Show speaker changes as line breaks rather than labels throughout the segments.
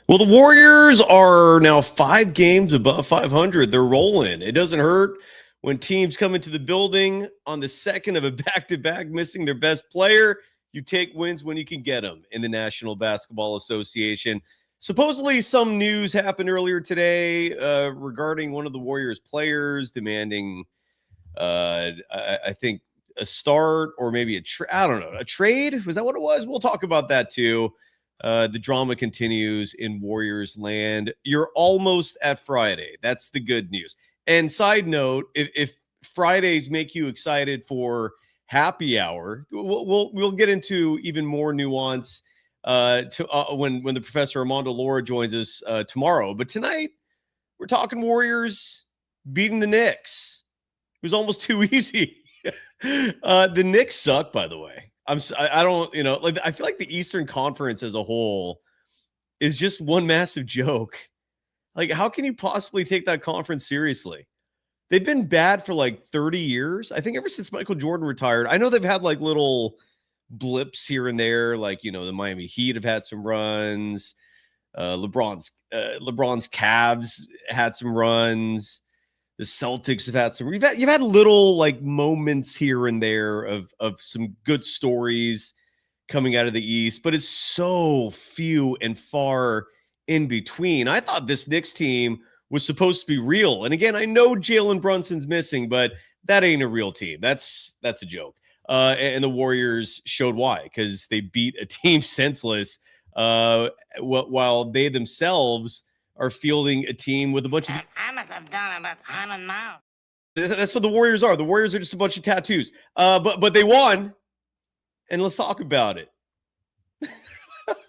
Well, the Warriors are now 5 games above 500. They're rolling. It doesn't hurt when teams come into the building on the second of a back-to-back missing their best player. You take wins when you can get them in the National Basketball Association. Supposedly some news happened earlier today regarding one of the Warriors players demanding, I think, a start or maybe a trade. Was that what it was? We'll talk about that too. The drama continues in Warriors land. You're almost at Friday. That's the good news. And side note, if Fridays make you excited for happy hour, we'll get into even more nuance when the Professor Armando Laura joins us tomorrow. But tonight, we're talking Warriors beating the Knicks. It was almost too easy. The Knicks suck, by the way. I don't, I feel like the Eastern Conference as a whole is just one massive joke. Like, how can you possibly take that conference seriously? They've been bad for like 30 years. I think ever since Michael Jordan retired. I know they've had like little blips here and there. Like, the Miami Heat have had some runs. LeBron's Cavs had some runs. The Celtics have had some. You've had little like moments here and there of some good stories coming out of the East, but it's so few and far in between. I thought this Knicks team was supposed to be real, and again, I know Jalen Brunson's missing, but that ain't a real team. That's a joke. And the Warriors showed why, because they beat a team senseless, while they themselves are fielding a team with a bunch of...
I must have done about 100 miles.
That's what the Warriors are. The Warriors are just a bunch of tattoos. But they won, and let's talk about it.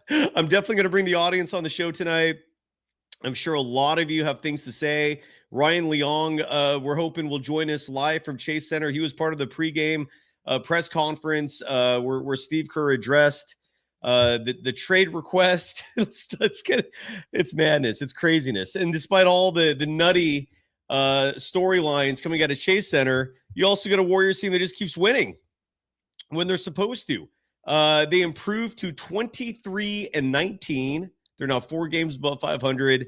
I'm definitely going to bring the audience on the show tonight. I'm sure a lot of you have things to say. Ryan Leong, we're hoping will join us live from Chase Center. He was part of the pregame press conference where Steve Kerr addressed the trade request. let's get it. It's madness. It's craziness. And despite all the nutty storylines coming out of Chase Center, you also got a Warriors team that just keeps winning when they're supposed to. They improved to 23-19. They're now 4 games above 500.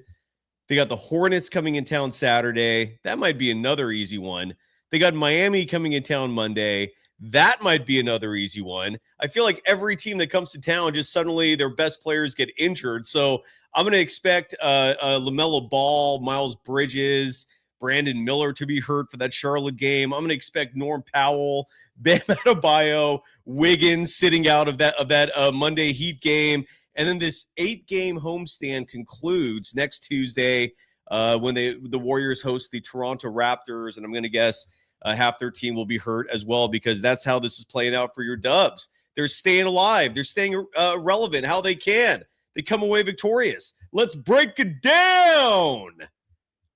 They got the Hornets coming in town Saturday. That might be another easy one. They got Miami coming in town Monday. That might be another easy one. I feel like every team that comes to town, just suddenly their best players get injured. So I'm going to expect LaMelo Ball, Miles Bridges, Brandon Miller to be hurt for that Charlotte game. I'm going to expect Norm Powell, Bam Adebayo, Wiggins sitting out of that Monday Heat game. And then this 8-game homestand concludes next Tuesday when the Warriors host the Toronto Raptors. And I'm going to guess half their team will be hurt as well, because that's how this is playing out for your Dubs. They're staying alive. They're staying relevant how they can. They come away victorious. Let's break it down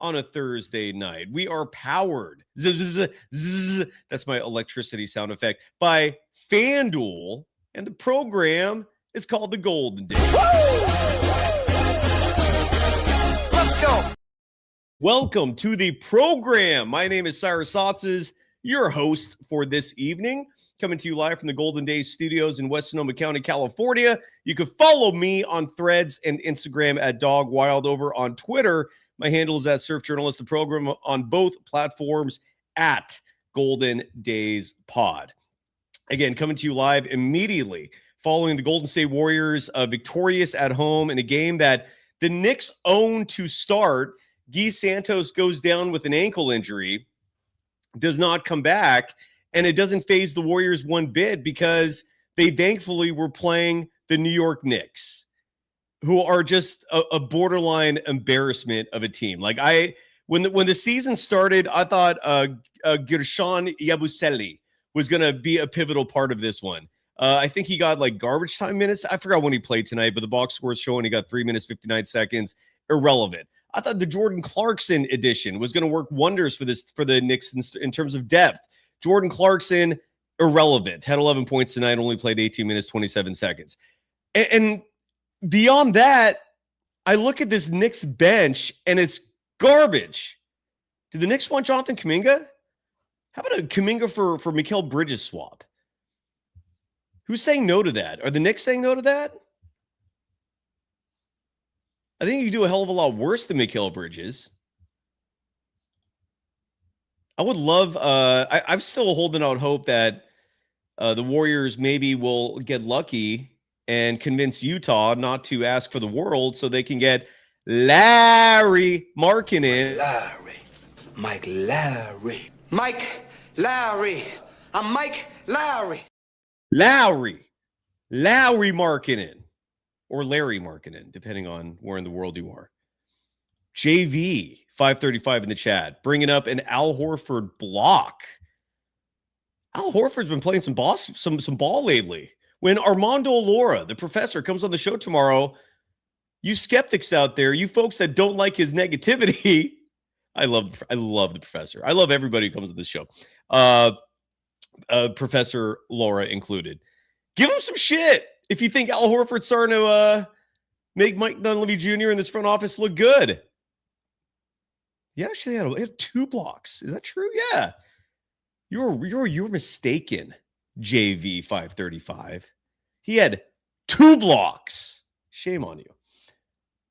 on a Thursday night. We are powered. That's my electricity sound effect by FanDuel, and the program is called the Golden Days. Let's go. Welcome to the program. My name is Cyrus Saatsaz, your host for this evening, coming to you live from the Golden Days studios in West Sonoma County, California. You can follow me on Threads and Instagram at Dog Wild. Over on Twitter, my handle is at Surf Journalist. The program on both platforms at Golden Days Pod. Again, coming to you live immediately following the Golden State Warriors victorious at home in a game that the Knicks owned to start. Guy Santos goes down with an ankle injury, does not come back, and it doesn't faze the Warriors one bit, because they thankfully were playing the New York Knicks, who are just a borderline embarrassment of a team. Like, when the season started, I thought Gershon Yabusele was going to be a pivotal part of this one. I think he got like garbage time minutes. I forgot when he played tonight, but the box score is showing he got 3 minutes, 59 seconds. Irrelevant. I thought the Jordan Clarkson edition was going to work wonders for the Knicks in terms of depth. Jordan Clarkson, irrelevant. Had 11 points tonight, only played 18 minutes, 27 seconds. And beyond that, I look at this Knicks bench, and it's garbage. Do the Knicks want Jonathan Kuminga? How about a Kaminga for Mikal Bridges swap? Who's saying no to that? Are the Knicks saying no to that? I think you do a hell of a lot worse than Mikal Bridges. I would love. I'm still holding out hope that the Warriors maybe will get lucky and convince Utah not to ask for the world, so they can get Larry Markkinen.
Mike Lowry. I'm Mike Lowry.
Lowry Markkinen, or Larry Markkinen, depending on where in the world you are. JV 535 in the chat, bringing up an Al Horford block. Al Horford's been playing some ball lately. When Armando Laura, the professor, comes on the show tomorrow, you skeptics out there, you folks that don't like his negativity, I love the professor. I love everybody who comes on this show, Professor Laura included. Give him some shit if you think Al Horford's starting to make Mike Dunleavy Jr. in this front office look good. He actually had 2 blocks. Is that true? Yeah. You're mistaken, JV 535. He had 2 blocks. Shame on you.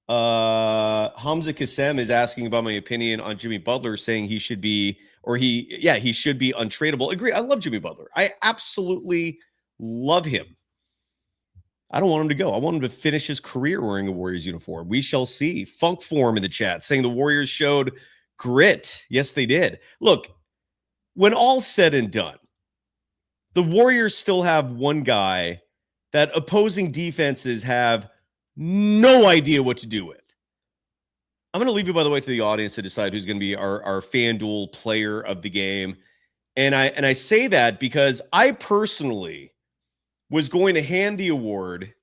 Hamza Kassem is asking about my opinion on Jimmy Butler, saying he should be untradeable. Agree. I love Jimmy Butler. I absolutely love him. I don't want him to go. I want him to finish his career wearing a Warriors uniform. We shall see. Funk Form in the chat saying the Warriors showed grit. Yes, they did. Look, when all's said and done, the Warriors still have one guy that opposing defenses have no idea what to do with. I'm going to leave you, by the way, to the audience to decide who's going to be our FanDuel player of the game. And I say that because I personally was going to hand the award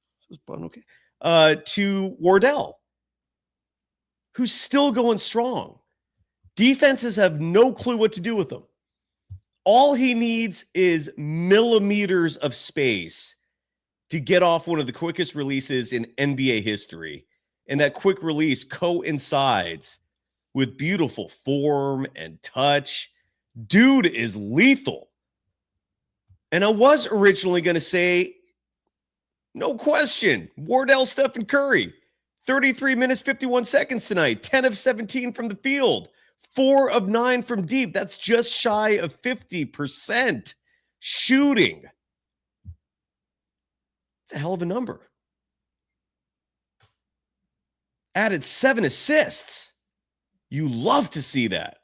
to Wardell, who's still going strong. Defenses have no clue what to do with him. All he needs is millimeters of space to get off one of the quickest releases in NBA history. And that quick release coincides with beautiful form and touch. Dude is lethal. And I was originally going to say, no question, Wardell, Steph Curry, 33 minutes, 51 seconds tonight, 10 of 17 from the field, 4 of 9 from deep. That's just shy of 50% shooting. It's a hell of a number. Added 7 assists. You love to see that.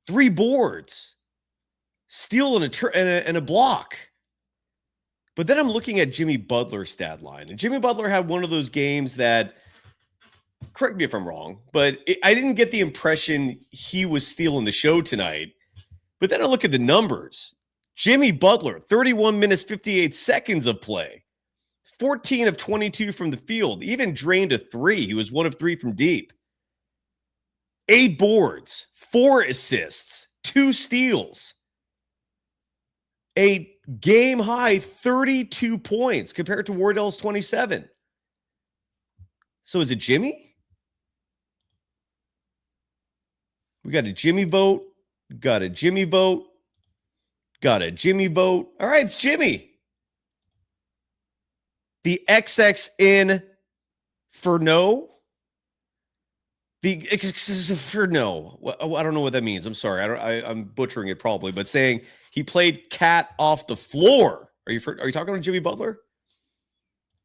3 boards. Steal and a block. But then I'm looking at Jimmy Butler's stat line. And Jimmy Butler had one of those games that, correct me if I'm wrong, but I didn't get the impression he was stealing the show tonight. But then I look at the numbers. Jimmy Butler, 31 minutes, 58 seconds of play. 14 of 22 from the field. Even drained a 3. He was 1 of 3 from deep. 8 boards, 4 assists, 2 steals. A game high 32 points compared to Wardell's 27. So is it Jimmy? We got a Jimmy vote. Got a Jimmy vote. Got a Jimmy vote. All right, it's Jimmy. The XX in for no. The for no. I don't know what that means. I'm sorry. I'm butchering it probably, but saying he played cat off the floor. Are you talking about Jimmy Butler?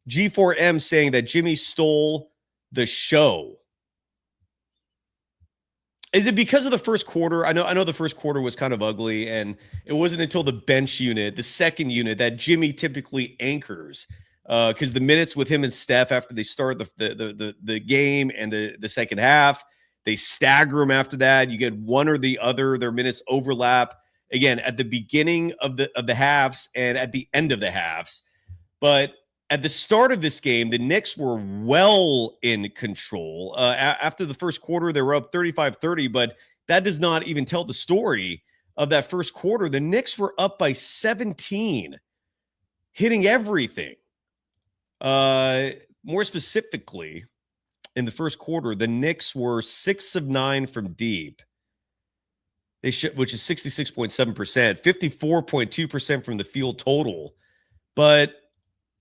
G4M saying that Jimmy stole the show. Is it because of the first quarter? I know the first quarter was kind of ugly, and it wasn't until the bench unit, the second unit, that Jimmy typically anchors. Because the minutes with him and Steph after they start the game and the second half, they stagger them after that. You get one or the other. Their minutes overlap again at the beginning of the halves and at the end of the halves. But at the start of this game, the Knicks were well in control. After the first quarter, they were up 35-30, but that does not even tell the story of that first quarter. The Knicks were up by 17, hitting everything. More specifically, in the first quarter, the Knicks were 6 of 9 from deep. Which is 66.7%, 54.2% from the field total. But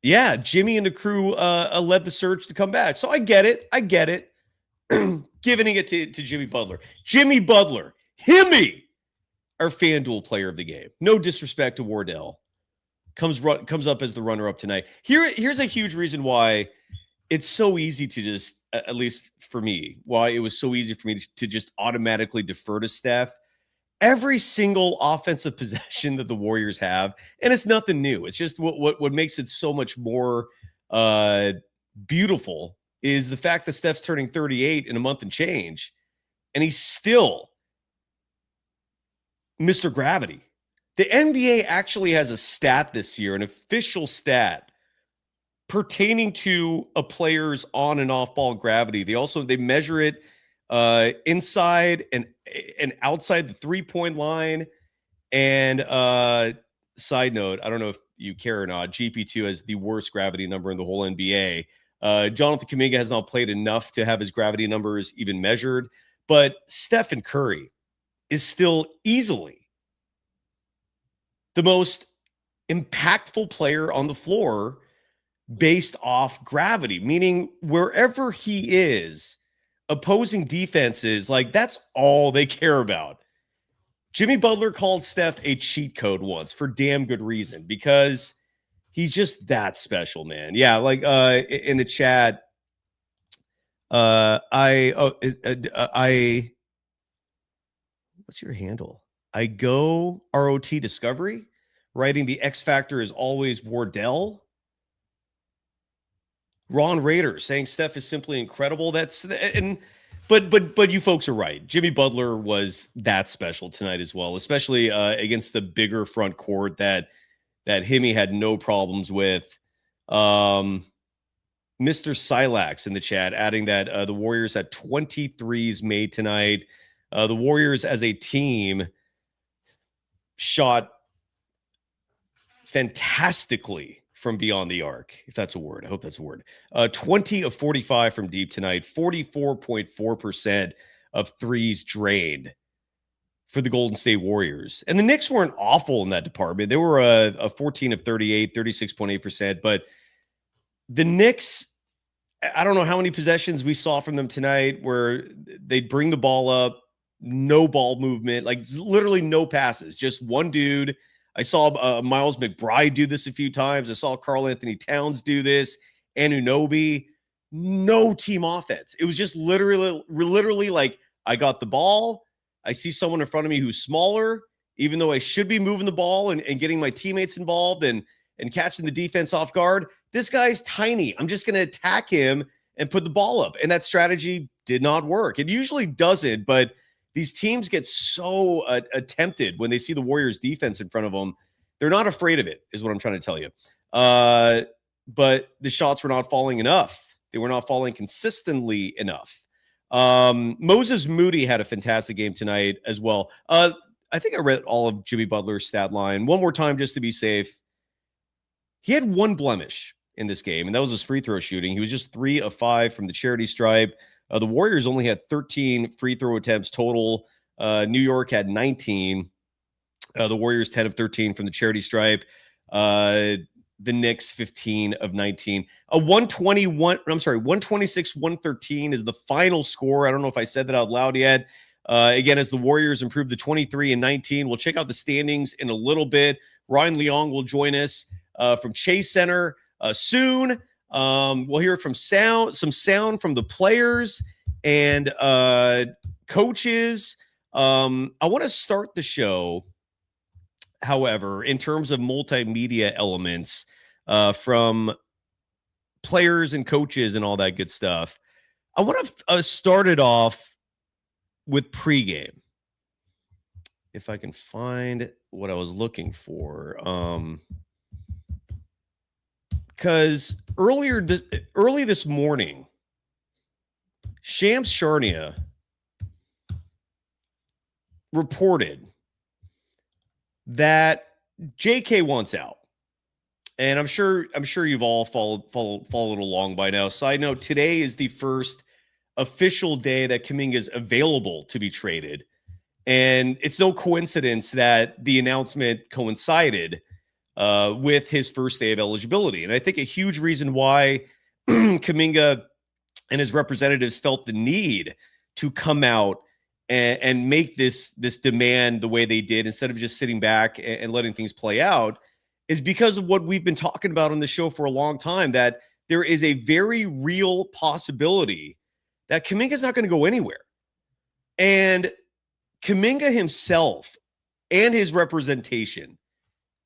Yeah, Jimmy and the crew led the search to come back. So I get it. Giving it to Jimmy Butler. Jimmy Butler, Himmy, our FanDuel player of the game. No disrespect to Wardell. Comes up as the runner-up tonight. Here's a huge reason why it's so easy to just, at least for me, why it was so easy for me to just automatically defer to Steph. Every single offensive possession that the Warriors have, and it's nothing new. It's just what makes it so much more beautiful is the fact that Steph's turning 38 in a month and change, and he's still Mr. Gravity. The NBA actually has a stat this year, an official stat pertaining to a player's on and off ball gravity. They measure it inside and outside the 3-point line. And side note, I don't know if you care or not, GP2 has the worst gravity number in the whole NBA. Jonathan Kuminga has not played enough to have his gravity numbers even measured, but Stephen Curry is still easily the most impactful player on the floor based off gravity, meaning wherever he is, opposing defenses, like that's all they care about. Jimmy Butler called Steph a cheat code once for damn good reason, because he's just that special, man. Yeah, like in the chat, what's your handle? I go ROT Discovery, writing the X Factor is always Wardell. Ron Rader saying Steph is simply incredible. But you folks are right. Jimmy Butler was that special tonight as well, especially against the bigger front court that Himmy had no problems with. Mr. Silax in the chat adding that the Warriors had 23s made tonight. The Warriors as a team shot fantastically from beyond the arc, if that's a word. I hope that's a word. 20 of 45 from deep tonight, 44.4% of threes drained for the Golden State Warriors. And the Knicks weren't awful in that department. They were a 14 of 38, 36.8%. But the Knicks, I don't know how many possessions we saw from them tonight where they'd bring the ball up, no ball movement, like literally no passes, just one dude. I saw Miles McBride do this a few times. I saw Karl Anthony Towns do this. Anunoby, no team offense. It was just literally like, I got the ball. I see someone in front of me who's smaller, even though I should be moving the ball and getting my teammates involved and catching the defense off guard. This guy's tiny. I'm just going to attack him and put the ball up. And that strategy did not work. It usually doesn't, but these teams get so tempted when they see the Warriors defense in front of them. They're not afraid of it, is what I'm trying to tell you. But the shots were not falling enough. They were not falling consistently enough. Moses Moody had a fantastic game tonight as well. I think I read all of Jimmy Butler's stat line one more time just to be safe. He had one blemish in this game, and that was his free throw shooting. He was just 3 of 5 from the charity stripe. The Warriors only had 13 free throw attempts total. New York had 19. The Warriors 10 of 13 from the charity stripe. The Knicks 15 of 19. 126-113 is the final score. I don't know if I said that out loud yet. Again, as the Warriors improve to 23-19, we'll check out the standings in a little bit. Ryan Leong will join us from Chase Center soon. We'll hear from some sound from the players and coaches. I want to start the show, however, in terms of multimedia elements from players and coaches and all that good stuff. I want to start it off with pregame. If I can find what I was looking for. Because early this morning, Shams Charania reported that JK wants out. And I'm sure you've all followed along by now. Side note, today is the first official day that Kaminga is available to be traded. And it's no coincidence that the announcement coincided with his first day of eligibility. And I think a huge reason why Kaminga and his representatives felt the need to come out and make this demand the way they did, instead of just sitting back and letting things play out, is because of what we've been talking about on the show for a long time, that there is a very real possibility that Kaminga's not going to go anywhere. And Kaminga himself and his representation,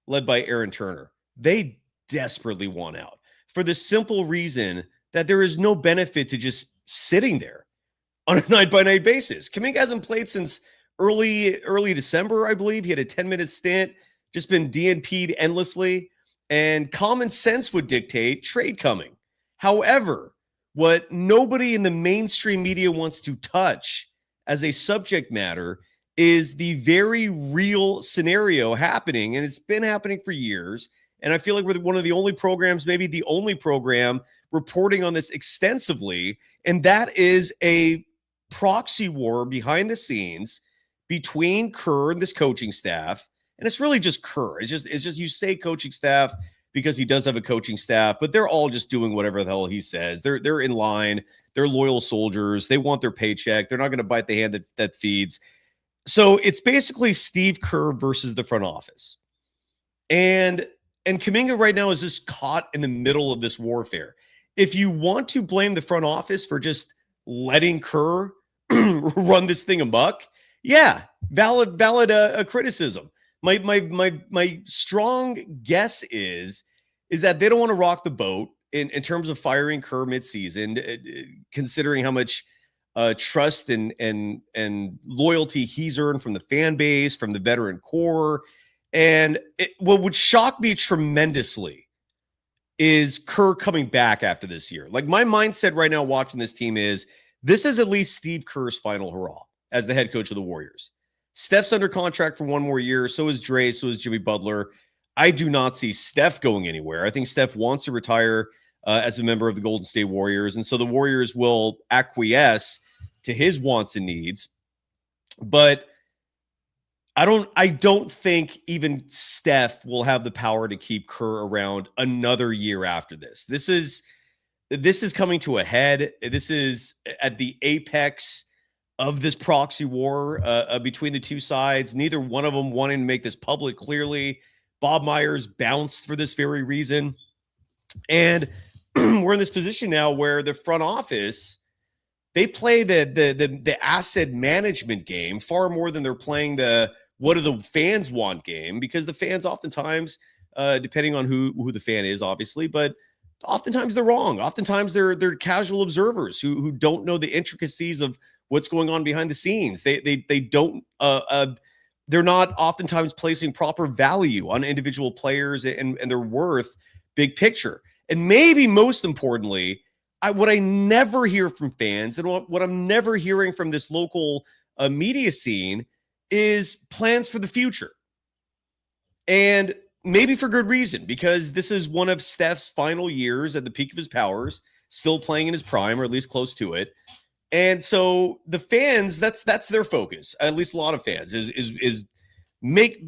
led by Aaron Turner, they desperately want out, for the simple reason that there is no benefit to just sitting there on a night-by-night basis. Kaminga hasn't played since early December, I believe. He had a 10-minute stint, just been DNP'd endlessly, and common sense would dictate trade coming. However, what nobody in the mainstream media wants to touch as a subject matter is the very real scenario happening, and it's been happening for years. And I feel like we're one of the only programs, maybe the only program, reporting on this extensively, and that is a proxy war behind the scenes between Kerr and this coaching staff. And it's really just Kerr. It's just you say coaching staff because he does have a coaching staff, but they're all just doing whatever the hell he says. They're in line. They're loyal soldiers. They want their paycheck. They're not going to bite the hand that feeds. So it's basically Steve Kerr versus the front office. And Kaminga right now is just caught in the middle of this warfare. If you want to blame the front office for just letting Kerr run this thing amok, yeah, valid criticism. My strong guess is that they don't want to rock the boat in terms of firing Kerr midseason, considering how much trust and loyalty he's earned from the fan base, from the veteran core. And what would shock me tremendously is Kerr coming back after this year. Like, my mindset right now watching this team is, this is at least Steve Kerr's final hurrah as the head coach of the Warriors. Steph's under contract for one more year. So is Dre. So is Jimmy Butler. I do not see Steph going anywhere. I think Steph wants to retire as a member of the Golden State Warriors. And so the Warriors will acquiesce to his wants and needs. But I don't think even Steph will have the power to keep Kerr around another year after this. This is coming to a head. This is at the apex of this proxy war between the two sides. Neither one of them wanting to make this public clearly. Bob Myers bounced for this very reason. And we're in this position now where the front office, they play the asset management game far more than they're playing the what do the fans want game, because the fans oftentimes, depending on who the fan is, obviously, but oftentimes they're wrong. Oftentimes they're casual observers who don't know the intricacies of what's going on behind the scenes. They don't they're not oftentimes placing proper value on individual players and their worth big picture. And maybe most importantly, what I never hear from fans, and what I'm never hearing from this local media scene, is plans for the future. And maybe for good reason, because this is one of Steph's final years at the peak of his powers, still playing in his prime, or at least close to it. And so the fans, that's their focus. At least a lot of fans is make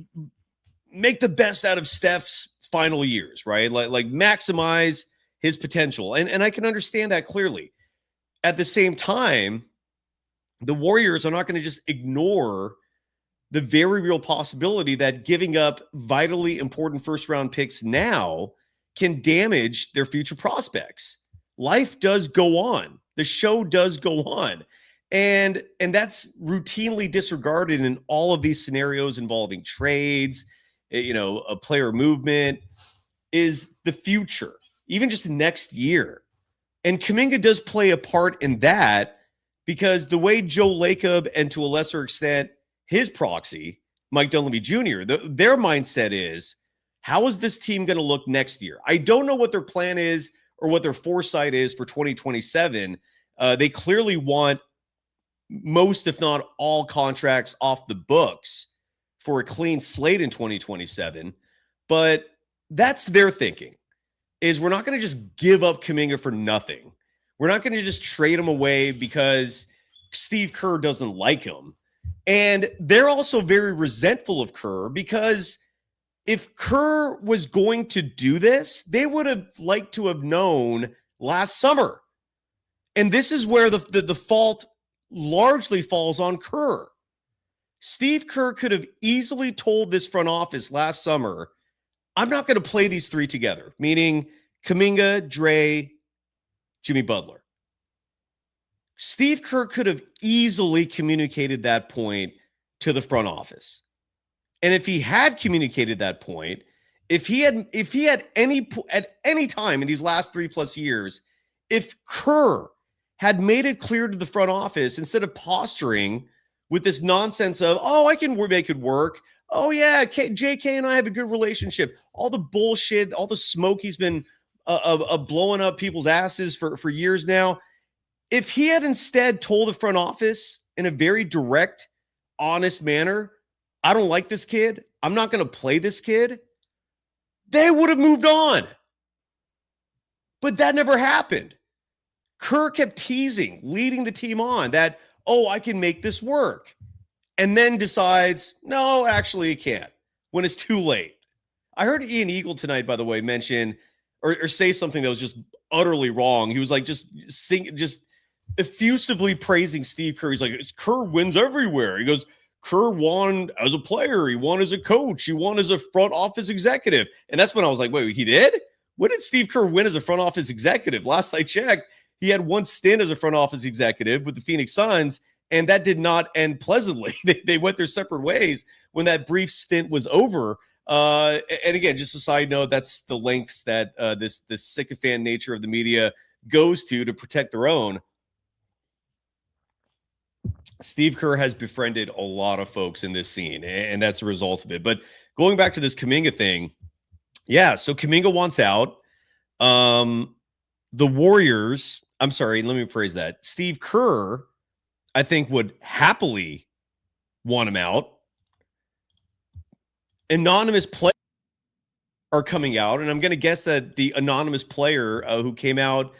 the best out of Steph's final years, right? Like maximize his potential. And I can understand that clearly. At the same time, the Warriors are not going to just ignore the very real possibility that giving up vitally important first-round picks now can damage their future prospects. Life does go on. The show does go on. And that's routinely disregarded in all of these scenarios involving trades, a player movement, is the future, even just next year. And Kaminga does play a part in that, because the way Joe Lacob, and to a lesser extent his proxy, Mike Dunleavy Jr., their mindset is, how is this team going to look next year? I don't know what their plan is or what their foresight is for 2027. They clearly want most, if not all, contracts off the books for a clean slate in 2027. But that's their thinking, is we're not going to just give up Kaminga for nothing. We're not going to just trade him away because Steve Kerr doesn't like him. And they're also very resentful of Kerr, because if Kerr was going to do this, they would have liked to have known last summer. And this is where the fault largely falls on Kerr. Steve Kerr could have easily told this front office last summer, I'm not going to play these three together, meaning Kaminga, Dre, Jimmy Butler. Steve Kerr could have easily communicated that point to the front office. And if he had communicated that point, if he had at any time in these last 3+ years, if Kerr had made it clear to the front office instead of posturing with this nonsense of, oh, I can make it work. Oh, yeah, JK and I have a good relationship. All the bullshit, all the smoke he's been blowing up people's asses for years now. If he had instead told the front office in a very direct, honest manner, I don't like this kid, I'm not going to play this kid, they would have moved on. But that never happened. Kerr kept teasing, leading the team on that, oh, I can make this work. And then decides, no, actually he can't, when it's too late. I heard Ian Eagle tonight, by the way, mention or say something that was just utterly wrong. He was like just effusively praising Steve Kerr. He's like, Kerr wins everywhere. He goes, Kerr won as a player. He won as a coach. He won as a front office executive. And that's when I was like, wait, he did? When did Steve Kerr win as a front office executive? Last I checked, he had one stint as a front office executive with the Phoenix Suns, and that did not end pleasantly. They went their separate ways when that brief stint was over. And again, just a side note, that's the lengths that this sycophant nature of the media goes to protect their own. Steve Kerr has befriended a lot of folks in this scene, and that's a result of it. But going back to this Kaminga thing, yeah, so Kaminga wants out. The Warriors, I'm sorry, let me rephrase that. Steve Kerr, I think, would happily want him out. Anonymous players are coming out, and I'm going to guess that the anonymous player who came out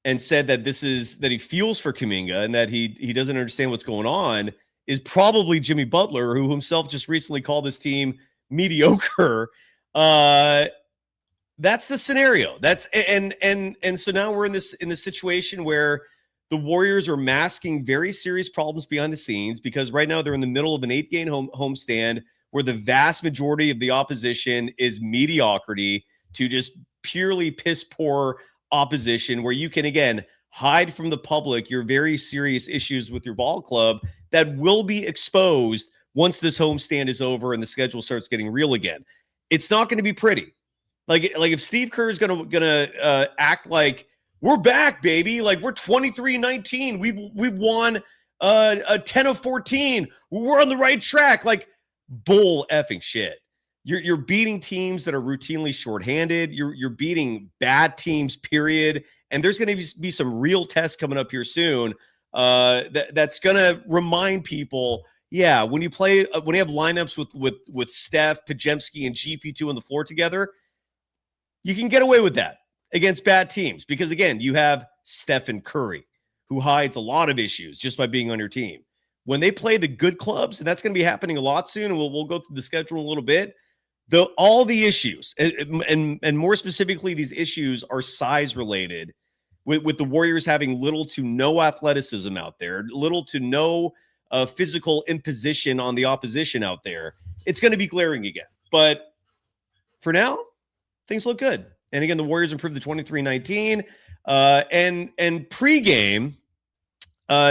and said that that he feels for Kaminga and that he doesn't understand what's going on is probably Jimmy Butler, who himself just recently called this team mediocre. That's the scenario. That's and so now we're in this situation where the Warriors are masking very serious problems behind the scenes because right now they're in the middle of an 8-game homestand where the vast majority of the opposition is mediocrity to just purely piss poor opposition, where you can again hide from the public your very serious issues with your ball club that will be exposed once this homestand is over and the schedule starts getting real again. It's not going to be pretty. Like if Steve Kerr is gonna act like we're back, baby, like we're 23-19, we've won a 10 of 14, we're on the right track, like bull effing shit. You're beating teams that are routinely shorthanded. You're beating bad teams, period. And there's going to be some real tests coming up here soon. That's going to remind people, yeah, when you have lineups with Steph, Pajemski, and GP2 on the floor together, you can get away with that against bad teams because again, you have Stephen Curry, who hides a lot of issues just by being on your team. When they play the good clubs, and that's going to be happening a lot soon, and we'll go through the schedule in a little bit. All the issues, and more specifically, these issues are size related, with the Warriors having little to no athleticism out there, little to no physical imposition on the opposition out there. It's going to be glaring again. But for now, things look good. And again, the Warriors improved to 23-19. And pregame,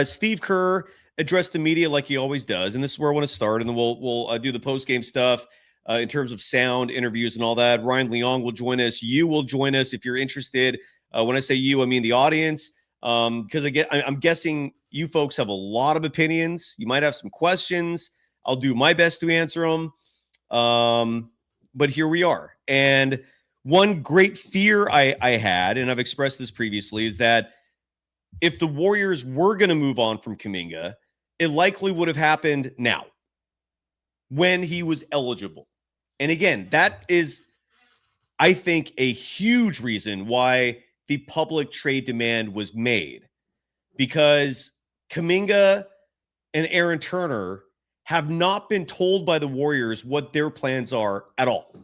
Steve Kerr addressed the media like he always does, and this is where I want to start, and then we'll do the postgame stuff. In terms of sound, interviews, and all that. Ryan Leong will join us. You will join us if you're interested. When I say you, I mean the audience. Because again, I'm guessing you folks have a lot of opinions. You might have some questions. I'll do my best to answer them. But here we are. And one great fear I had, and I've expressed this previously, is that if the Warriors were going to move on from Kaminga, it likely would have happened now when he was eligible. And again, that is, I think, a huge reason why the public trade demand was made, because Kaminga and Aaron Turner have not been told by the Warriors what their plans are at all.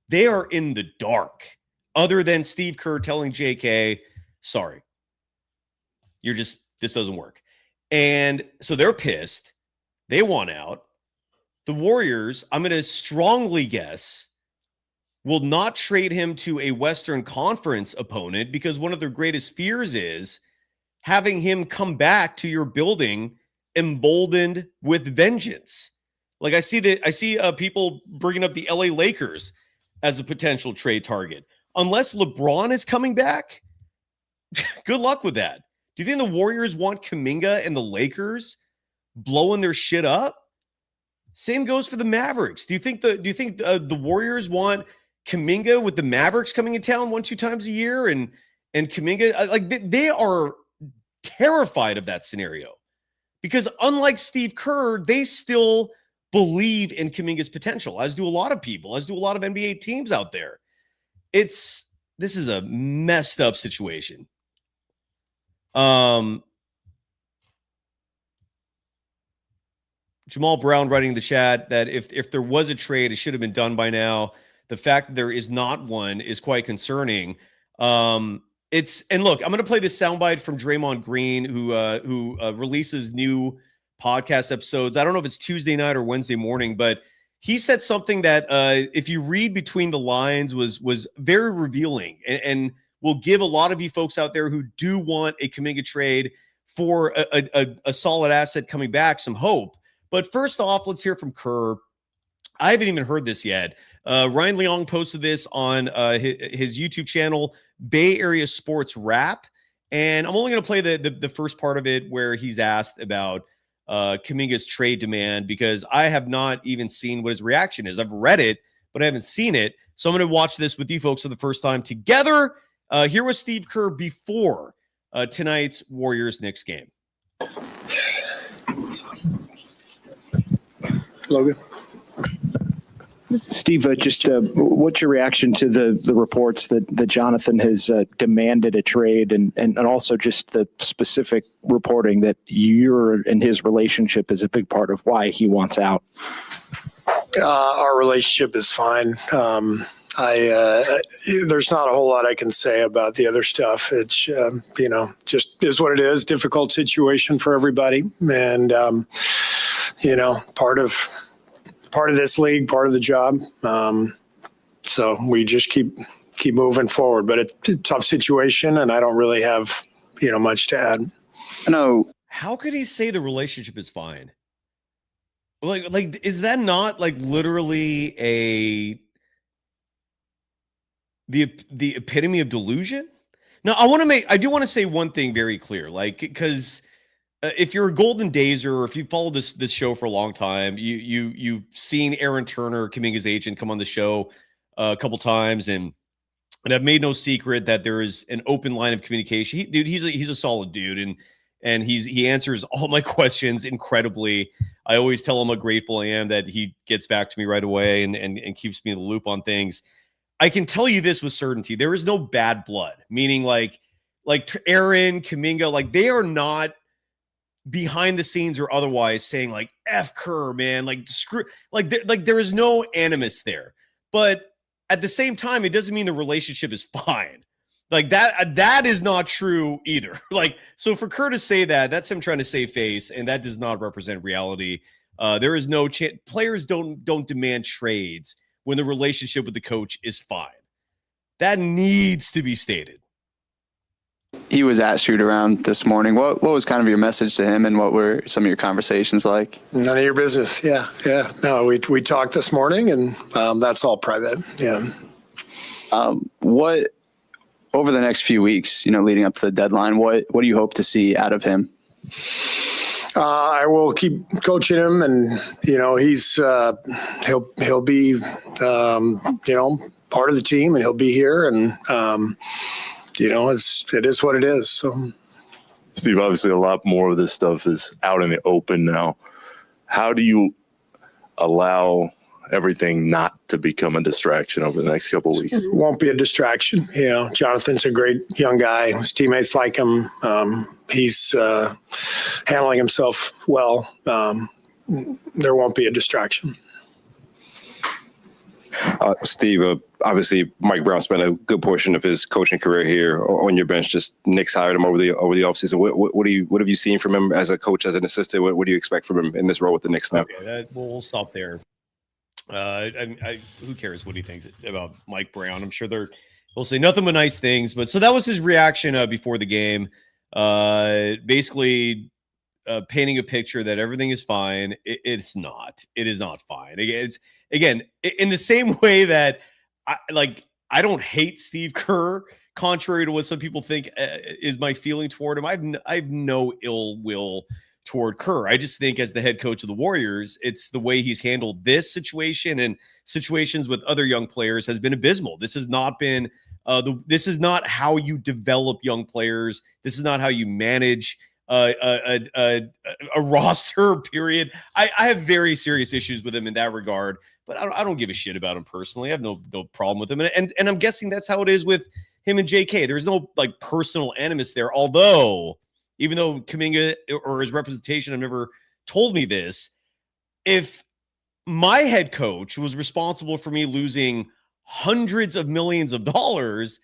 They are in the dark, other than Steve Kerr telling JK, sorry, this doesn't work. And so they're pissed. They want out. The Warriors, I'm going to strongly guess, will not trade him to a Western Conference opponent because one of their greatest fears is having him come back to your building emboldened with vengeance. Like I see people bringing up the LA Lakers as a potential trade target. Unless LeBron is coming back, good luck with that. Do you think the Warriors want Kaminga and the Lakers blowing their shit up? Same goes for the Mavericks. Do you think the Warriors want Kaminga with the Mavericks coming in town 1-2 times a year and Kaminga, like they are terrified of that scenario because unlike Steve Kerr, they still believe in Kaminga's potential, as do a lot of people, as do a lot of NBA teams out there. This is a messed up situation. Jamal Brown writing in the chat that if there was a trade, it should have been done by now. The fact that there is not one is quite concerning. And look, I'm going to play this soundbite from Draymond Green, who releases new podcast episodes. I don't know if it's Tuesday night or Wednesday morning, but he said something that if you read between the lines was very revealing and will give a lot of you folks out there who do want a Kaminga trade for a solid asset coming back some hope. But first off, let's hear from Kerr. I haven't even heard this yet. Ryan Leong posted this on his YouTube channel, Bay Area Sports Wrap. And I'm only going to play the first part of it where he's asked about Kaminga's trade demand because I have not even seen what his reaction is. I've read it, but I haven't seen it. So I'm going to watch this with you folks for the first time together. Here was Steve Kerr before tonight's Warriors-Knicks game.
Logan. Steve, just what's your reaction to the reports that Jonathan has demanded a trade and also just the specific reporting that you're and his relationship is a big part of why he wants out?
Our relationship is fine. There's not a whole lot I can say about the other stuff. It's, just is what it is. Difficult situation for everybody. And, part of this league, part of the job. So we just keep moving forward, but it's a tough situation and I don't really have, much to add.
No.
How could he say the relationship is fine? Like, is that not like literally the epitome of delusion? Now, I do want to say one thing very clear, like, because if you're a Golden Dazer or if you follow this show for a long time, you've seen Aaron Turner, Kaminga's agent, come on the show a couple times, and I've made no secret that there is an open line of communication. He's a solid dude, and he answers all my questions incredibly. I always tell him how grateful I am that he gets back to me right away and keeps me in the loop on things. I can tell you this with certainty: there is no bad blood, meaning like Aaron, Kaminga, like they are not behind the scenes or otherwise saying like F Kerr, man, like screw, like there is no animus there. But at the same time, it doesn't mean the relationship is fine. Like that is not true either. Like, so for Kerr to say that, that's him trying to save face, and that does not represent reality. There is no chance. Players don't demand trades when the relationship with the coach is fine. That needs to be stated.
He was at shoot around this morning. What was kind of your message to him, and what were some of your conversations like?
None of your business. Yeah. No, we talked this morning, and that's all private. Yeah.
What over the next few weeks, leading up to the deadline, what do you hope to see out of him?
I will keep coaching him, and he's he'll be part of the team, and he'll be here, and it is what it is. So,
Steve, obviously a lot more of this stuff is out in the open now. How do you allow everything not to become a distraction over the next couple of weeks?
It won't be a distraction. Jonathan's a great young guy. His teammates like him. He's handling himself well. there won't be a distraction.
Steve, obviously Mike Brown spent a good portion of his coaching career here on your bench. Just Knicks hired him over the offseason. What have you seen from him as a coach, as an assistant? What do you expect from him in this role with the Knicks now?
Okay, we'll stop there. Who cares what he thinks about Mike Brown? I'm sure he'll say nothing but nice things. But so that was his reaction before the game. Basically painting a picture that everything is fine. It's not. It is not fine. Again, in the same way that I don't hate Steve Kerr, contrary to what some people think is my feeling toward him. I have no ill will toward Kerr. I just think as the head coach of the Warriors, it's the way he's handled this situation and situations with other young players has been abysmal. This has not been this is not how you develop young players. This is not how you manage a roster, period. I have very serious issues with him in that regard, but I don't give a shit about him personally. I have no problem with him. And I'm guessing that's how it is with him and JK. There's no personal animus there. Although, even though Kaminga or his representation have never told me this, if my head coach was responsible for me losing hundreds of millions of dollars,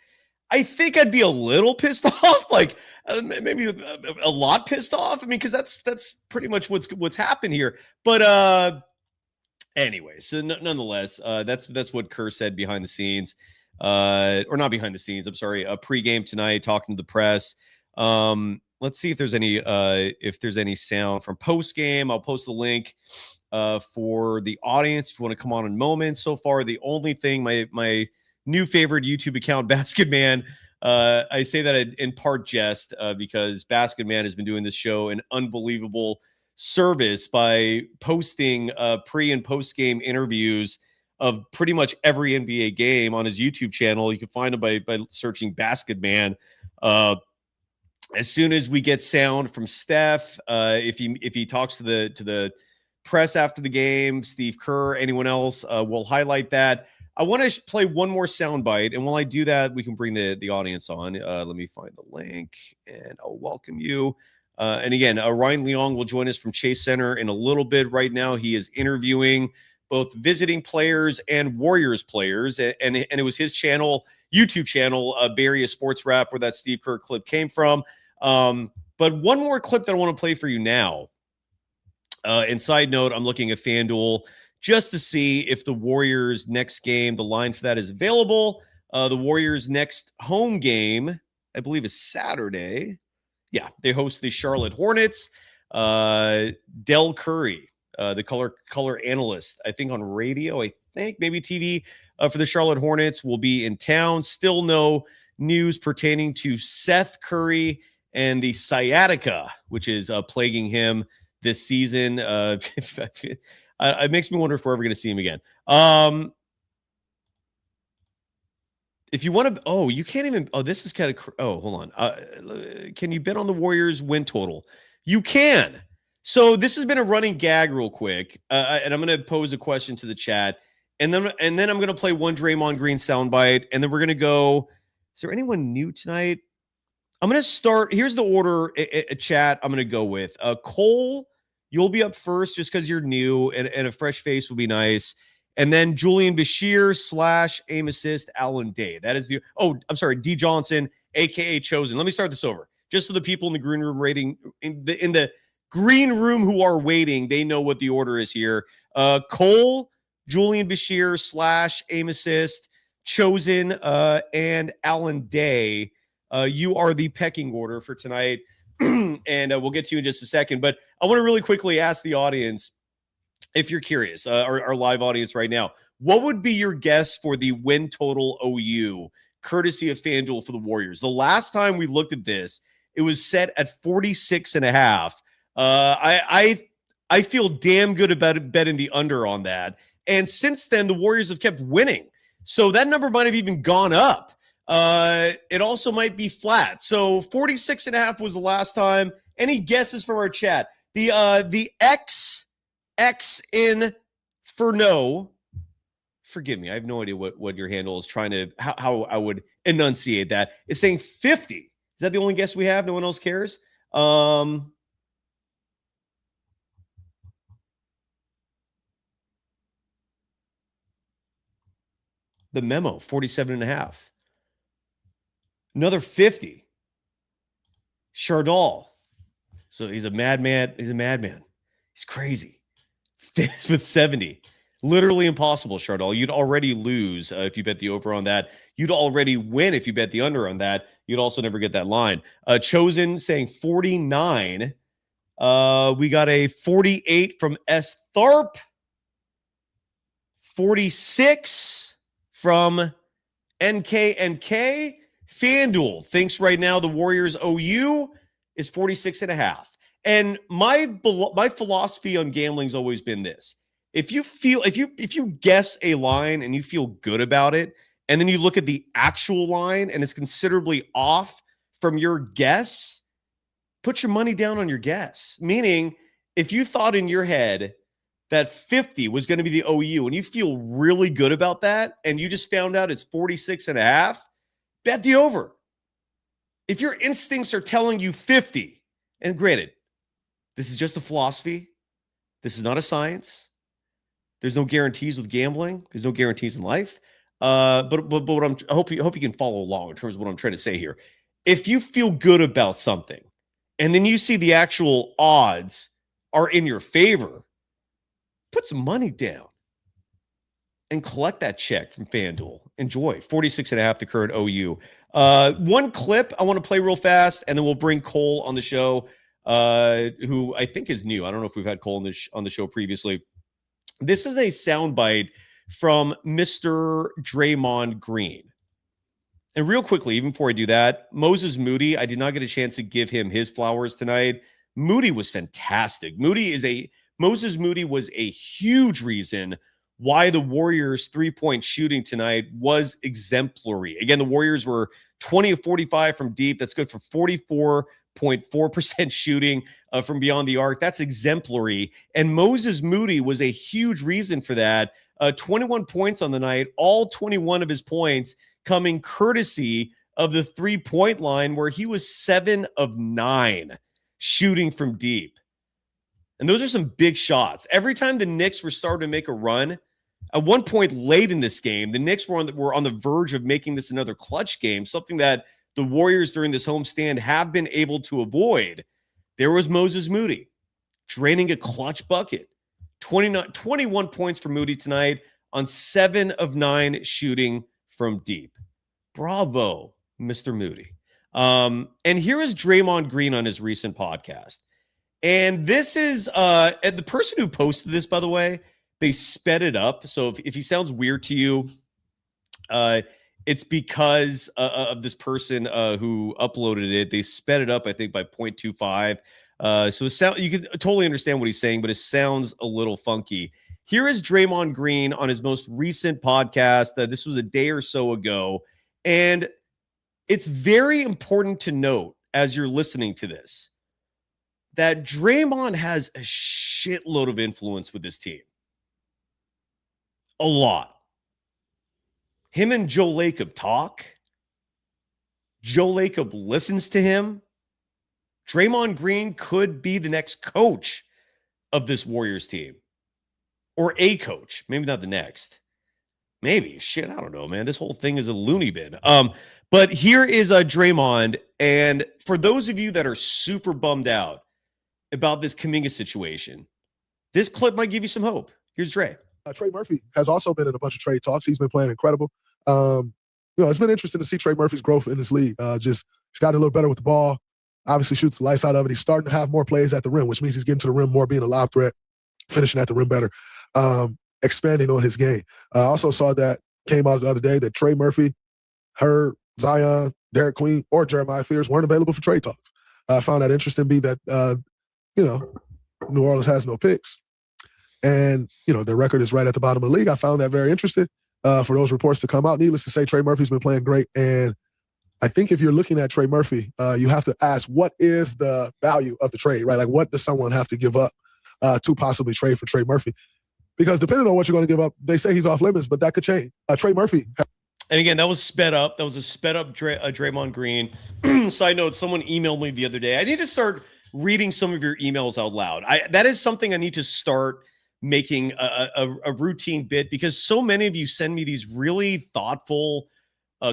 I think I'd be a little pissed off, maybe a lot pissed off. I mean, because that's pretty much what's happened here. But anyway, so nonetheless, that's what Kerr said behind the scenes, or not behind the scenes. I'm sorry, pregame tonight, talking to the press. Let's see if there's any sound from postgame. I'll post the link for the audience if you want to come on in a moment. So far, the only thing my new favorite YouTube account, Basket Man. I say that in part jest because Basket Man has been doing this show an unbelievable service by posting pre and post game interviews of pretty much every NBA game on his YouTube channel. You can find him by searching Basket Man. As soon as we get sound from Steph, if he talks to the press after the game, Steve Kerr, anyone else, we'll highlight that. I want to play one more soundbite, and while I do that, we can bring the audience on. Let me find the link, and I'll welcome you. And again, Ryan Leong will join us from Chase Center in a little bit. Right now, he is interviewing both visiting players and Warriors players, and it was his channel, YouTube channel, Barry a Sports Rap, where that Steve Kerr clip came from. But one more clip that I want to play for you now. And side note, I'm looking at FanDuel just to see if the Warriors' next game, the line for that is available. The Warriors' next home game, I believe, is Saturday. Yeah, they host the Charlotte Hornets. Del Curry, the color analyst, I think on radio, maybe TV for the Charlotte Hornets, will be in town. Still no news pertaining to Seth Curry and the sciatica, which is plaguing him this season. It makes me wonder if we're ever going to see him again. If you want to, you can't even. This is kind of. Hold on. Can you bet on the Warriors win total? You can. So this has been a running gag, real quick, and I'm going to pose a question to the chat, and then I'm going to play one Draymond Green soundbite, and then we're going to go. Is there anyone new tonight? I'm going to start. Here's the order, chat. I'm going to go with Cole. You'll be up first just because you're new, and a fresh face will be nice. And then Julian Bashir / aim assist Alan Day. That is D Johnson, aka Chosen. Let me start this over, just so the people in the green room in the green room who are waiting, they know what the order is here. Cole, Julian Bashir / aim assist, Chosen, and Alan Day. You are the pecking order for tonight. And we'll get to you in just a second. But I want to really quickly ask the audience, if you're curious, our live audience right now, what would be your guess for the win total OU, courtesy of FanDuel for the Warriors? The last time we looked at this, it was set at 46.5. I feel damn good about betting the under on that. And since then, the Warriors have kept winning. So that number might have even gone up. It also might be flat. So 46.5 was the last time. Any guesses from our chat? The X in for no. Forgive me. I have no idea what your handle is trying to, how I would enunciate that. It's saying 50. Is that the only guess we have? No one else cares? the memo, 47.5. Another 50. Chardal. So he's a madman. He's a madman. He's crazy. Fifth with 70. Literally impossible, Chardal. You'd already lose if you bet the over on that. You'd already win if you bet the under on that. You'd also never get that line. Chosen saying 49. We got a 48 from S. Tharp. 46 from NKNK. FanDuel thinks right now the Warriors OU is 46.5. And my philosophy on gambling has always been this. If you guess a line and you feel good about it, and then you look at the actual line and it's considerably off from your guess, put your money down on your guess. Meaning, if you thought in your head that 50 was going to be the OU and you feel really good about that, and you just found out it's 46.5, bet the over. If your instincts are telling you 50, and granted, this is just a philosophy. This is not a science. There's no guarantees with gambling. There's no guarantees in life. But what I hope you can follow along in terms of what I'm trying to say here. If you feel good about something, and then you see the actual odds are in your favor, put some money down and collect that check from FanDuel. Enjoy 46.5 the current OU. One clip I want to play real fast, and then we'll bring Cole on the show, who I think is new. I don't know if we've had Cole on the show previously. This is a soundbite from Mr. Draymond Green. And real quickly, even before I do that, Moses Moody, I did not get a chance to give him his flowers tonight. Moody was fantastic. Moses Moody was a huge reason why the Warriors' three-point shooting tonight was exemplary. Again, the Warriors were 20 of 45 from deep. That's good for 44.4% shooting from beyond the arc. That's exemplary. And Moses Moody was a huge reason for that. 21 points on the night, all 21 of his points coming courtesy of the three-point line, where he was 7 of 9 shooting from deep. And those are some big shots. Every time the Knicks were starting to make a run, at one point late in this game, the Knicks were on the verge of making this another clutch game, something that the Warriors during this homestand have been able to avoid. There was Moses Moody draining a clutch bucket. 21 points for Moody tonight on 7 of 9 shooting from deep. Bravo, Mr. Moody. And here is Draymond Green on his recent podcast. And this is the person who posted this, by the way, they sped it up. So if he sounds weird to you, it's because of this person who uploaded it. They sped it up, I think, by 0.25. So you can totally understand what he's saying, but it sounds a little funky. Here is Draymond Green on his most recent podcast. This was a day or so ago. And it's very important to note as you're listening to this that Draymond has a shitload of influence with this team. A lot. Him and Joe Lacob talk. Joe Lacob listens to him. Draymond Green could be the next coach of this Warriors team. Or a coach. Maybe not the next. Maybe. Shit, I don't know, man. This whole thing is a loony bin. But here is Draymond. And for those of you that are super bummed out about this Kaminga situation, this clip might give you some hope. Here's Dre.
Trey Murphy has also been in a bunch of trade talks. He's been playing incredible. It's been interesting to see Trey Murphy's growth in this league. He's gotten a little better with the ball. Obviously shoots the lights out of it. He's starting to have more plays at the rim, which means he's getting to the rim more, being a lob threat, finishing at the rim better, expanding on his game. I also saw that came out the other day that Trey Murphy, Zion, Derek Queen, or Jeremiah Fears weren't available for trade talks. I found that interesting, that New Orleans has no picks. And, their record is right at the bottom of the league. I found that very interesting for those reports to come out. Needless to say, Trey Murphy's been playing great. And I think if you're looking at Trey Murphy, you have to ask, what is the value of the trade, right? Like, what does someone have to give up to possibly trade for Trey Murphy? Because depending on what you're going to give up, they say he's off limits, but that could change. Trey Murphy.
And again, that was sped up. That was a sped up Draymond Green. Side note, someone emailed me the other day. I need to start reading some of your emails out loud. That is something I need to start making a routine bit, because so many of you send me these really thoughtful,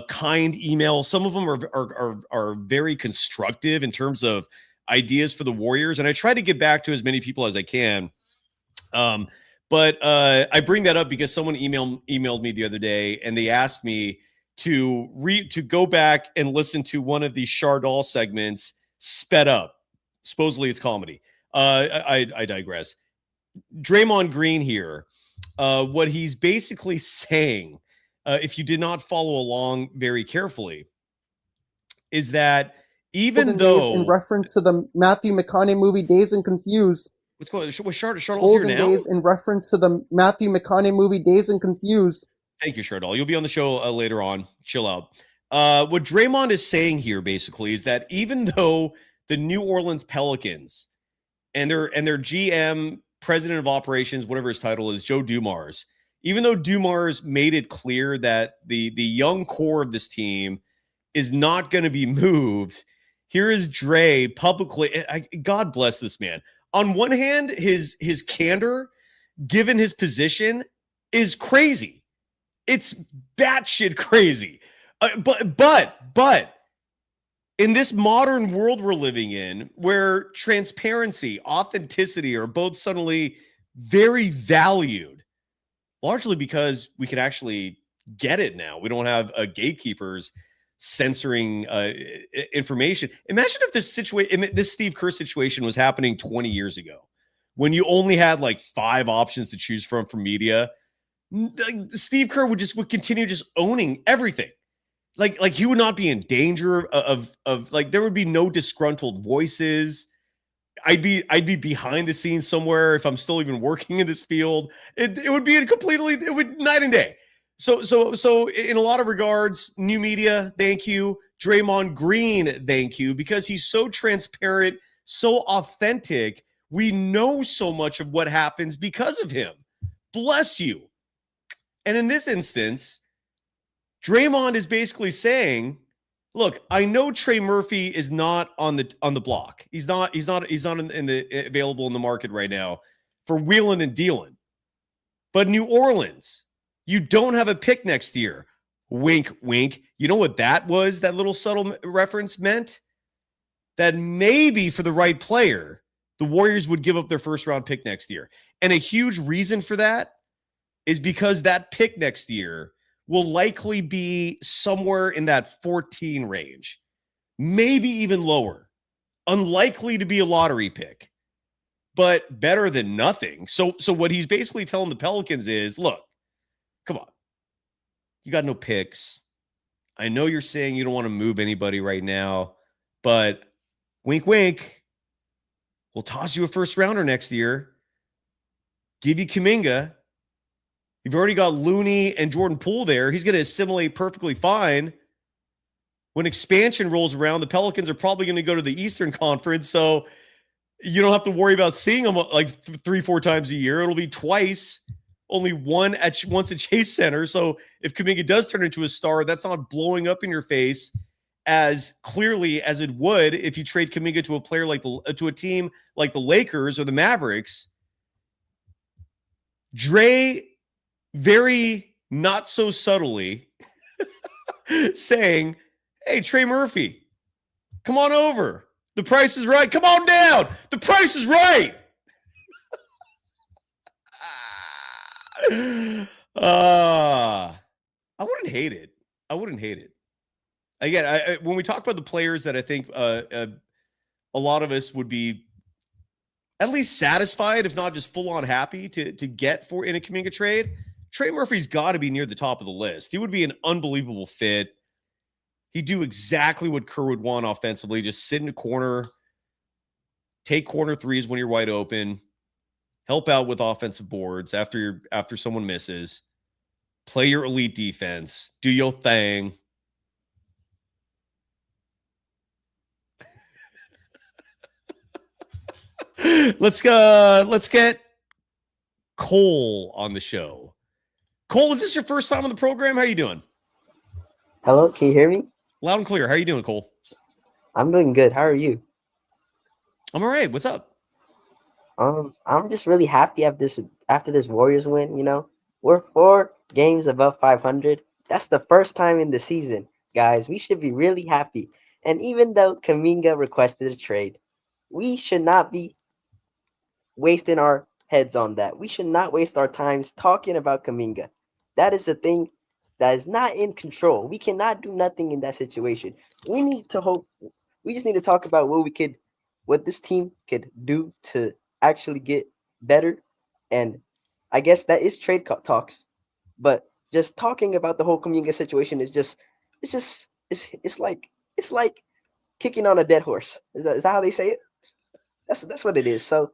kind emails. Some of them are very constructive in terms of ideas for the Warriors, and I try to get back to as many people as I can. But I bring that up because someone emailed me the other day, and they asked me to go back and listen to one of these Chardol segments sped up. Supposedly it's comedy. I digress. Draymond Green here, what he's basically saying, if you did not follow along very carefully, is that even though
in reference to the Matthew McConaughey movie Dazed and Confused.
What's going on? Was Chardol's here
Golden
now?
Days in reference to the Matthew McConaughey movie Dazed and Confused.
Thank you, Chardol. You'll be on the show later on. Chill out. What Draymond is saying here basically is that even though the New Orleans Pelicans and their GM, president of operations, whatever his title is, Joe Dumars, even though Dumars made it clear that the young core of this team is not going to be moved, here is Dre publicly. God bless this man. On one hand, his candor, given his position, is crazy. It's batshit crazy. But in this modern world we're living in, where transparency, authenticity are both suddenly very valued, largely because we can actually get it now. We don't have gatekeepers censoring information. Imagine if this Steve Kerr situation was happening 20 years ago, when you only had like 5 options to choose from for media. Steve Kerr would continue just owning everything. Like he would not be in danger of like, there would be no disgruntled voices. I'd be behind the scenes somewhere if I'm still even working in this field. It would be it would night and day. So in a lot of regards, new media, thank you. Draymond Green, thank you, because he's so transparent, so authentic. We know so much of what happens because of him. Bless you. And in this instance, Draymond is basically saying, look, I know Trey Murphy is not on the block. He's not available in the market right now for wheeling and dealing. But New Orleans, you don't have a pick next year. Wink, wink. You know what that was? That little subtle reference meant that maybe for the right player, the Warriors would give up their first round pick next year. And a huge reason for that is because that pick next year will likely be somewhere in that 14 range, maybe even lower. Unlikely to be a lottery pick, but better than nothing. So what he's basically telling the Pelicans is, look, come on. You got no picks. I know you're saying you don't want to move anybody right now, but wink, wink. We'll toss you a first rounder next year. Give you Kaminga. You've already got Looney and Jordan Poole there. He's going to assimilate perfectly fine. When expansion rolls around, the Pelicans are probably going to go to the Eastern Conference, so you don't have to worry about seeing them like 3-4 times a year. It'll be twice, only once at Chase Center. So if Kaminga does turn into a star, that's not blowing up in your face as clearly as it would if you trade Kaminga to a player to a team like the Lakers or the Mavericks. Dre very not so subtly saying, hey, Trey Murphy, come on over. The price is right. Come on down. The price is right. I wouldn't hate it. Again, when we talk about the players that I think a lot of us would be at least satisfied, if not just full on happy to get for in a Kaminga trade, Trey Murphy's got to be near the top of the list. He would be an unbelievable fit. He'd do exactly what Kerr would want offensively. Just sit in a corner, take corner threes when you're wide open, help out with offensive boards after someone misses, play your elite defense, do your thing. Let's get Cole on the show. Cole, is this your first time on the program? How are you doing?
Hello, can you hear me?
Loud and clear. How are you doing, Cole?
I'm doing good. How are you?
I'm all right. What's up?
I'm just really happy to have this after this Warriors win, we're 4 games above 500. That's the first time in the season, guys. We should be really happy. And even though Kaminga requested a trade, we should not be wasting our heads on that. We should not waste our times talking about Kaminga. That is a thing that is not in control. We cannot do nothing in that situation. We need to hope. We just need to talk about what this team could do to actually get better. And I guess that is trade talks. But just talking about the whole Kaminga situation it's like kicking on a dead horse. Is that how they say it? That's what it is. So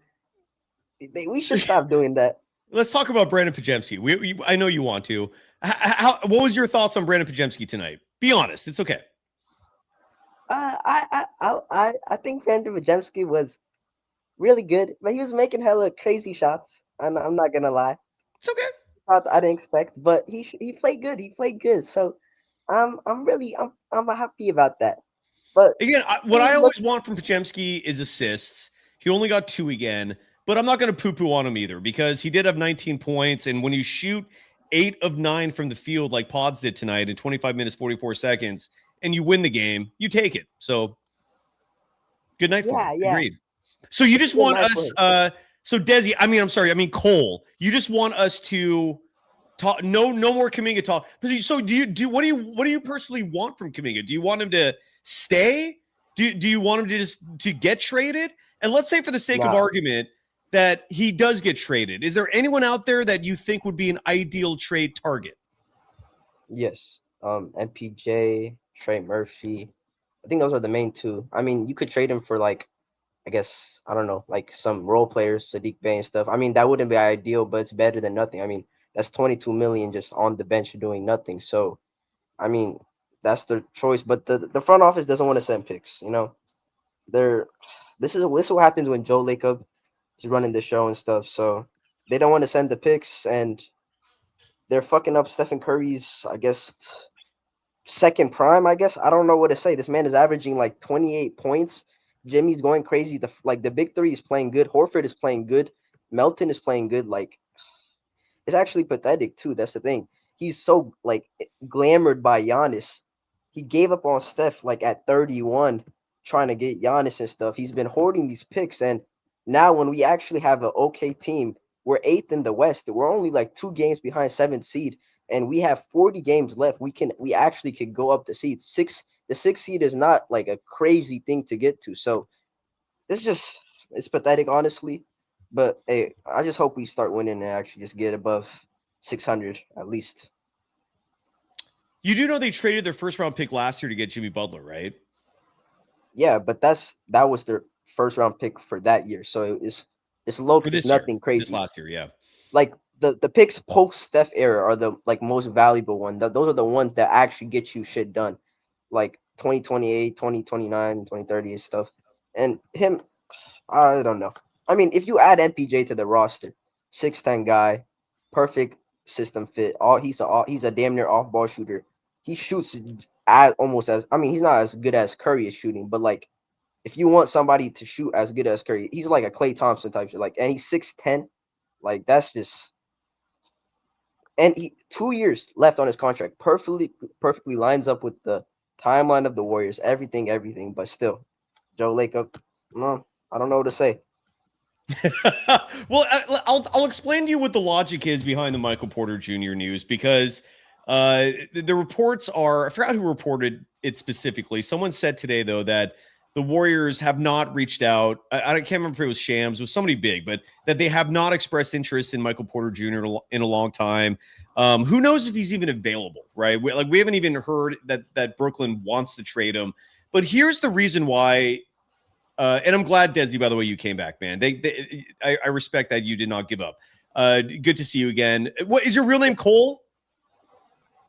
we should stop doing that.
Let's talk about Brandon Pajemski. I know you want to. What was your thoughts on Brandon Pajemski tonight? Be honest. It's okay.
I think Brandon Pajemski was really good, but he was making hella crazy shots. I'm not gonna lie.
It's okay.
Shots I didn't expect, but he played good. He played good. So I'm happy about that. But
again, what I always want from Pajemski is assists. He only got 2 again, but I'm not going to poo-poo on him either because he did have 19 points. And when you shoot 8 of 9 from the field like Pods did tonight in 25 minutes, 44 seconds, and you win the game, you take it. So good night for him. Agreed. So you just want us so Desi, I mean Cole, you just want us to talk no more Kaminga talk. So what do you personally want from Kaminga? Do you want him to stay? Do you want him to get traded? And let's say for the sake of argument that he does get traded. Is there anyone out there that you think would be an ideal trade target?
Yes. MPJ, Trey Murphy. I think those are the main 2. I mean, you could trade him for I guess, I don't know, some role players, Sadiq Bey and stuff. I mean, that wouldn't be ideal, but it's better than nothing. I mean, that's $22 million just on the bench doing nothing. So, I mean, that's their choice. But the front office doesn't want to send picks, This is what happens when Joe Lacob is running the show and stuff. So they don't want to send the picks, and they're fucking up Stephen Curry's, I guess, second prime. I guess I don't know what to say. This man is averaging 28 points. Jimmy's going crazy. The big 3 is playing good. Horford is playing good. Melton is playing good. It's actually pathetic too. That's the thing. He's so glamored by Giannis. He gave up on Steph at 31. Trying to get Giannis and stuff. He's been hoarding these picks, and now when we actually have an okay team, we're 8th in the West. We're only 2 games behind 7th seed, and we have 40 games left. We actually could go up the seed. The 6th seed is not a crazy thing to get to. So it's pathetic, honestly. But hey, I just hope we start winning and actually just get above 600 at least.
You do know they traded their first round pick last year to get Jimmy Butler, right?
Yeah, but that was their first round pick for that year. So it's low. It's nothing crazy.
This last year, yeah.
The picks post Steph era are the most valuable one. Those are the ones that actually get you shit done. 2028, 2029, 2030 and stuff. And him, I don't know. I mean, if you add MPJ to the roster, 6'10" guy, perfect system fit. He's a damn near off ball shooter. He shoots he's not as good as Curry is shooting, but if you want somebody to shoot as good as Curry, he's like a Klay Thompson type shit. And he's 6'10". That's just, and 2 years left on his contract. Perfectly lines up with the timeline of the Warriors. Everything. But still, Joe Lacob, no, I don't know what to say.
Well, I'll explain to you what the logic is behind the Michael Porter Jr. news, because the reports are, I forgot who reported it specifically. Someone said today, though, that the Warriors have not reached out. I can't remember if it was Shams, it was somebody big, but that they have not expressed interest in Michael Porter Jr. in a long time. Who knows if he's even available, right? We haven't even heard that Brooklyn wants to trade him. But here's the reason why. And I'm glad, Desi, by the way, you came back, man. I respect that you did not give up. Good to see you again. What is your real name? Cole?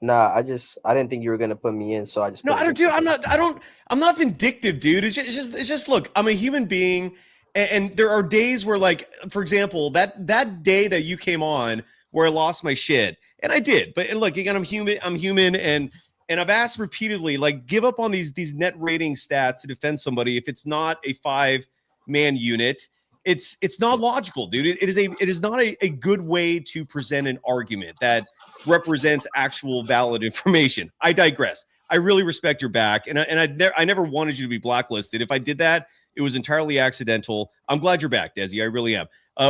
Nah, I didn't think you were gonna put me in, so I just.
No, I don't do. I'm not vindictive, dude. It's just. Look, I'm a human being, and there are days where, for example, that day that you came on where I lost my shit, and I did. But look, again, I'm human, and I've asked repeatedly, give up on these net rating stats to defend somebody if it's not a 5-man unit. It's not logical, dude. It is not a good way to present an argument that represents actual valid information. I digress. I really respect your back, and I never wanted you to be blacklisted. If I did that, it was entirely accidental. I'm glad you're back, Desi. I really am.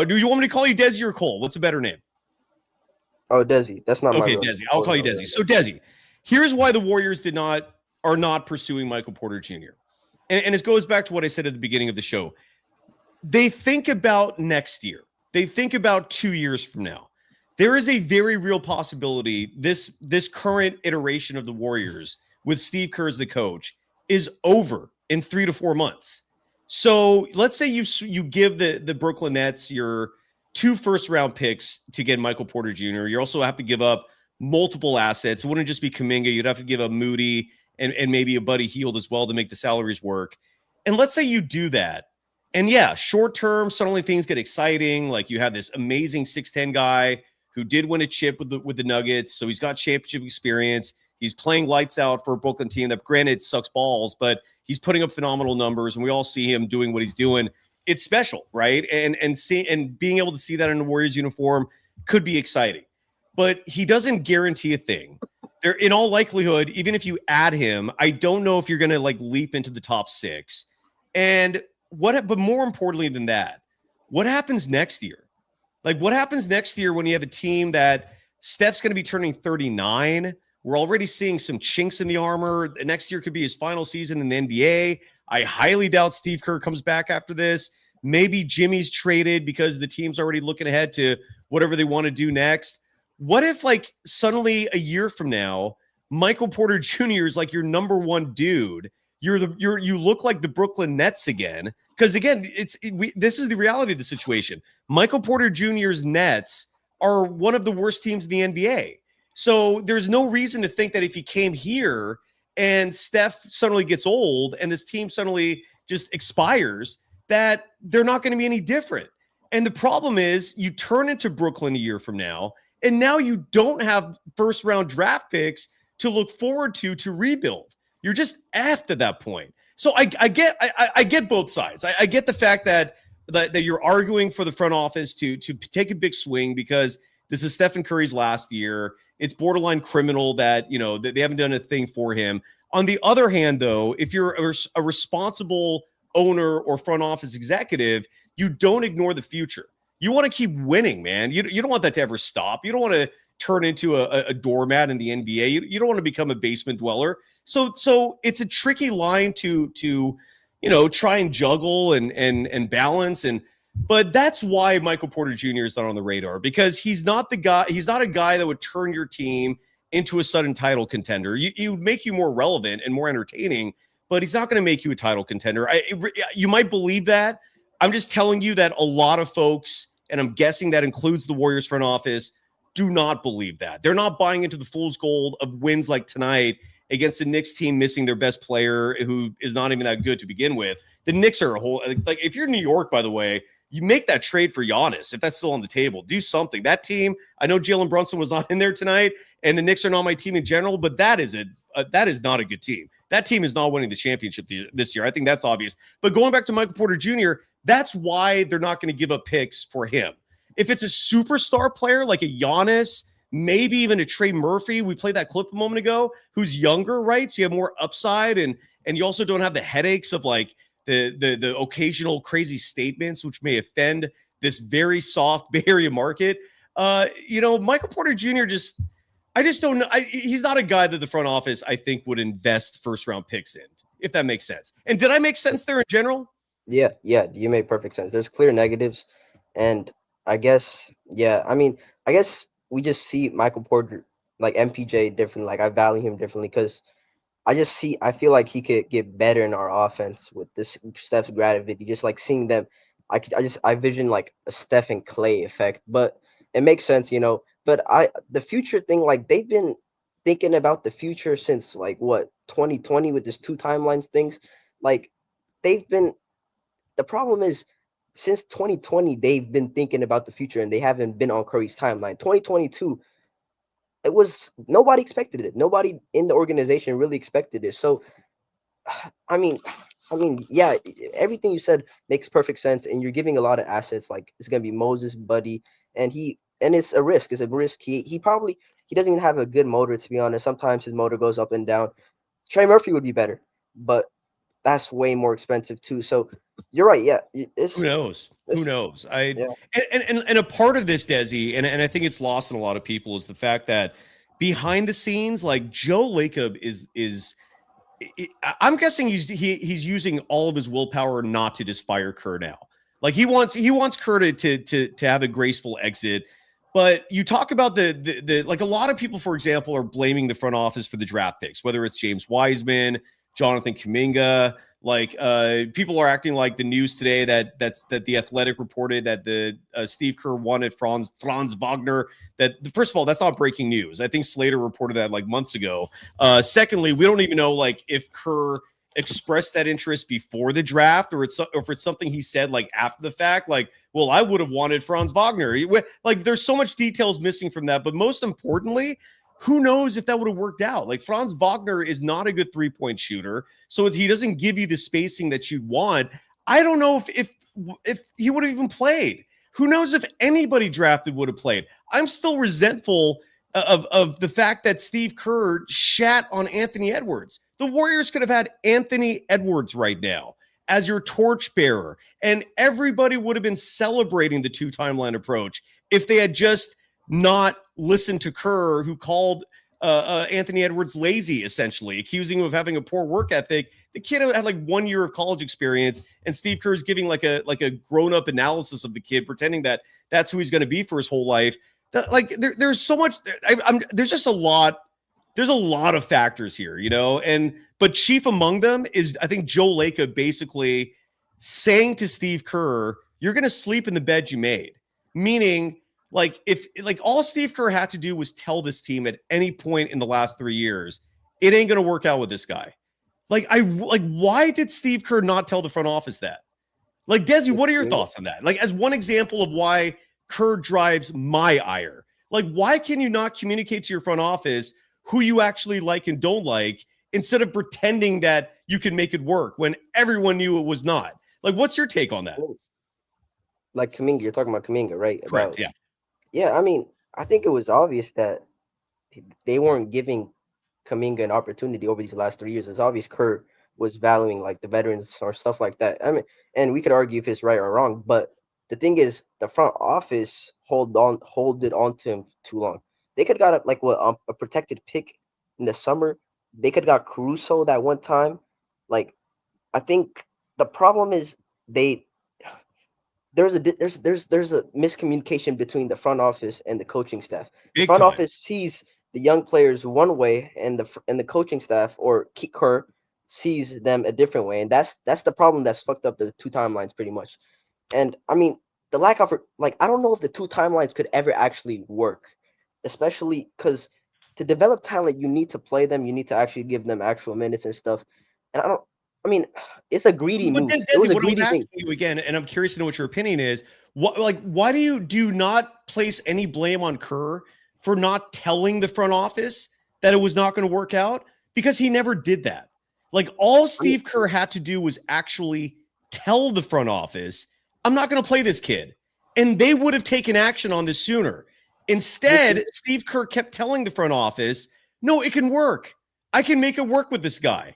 Do you want me to call you Desi or Cole? What's a better name?
Oh, Desi. That's not my
okay,
real
Desi. I'll call you Desi. So, Desi, here's why the Warriors are not pursuing Michael Porter Jr. And it goes back to what I said at the beginning of the show. They think about next year. They think about 2 years from now. There is a very real possibility this current iteration of the Warriors with Steve Kerr as the coach is over in 3 to 4 months. So let's say you give the Brooklyn Nets your 2 first-round picks to get Michael Porter Jr. You also have to give up multiple assets. It wouldn't just be Kaminga. You'd have to give up Moody and maybe a Buddy Hield as well to make the salaries work. And let's say you do that. And yeah, short term, suddenly things get exciting. Like you have this amazing 6'10" guy who did win a chip with the Nuggets. So he's got championship experience. He's playing lights out for a Brooklyn team that, granted, sucks balls, but he's putting up phenomenal numbers, and we all see him doing what he's doing. It's special, right? And being able to see that in a Warriors uniform could be exciting. But he doesn't guarantee a thing. There, in all likelihood, even if you add him, I don't know if you're going to like leap into the top 6. And but more importantly than that, what happens next year? Like, what happens next year when you have a team that Steph's going to be turning 39? We're already seeing some chinks in the armor. Next year could be his final season in the NBA. I highly doubt Steve Kerr comes back after this. Maybe Jimmy's traded because the team's already looking ahead to whatever they want to do next. What if, like, suddenly a year from now, Michael Porter Jr. is like your number one dude? You look like the Brooklyn Nets again. Because again, this is the reality of the situation. Michael Porter Jr.'s Nets are one of the worst teams in the NBA. So there's no reason to think that if he came here and Steph suddenly gets old and this team suddenly just expires, that they're not going to be any different. And the problem is you turn into Brooklyn a year from now, and now you don't have first round draft picks to look forward to rebuild. You're just effed at that point. So I get both sides. I get the fact that you're arguing for the front office to take a big swing because this is Stephen Curry's last year. It's borderline criminal that, they haven't done a thing for him. On the other hand, though, if you're a responsible owner or front office executive, you don't ignore the future. You want to keep winning, man. You don't want that to ever stop. You don't want to turn into a doormat in the NBA. You don't want to become a basement dweller. So it's a tricky line to try and juggle and balance. But that's why Michael Porter Jr. is not on the radar, because he's not the guy. He's not a guy that would turn your team into a sudden title contender. You make you more relevant and more entertaining, but he's not going to make you a title contender. You might believe that. I'm just telling you that a lot of folks, and I'm guessing that includes the Warriors front office, do not believe that. They're not buying into the fool's gold of wins like tonight against the Knicks team missing their best player who is not even that good to begin with. The Knicks are a whole, like, if you're New York, by the way, you make that trade for Giannis if that's still on the table. Do something. That team, I know Jalen Brunson was not in there tonight, and the Knicks are not my team in general, but that is not a good team. That team is not winning the championship this year. I think that's obvious. But going back to Michael Porter Jr., that's why they're not going to give up picks for him. If it's a superstar player like a Giannis, maybe even a Trey Murphy, we played that clip a moment ago, who's younger, right? So you have more upside, and you also don't have the headaches of like the occasional crazy statements which may offend this very soft Bay Area market. Michael Porter Jr. I just don't know. He's not a guy that the front office, I think, would invest first round picks in, if that makes sense. And did I make sense there in general?
Yeah, you made perfect sense. There's clear negatives, and I guess, I guess we just see Michael Porter, like MPJ, different. Like, I value him differently because I feel like he could get better in our offense with this Steph's gravity. Just like seeing them, I vision like a Steph and Clay effect. But it makes sense, But the future thing, like, they've been thinking about the future since like 2020 with this 2 timelines things. Like, the problem is, since 2020, they've been thinking about the future and they haven't been on Curry's timeline. 2022, nobody expected it. Nobody in the organization really expected it. So, I I mean, yeah, everything you said makes perfect sense, and you're giving a lot of assets. Like it's gonna be Moses, Buddy, and it's a risk. It's a risk. He doesn't even have a good motor, to be honest. Sometimes his motor goes up and down. Trey Murphy would be better, but that's way more expensive too. So you're right. Yeah,
Who knows? Who knows?
Yeah.
And a part of this, Desi, and I think it's lost on a lot of people, is the fact that behind the scenes, like Joe Lacob I'm guessing he's using all of his willpower not to just fire Kerr now. Like he wants Kerr to have a graceful exit. But you talk about the like a lot of people, for example, are blaming the front office for the draft picks, whether it's James Wiseman, Jonathan Kuminga. Like people are acting like the news today that the Athletic reported that the Steve Kerr wanted Franz Wagner. That first of all, that's not breaking news. I think Slater reported that like months ago. Secondly, we don't even know like if Kerr expressed that interest before the draft or if it's something he said like after the fact. Like, well, I would have wanted Franz Wagner. Like, there's so much details missing from that. But most importantly, who knows if that would have worked out? Like Franz Wagner is not a good 3-point shooter, so he doesn't give you the spacing that you'd want. I don't know if he would have even played. Who knows if anybody drafted would have played? I'm still resentful of the fact that Steve Kerr shat on Anthony Edwards. The Warriors could have had Anthony Edwards right now as your torchbearer, and everybody would have been celebrating the 2-timeline approach if they had just not listened to Kerr, who called Anthony Edwards lazy, essentially, accusing him of having a poor work ethic. The kid had like 1 year of college experience, and Steve Kerr's giving like a grown-up analysis of the kid, pretending that that's who he's going to be for his whole life. There's so much. There's just a lot. There's a lot of factors here, but chief among them is, I think, Joe Lacob basically saying to Steve Kerr, "You're going to sleep in the bed you made," meaning. Like if all Steve Kerr had to do was tell this team at any point in the last 3 years, it ain't going to work out with this guy. Why did Steve Kerr not tell the front office that? Like, Desi, what are your thoughts on that? Like, as one example of why Kerr drives my ire, like, why can you not communicate to your front office who you actually like and don't like instead of pretending that you can make it work when everyone knew it was not? Like, what's your take on that?
Like Kaminga, you're talking about Kaminga, right?
Correct. Yeah.
Yeah, I mean, I think it was obvious that they weren't giving Kaminga an opportunity over these last 3 years. It's obvious Kerr was valuing like the veterans or stuff like that. I mean, and we could argue if it's right or wrong, but the thing is, the front office hold it on to him too long. They could have got a protected pick in the summer. They could have got Caruso that one time. Like, I think the problem is there's a miscommunication between the front office and the coaching staff. The front office sees the young players one way, and the coaching staff or Kerr sees them a different way, and that's the problem that's fucked up the 2 timelines pretty much. And I mean, the lack of I don't know if the 2 timelines could ever actually work, especially because to develop talent, you need to play them, you need to actually give them actual minutes and stuff. And it's a greedy move. It was a greedy thing.
You again, and I'm curious to know what your opinion is. Why do you not place any blame on Kerr for not telling the front office that it was not going to work out? Because he never did that. Like, all Steve Kerr had to do was actually tell the front office, "I'm not going to play this kid," and they would have taken action on this sooner. Instead, Steve Kerr kept telling the front office, "No, it can work. I can make it work with this guy."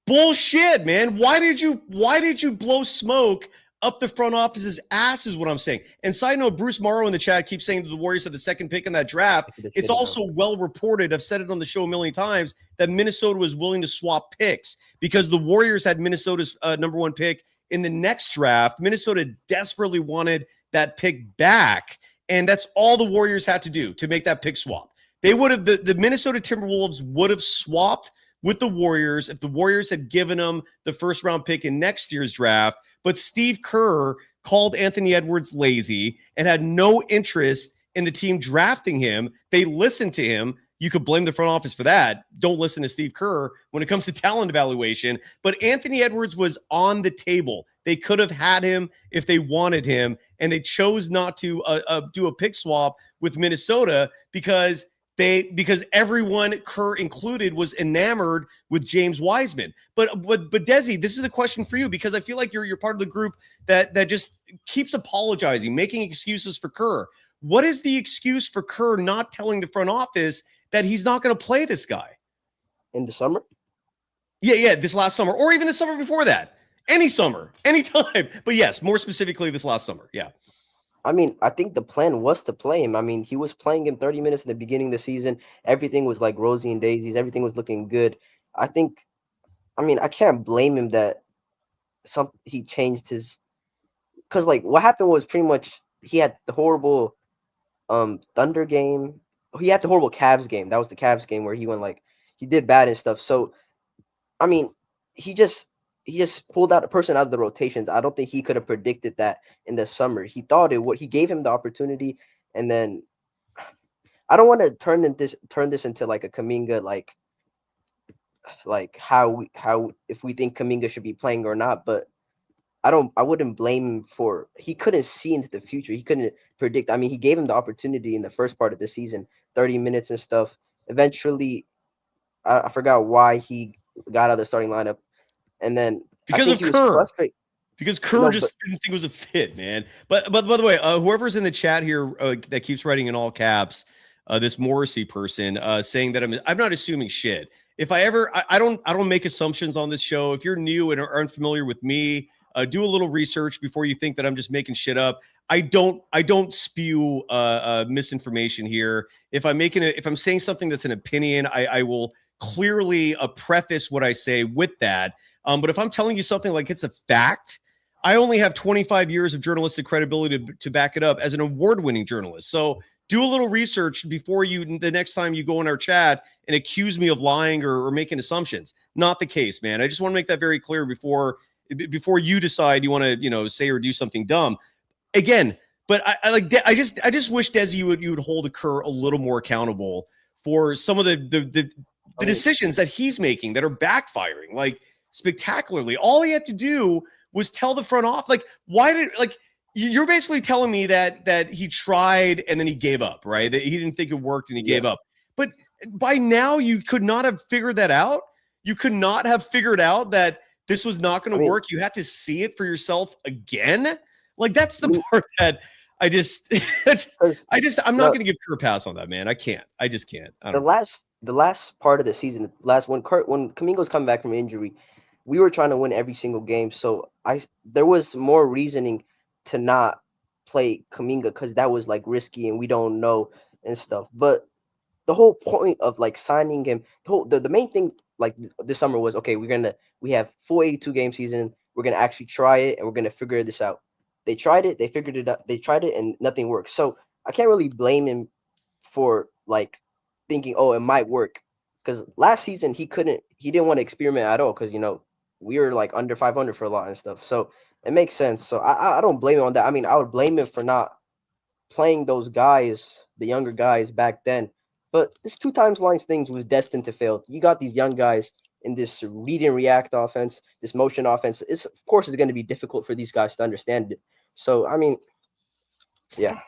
Bullshit, man. Why did you blow smoke up the front office's ass is what I'm saying. And side note, Bruce Morrow in the chat keeps saying that the Warriors had the 2nd pick in that draft. It's also well reported, I've said it on the show a million times, that Minnesota was willing to swap picks because the Warriors had Minnesota's number 1 pick in the next draft. Minnesota desperately wanted that pick back, and that's all the Warriors had to do to make that pick swap. They would have the Minnesota Timberwolves would have swapped with the Warriors if the Warriors had given them the 1st round pick in next year's draft. But Steve Kerr called Anthony Edwards lazy and had no interest in the team drafting him. They listened to him. You could blame the front office for that. Don't listen to Steve Kerr when it comes to talent evaluation. But Anthony Edwards was on the table. They could have had him if they wanted him, and they chose not to do a pick swap with Minnesota because because everyone, Kerr included, was enamored with James Wiseman. But Desi, this is the question for you, because I feel like you're part of the group that just keeps apologizing, making excuses for Kerr. What is the excuse for Kerr not telling the front office that he's not going to play this guy
in the summer?
Yeah, this last summer, or even the summer before that. Any summer, anytime. But yes, more specifically this last summer. Yeah.
I mean, I think the plan was to play him. I mean, he was playing him 30 minutes in the beginning of the season. Everything was like rosy and daisies. Everything was looking good. I can't blame him that he changed his, because like what happened was pretty much he had the horrible Thunder game. He had the horrible Cavs game. That was the Cavs game where he went like he did bad and stuff. So I mean, he just pulled out a person out of the rotations. I don't think he could have predicted that in the summer. He thought it would. He gave him the opportunity, and then I don't want to turn this into like a Kaminga, like how if we think Kaminga should be playing or not. But I wouldn't blame him for, he couldn't see into the future. He couldn't predict. I mean, he gave him the opportunity in the first part of the season, 30 minutes and stuff. Eventually, I forgot why he got out of the starting lineup. And then
because of Kerr. Because Kerr didn't think it was a fit, man. But by the way, whoever's in the chat here that keeps writing in all caps, this Morrissey person saying that I'm not assuming shit. If I don't make assumptions on this show. If you're new and are unfamiliar with me, do a little research before you think that I'm just making shit up. I don't spew misinformation here. If I'm saying something that's an opinion, I will clearly preface what I say with that. But if I'm telling you something like it's a fact, I only have 25 years of journalistic credibility to back it up as an award-winning journalist. So do a little research before the next time you go in our chat and accuse me of lying or making assumptions. Not the case, man. I just want to make that very clear before you decide you want to, say or do something dumb. Again, but I just wish Desi you would hold Kerr a little more accountable for some of the decisions that he's making that are backfiring like spectacularly. All he had to do was tell the front office, like, why did, like, you're basically telling me that he tried and then he gave up, right? That he didn't think it worked and he gave up. But by now you could not have figured that out. You could not have figured out that this was not going to work. You had to see it for yourself again. Like, that's the part that I'm not going to give Kerr a pass on that, man. I can't. I just can't. The
last part of the season, when Kaminga was coming back from injury, we were trying to win every single game. So there was more reasoning to not play Kaminga because that was like risky and we don't know and stuff. But the whole point of like signing him, the main thing like this summer was, okay, we have full 82 game season. We're gonna actually try it and we're gonna figure this out. They tried it, they figured it out, they tried it and nothing worked. So I can't really blame him for like thinking, oh, it might work. Because last season he didn't want to experiment at all because we were like under 500 for a lot and stuff. So it makes sense. So I don't blame him on that. I mean, I would blame him for not playing those guys, the younger guys back then. But this 2 times lines things was destined to fail. You got these young guys in this read and react offense, this motion offense. Of course it's going to be difficult for these guys to understand it. So I mean, yeah.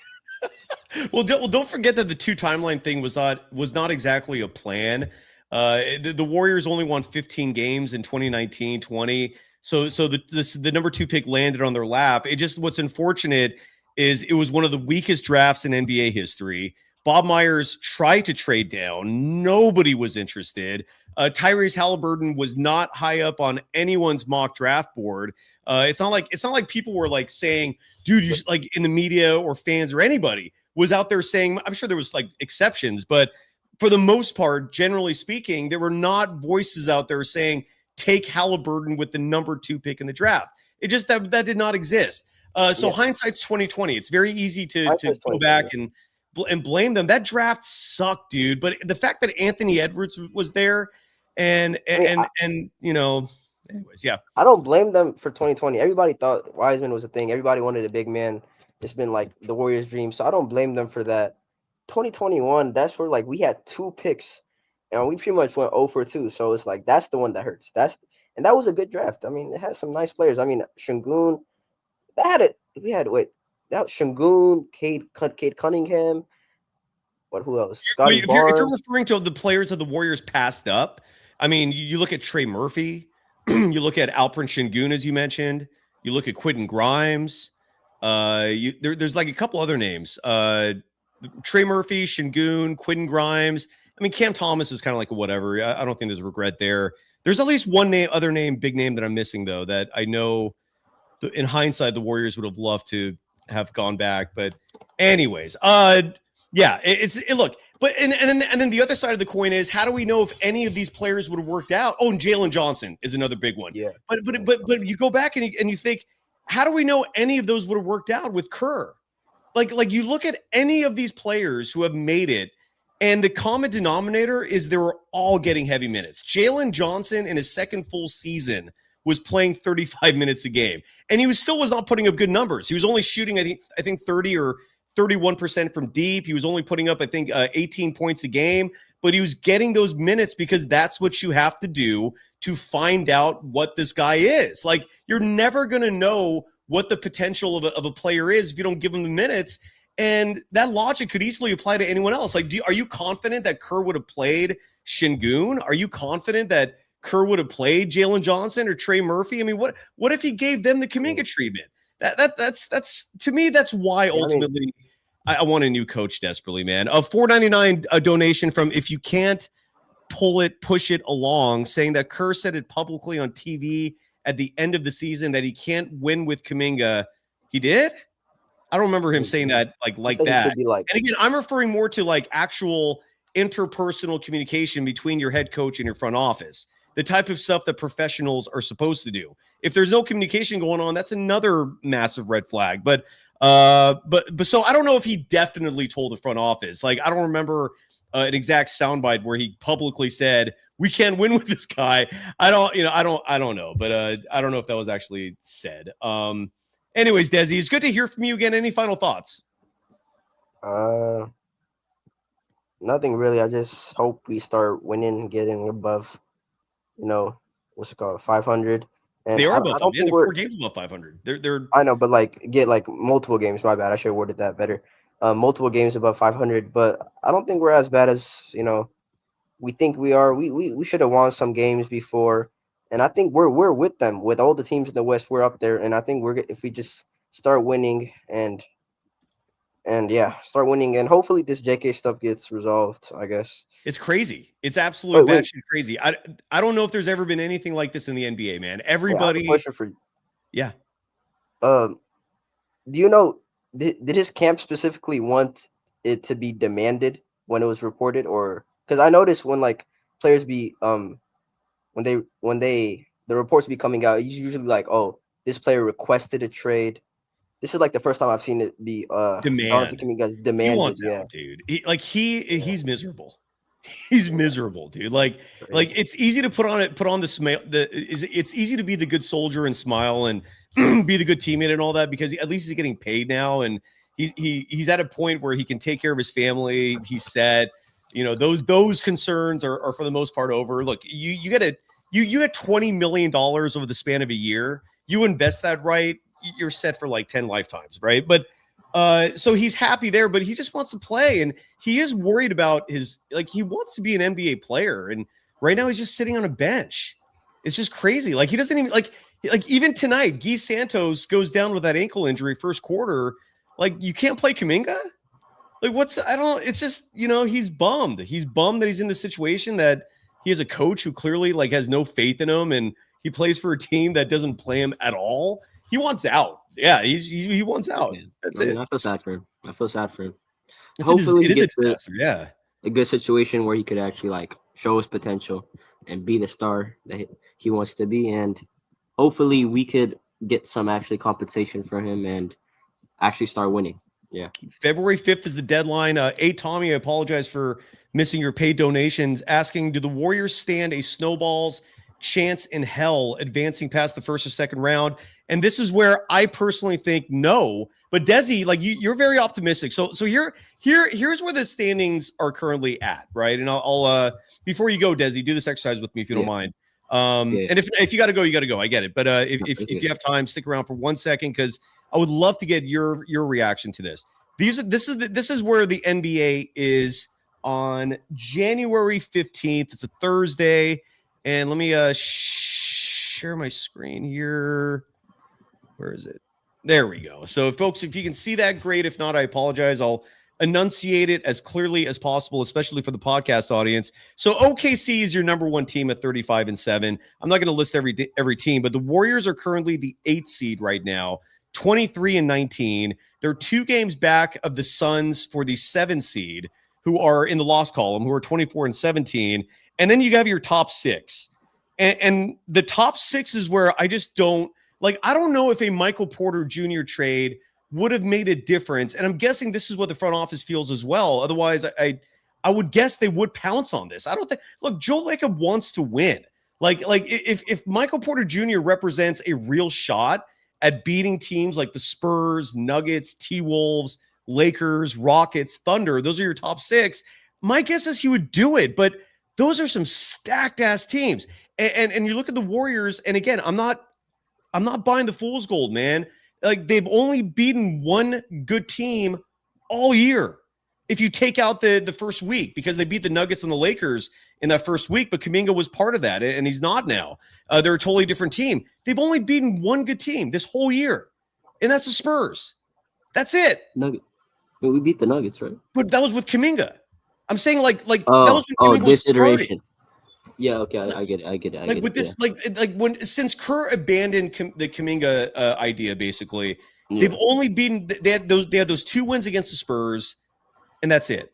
Well, don't forget that the 2 timeline thing was not exactly a plan. The Warriors only won 15 games in 2019-20. So the number 2 pick landed on their lap. What's unfortunate is it was one of the weakest drafts in NBA history. Bob Myers tried to trade down. Nobody was interested. Tyrese Halliburton was not high up on anyone's mock draft board. It's not like people were like saying, dude, you should, like in the media or fans or anybody was out there saying, I'm sure there was like exceptions, but for the most part, generally speaking, there were not voices out there saying, take Halliburton with the number 2 pick in the draft. It just, that did not exist. So hindsight's 2020. It's very easy to go back and blame them. That draft sucked, dude. But the fact that Anthony Edwards was there and anyways, yeah.
I don't blame them for 2020. Everybody thought Wiseman was a thing. Everybody wanted a big man. It's been like the Warriors' dream. So I don't blame them for that. 2021, that's where like we had 2 picks and we pretty much went 0 for 2. So it's like that's the one that hurts. And that was a good draft. I mean, it had some nice players. I mean, Şengün, that was Şengün, Cade Cunningham, But who else? Scotty
If
Barnes.
you're referring to the players of the Warriors passed up, I mean, you look at Trey Murphy, you look at Alperen Şengün, as you mentioned, you look at Quentin Grimes. There's like a couple other names. Trey Murphy, Şengün, Quentin Grimes. I mean, Cam Thomas is kind of like a whatever. I don't think there's regret there. There's at least one other big name that I'm missing, though, that I know in hindsight, the Warriors would have loved to have gone back. But anyways, yeah, look. But and then the other side of the coin is, how do we know if any of these players would have worked out? Oh, and Jalen Johnson is another big one.
Yeah.
But you go back and you think, how do we know any of those would have worked out with Kerr? Like you look at any of these players who have made it, and the common denominator is they were all getting heavy minutes. Jalen Johnson in his second full season was playing 35 minutes a game, and he was not putting up good numbers. He was only shooting, I think 30 or 31% from deep. He was only putting up, I think, 18 points a game, but he was getting those minutes because that's what you have to do to find out what this guy is. Like, you're never going to know what the potential of a player is if you don't give him the minutes. And that logic could easily apply to anyone else. Like, are you confident that Kerr would have played Şengün? Are you confident that Kerr would have played Jalen Johnson or Trey Murphy? I mean, what if he gave them the Kaminga treatment? That's to me, that's why ultimately I want a new coach desperately, man. A $4.99 donation from If You Can't Pull It, Push It Along, saying that Kerr said it publicly on TV at the end of the season that he can't win with Kaminga. He did? I don't remember him saying that like that. And again, I'm referring more to like actual interpersonal communication between your head coach and your front office, the type of stuff that professionals are supposed to do. If there's no communication going on, that's another massive red flag. But so I don't know if he definitely told the front office. Like, I don't remember an exact soundbite where he publicly said, we can't win with this guy. I don't know, but I don't know if that was actually said. Anyways, Desi, it's good to hear from you again. Any final thoughts?
Nothing really. I just hope we start winning, getting above, what's it called, 500. And
they are above.
I
They're 4 games above 500. They're.
I know, but get multiple games. My bad. I should have worded that better. Multiple games above 500, but I don't think we're as bad as we think we are. We should have won some games before. And I think we're with them. With all the teams in the West, we're up there. And I think if we just start winning and start winning, and hopefully this JK stuff gets resolved, I guess.
It's crazy. It's absolutely batshit crazy. I don't know if there's ever been anything like this in the NBA, man. Everybody.
Yeah, I have a question for you.
Yeah.
Do you know, did his camp specifically want it to be demanded when it was reported, or because I noticed when players be when the reports be coming out, it's usually like, oh, this player requested a trade. This is the first time I've seen it be
demanded.
Demanded.
He wants out, dude. He's miserable. He's miserable, dude. Like it's easy to put on the smile. It's easy to be the good soldier and smile and be the good teammate and all that, because at least he's getting paid now, and he's at a point where he can take care of his family. He's set. Those concerns are for the most part over. Look, you get $20 million over the span of a year. You invest that right, you're set for 10 lifetimes, right? But so he's happy there, but he just wants to play, and he is worried about he wants to be an NBA player, and right now he's just sitting on a bench. It's just crazy. He doesn't even even tonight, Guy Santos goes down with that ankle injury first quarter. You can't play Kaminga. It's just, he's bummed. He's bummed that he's in the situation that he has a coach who clearly has no faith in him, and he plays for a team that doesn't play him at all. He wants out. Yeah, he wants out.
Yeah.
That's it.
I feel sad for him.
It's
Hopefully
it
he
is
gets
a disaster. Yeah.
a good situation where he could actually show his potential and be the star that he wants to be, and hopefully we could get some actually compensation for him and actually start winning. Yeah.
February 5th is the deadline. Tommy, I apologize for missing your paid donations. Asking, do the Warriors stand a snowball's chance in hell advancing past the first or second round? And this is where I personally think no. But Desi, you're very optimistic. So here's where the standings are currently at, right? And I'll before you go, Desi, do this exercise with me if you don't mind. And if you got to go, you got to go. I get it. But if you have time, stick around for 1 second, because I would love to get your reaction to this. This is where the NBA is on January 15th. It's a Thursday. And let me share my screen here. Where is it? There we go. So, folks, if you can see that, great. If not, I apologize. I'll enunciate it as clearly as possible, especially for the podcast audience. So, OKC is your number one team at 35-7. I'm not going to list every team, but the Warriors are currently the 8th seed right now, 23-19. They're 2 games back of the Suns for the 7th seed, who are in the loss column, who are 24-17. And then you have your top 6. And the top 6 is where I just don't, like, I don't know if a Michael Porter Jr. trade would have made a difference. And I'm guessing this is what the front office feels as well. Otherwise, I would guess they would pounce on this. I don't think, look, Joe Lacob wants to win. Like if Michael Porter Jr. represents a real shot at beating teams like the Spurs, Nuggets, T-Wolves, Lakers, Rockets, Thunder, those are your top 6. My guess is he would do it, but those are some stacked ass teams. And you look at the Warriors, and again, I'm not buying the fool's gold, man. Like, they've only beaten one good team all year. If you take out the first week, because they beat the Nuggets and the Lakers in that first week, but Kaminga was part of that, and he's not now. They're a totally different team. They've only beaten one good team this whole year, and that's the Spurs. That's it.
Nugget. But we beat the Nuggets, right?
But that was with Kaminga. I'm saying like that was when Kaminga was
this iteration.
starting.
Yeah, okay, I get it.
Like with this, yeah. Since Kerr abandoned the Kaminga idea, basically, they've only beaten. They had those 2 wins against the Spurs, and that's it.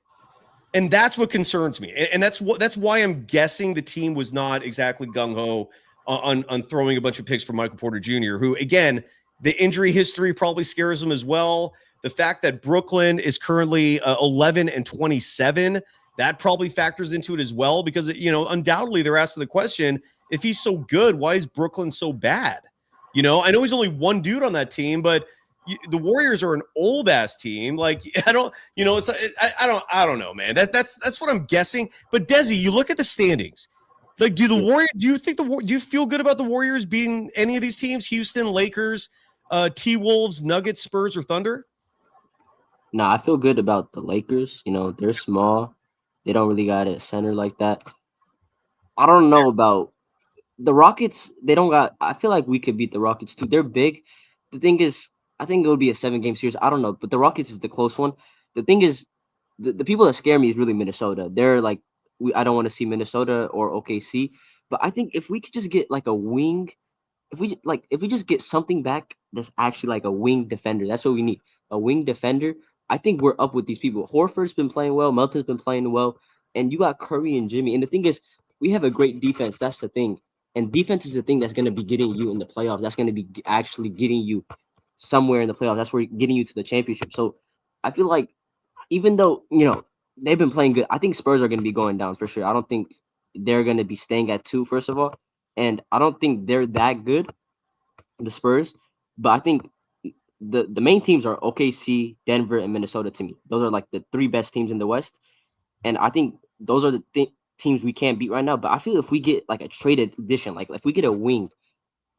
And that's what concerns me, and that's why I'm guessing the team was not exactly gung ho on throwing a bunch of picks for Michael Porter Jr., who, again, the injury history probably scares him as well. The fact that Brooklyn is currently 11-27. That probably factors into it as well, because, undoubtedly they're asking the question, if he's so good, why is Brooklyn so bad? I know he's only one dude on that team, but the Warriors are an old ass team. Like, I don't know, man. That's what I'm guessing. But Desi, you look at the standings. Like, do you feel good about the Warriors beating any of these teams? Houston, Lakers, T-Wolves, Nuggets, Spurs, or Thunder?
No, I feel good about the Lakers. They're small. They don't really got a center like that. I don't know about the Rockets. They don't got. I feel like we could beat the Rockets too. They're big. The thing is, I think it would be a 7-game series. I don't know, but the Rockets is the close one. The thing is, the people that scare me is really Minnesota. They're like, I don't want to see Minnesota or OKC. But I think if we could just get like a wing, if we just get something back that's actually like a wing defender, that's what we need. A wing defender. I think we're up with these people. Horford's been playing well. Melton's been playing well. And you got Curry and Jimmy. And the thing is, we have a great defense. That's the thing. And defense is the thing that's going to be getting you in the playoffs. That's going to be actually getting you somewhere in the playoffs. That's where getting you to the championship. So I feel like even though, they've been playing good, I think Spurs are going to be going down for sure. I don't think they're going to be staying at 2, first of all. And I don't think they're that good, the Spurs. But I think the main teams are OKC, Denver, and Minnesota to me. Those are like the 3 best teams in the West. And I think those are the teams we can't beat right now. But I feel if we get like a traded addition, like if we get a wing,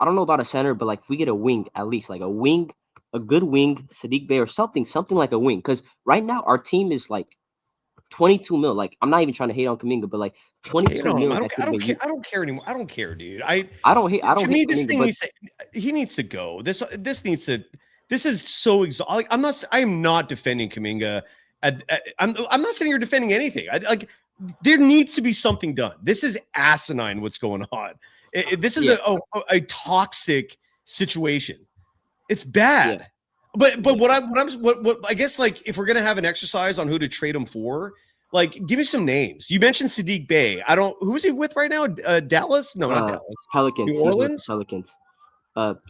I don't know about a center, but like if we get a wing, at least like a good wing, Sadiq Bey or something like a wing. Because right now our team is like 22 mil. Like, I'm not even trying to hate on Kaminga, but like 22 mil.
I don't care anymore. I don't care, dude.
I don't hate.
To me, this thing he needs to go. This is so exhausting. I am not defending Kaminga. I'm not sitting here defending anything. There needs to be something done. This is asinine what's going on. This is a toxic situation. It's bad. Yeah. But what I guess, like, if we're gonna have an exercise on who to trade him for, like, give me some names. You mentioned Sadiq Bey. Who's he with right now? Dallas? No, not Dallas.
Pelicans.
New Orleans.
Pelicans.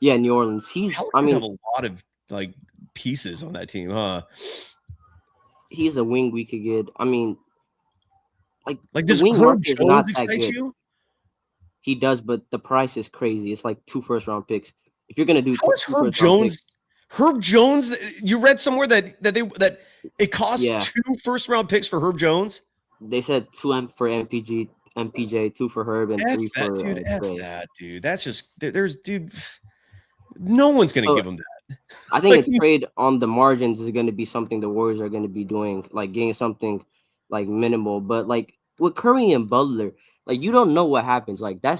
Yeah, New Orleans.
Pelicans have a lot of like pieces on that team, huh?
He's a wing we could get. I mean, like
does Herb Jones excite you?
He does, but the price is crazy. It's like 2 first-round picks. If you're gonna do,
how is Herb Jones? Herb Jones, you read somewhere that it costs 2 first-round picks for Herb Jones.
They said 2 for MPJ, 2 for Herb, and 3 for
Trey. That, dude. That's just dude. No one's gonna give him that.
I think
Like,
a trade on the margins is going to be something the Warriors are going to be doing, like getting something like minimal. But like with Curry and Butler, like you don't know what happens. Like they're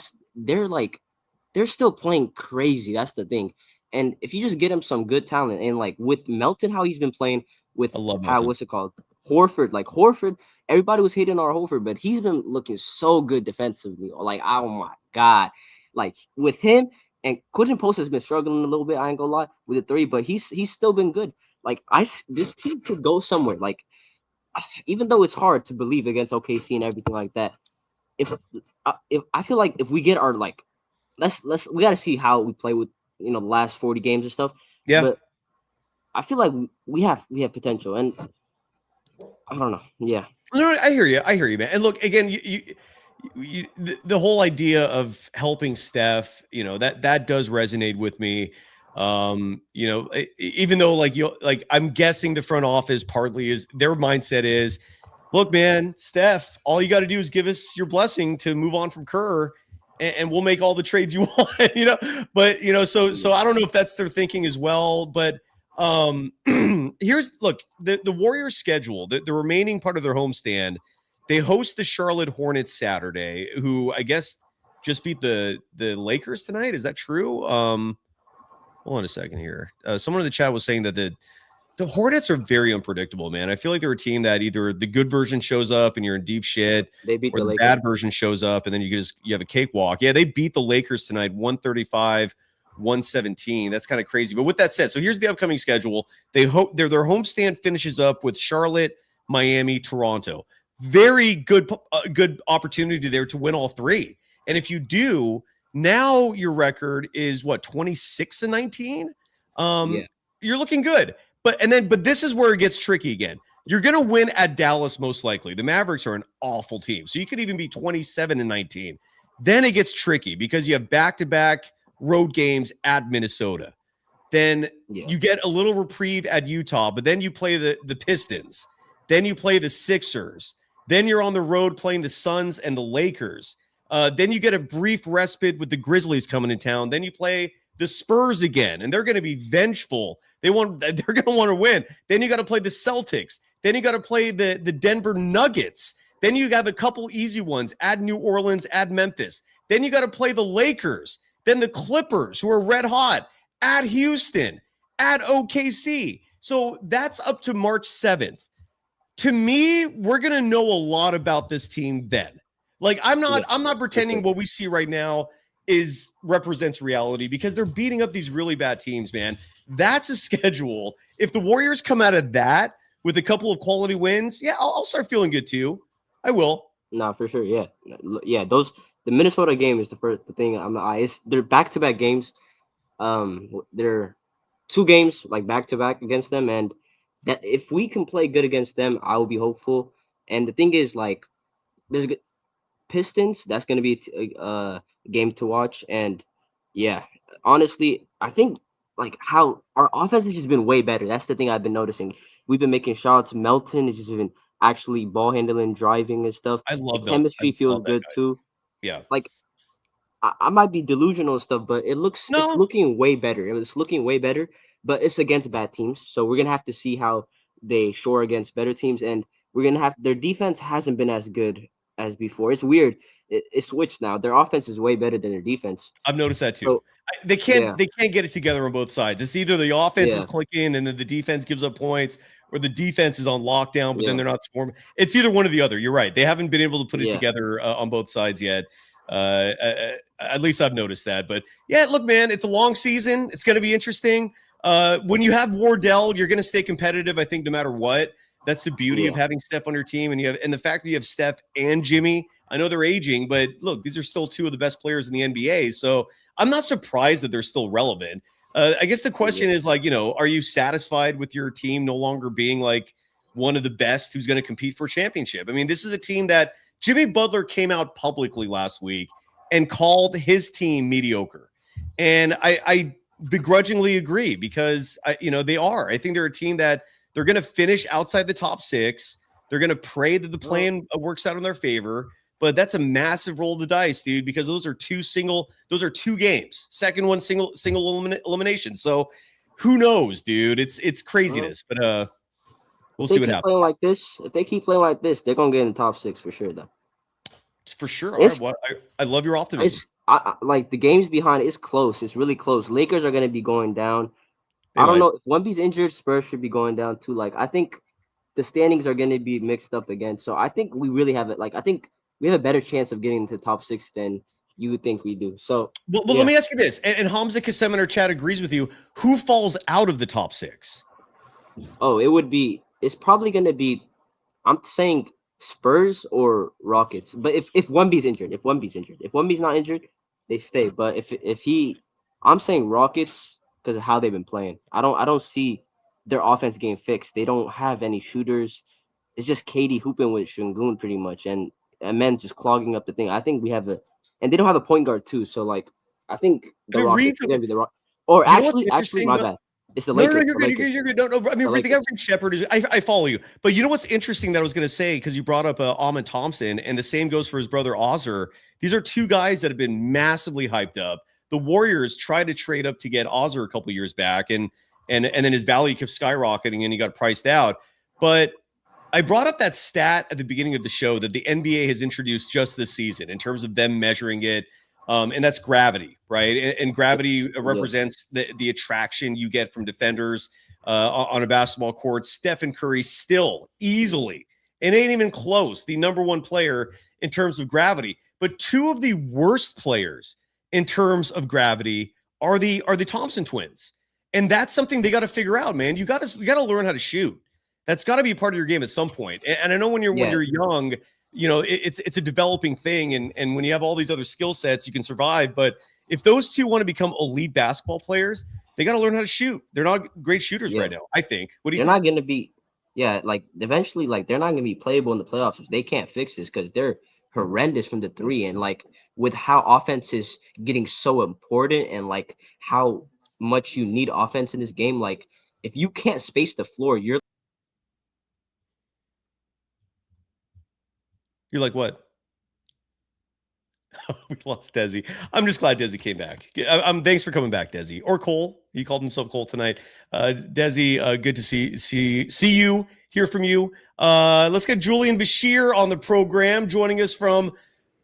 still playing crazy. That's the thing. And if you just get him some good talent, and like with Melton, how he's been playing with
I love
how
Melton.
what's it called? Horford, everybody was hating on Horford, but he's been looking so good defensively. Like, oh my God. Like with him and Quentin Post has been struggling a little bit, I ain't gonna lie, with the three, but he's still been good. Like this team could go somewhere. Like even though it's hard to believe against OKC and everything like that, if I feel like if we get our like we got to see how we play with the last 40 games and stuff.
Yeah.
But I feel like we have potential, and I don't know. Yeah.
No, I hear you, man. And look, again, the whole idea of helping Steph, that does resonate with me. Even though I'm guessing the front office partly is their mindset is, look, man, Steph, all you got to do is give us your blessing to move on from Kerr, and we'll make all the trades you want, But so I don't know if that's their thinking as well. But here's the Warriors schedule, the remaining part of their homestand. They host the Charlotte Hornets Saturday, who I guess just beat the Lakers tonight. Is that true? Hold on a second here. Someone in the chat was saying that the Hornets are very unpredictable, man. I feel like they're a team that either the good version shows up and you're in deep shit,
They beat
or
the
the
Lakers.
bad version shows up and then you have a cakewalk. Yeah, they beat the Lakers tonight, 135-117. That's kind of crazy. But with that said, so here's the upcoming schedule. Their homestand finishes up with Charlotte, Miami, Toronto. Very good opportunity there to win all three. And if you do, now your record is 26-19. You're looking good. But this is where it gets tricky again. You're going to win at Dallas most likely. The Mavericks are an awful team. So you could even be 27-19. Then it gets tricky because you have back-to-back road games at Minnesota. Then you get a little reprieve at Utah, but then you play the Pistons. Then you play the Sixers. Then you're on the road playing the Suns and the Lakers. Then you get a brief respite with the Grizzlies coming in town. Then you play the Spurs again, and they're going to be vengeful. They're going to want to win. Then you got to play the Celtics. Then you got to play the Denver Nuggets. Then you have a couple easy ones. Add New Orleans, add Memphis. Then you got to play the Lakers. Then the Clippers, who are red hot. Add Houston. Add OKC. So that's up to March 7th. To me, we're going to know a lot about this team then. Like, I'm not pretending what we see right now represents reality, because they're beating up these really bad teams, man. That's a schedule. If the Warriors come out of that with a couple of quality wins, I'll start feeling good too. I will.
No, for sure. Yeah. The Minnesota game is the thing. They're back-to-back games. They're 2 games like back-to-back against them, and that if we can play good against them, I will be hopeful. And the thing is, like, there's Pistons. That's going to be a game to watch. And honestly, I think like how our offense has just been way better. That's the thing I've been noticing. We've been making shots. Melton has just been actually ball handling, driving and stuff.
I love
the chemistry feels good too.
Yeah.
Like I might be delusional and stuff, but it's looking way better. It's looking way better, but it's against bad teams. So we're going to have to see how they shore against better teams. And we're going to have their defense hasn't been as good as before. It's weird. It switched now. Their offense is way better than their defense.
I've noticed that too.
So,
they can't get it together on both sides. It's either the offense is clicking and then the defense gives up points, or the defense is on lockdown, but then they're not scoring. It's either one or the other. You're right. They haven't been able to put it together on both sides yet. At least I've noticed that. But look, man, it's a long season. It's going to be interesting. When you have Wardell, you're going to stay competitive, I think, no matter what. That's the beauty of having Steph on your team, and the fact that you have Steph and Jimmy. I know they're aging, but look, these are still 2 of the best players in the NBA. So I'm not surprised that they're still relevant. I guess the question is, like, are you satisfied with your team no longer being like one of the best who's going to compete for a championship? I mean, this is a team that Jimmy Butler came out publicly last week and called his team mediocre. And I begrudgingly agree, because they are. I think they're a team that they're going to finish outside the top 6. They're going to pray that the plan works out in their favor. But that's a massive roll of the dice, dude, because those are 2 games. Second one, single elimination. So who knows, dude? It's craziness, but we'll see what happens.
Playing like this, if they keep playing like this, they're gonna get in the top 6 for sure, though.
For sure. All right, well, I love your optimism.
It's like the games behind it's close. It's really close. Lakers are gonna be going down. I don't know if Wemby's injured. Spurs should be going down too. Like I think the standings are gonna be mixed up again. So I think we really have it. Like I think we have a better chance of getting into the top 6 than you would think we do. So
well let me ask you this, and Hamza Kassem in our chat agrees with you. Who falls out of the top 6?
Oh, it's probably gonna be, I'm saying Spurs or Rockets. But if Wemby's injured, if Wemby's not injured, they stay. But I'm saying Rockets because of how they've been playing. I don't see their offense getting fixed. They don't have any shooters. It's just KD hooping with Şengün pretty much, and men just clogging up the thing. I think we have and they don't have a point guard too. So like, I think the Rockets are gonna be the Rockets. Or actually, my bad. It's the Lakers.
No, you're good. No, I mean, the guy Shepard is. I follow you, but you know what's interesting that I was going to say, because you brought up Amon Thompson, and the same goes for his brother Ozzer. These are two guys that have been massively hyped up. The Warriors tried to trade up to get Ozzer a couple years back, and then his value kept skyrocketing, and he got priced out. But I brought up that stat at the beginning of the show that the NBA has introduced just this season in terms of them measuring it. And that's gravity, right? And gravity represents the attraction you get from defenders on a basketball court. Stephen Curry still easily, and ain't even close, the number one player in terms of gravity. But two of the worst players in terms of gravity are the Thompson twins, and that's something they got to figure out, man. You got to learn how to shoot. That's got to be a part of your game at some point. And I know when you're young, you know, it's a developing thing. And when you have all these other skill sets, you can survive. But if those two want to become elite basketball players, they got to learn how to shoot. They're not great shooters right now, I think. What do you think?
They're not going to be, like eventually, like they're not going to be playable in the playoffs. They can't fix this because they're horrendous from the three. And like with how offense is getting so important and like how much you need offense in this game, like if you can't space the floor, you're
like, what? We lost Desi. I'm just glad Desi came back. Thanks for coming back, Desi. Or Cole. He called himself Cole tonight. Desi, good to see you, hear from you. Let's get Julian Bashir on the program, joining us from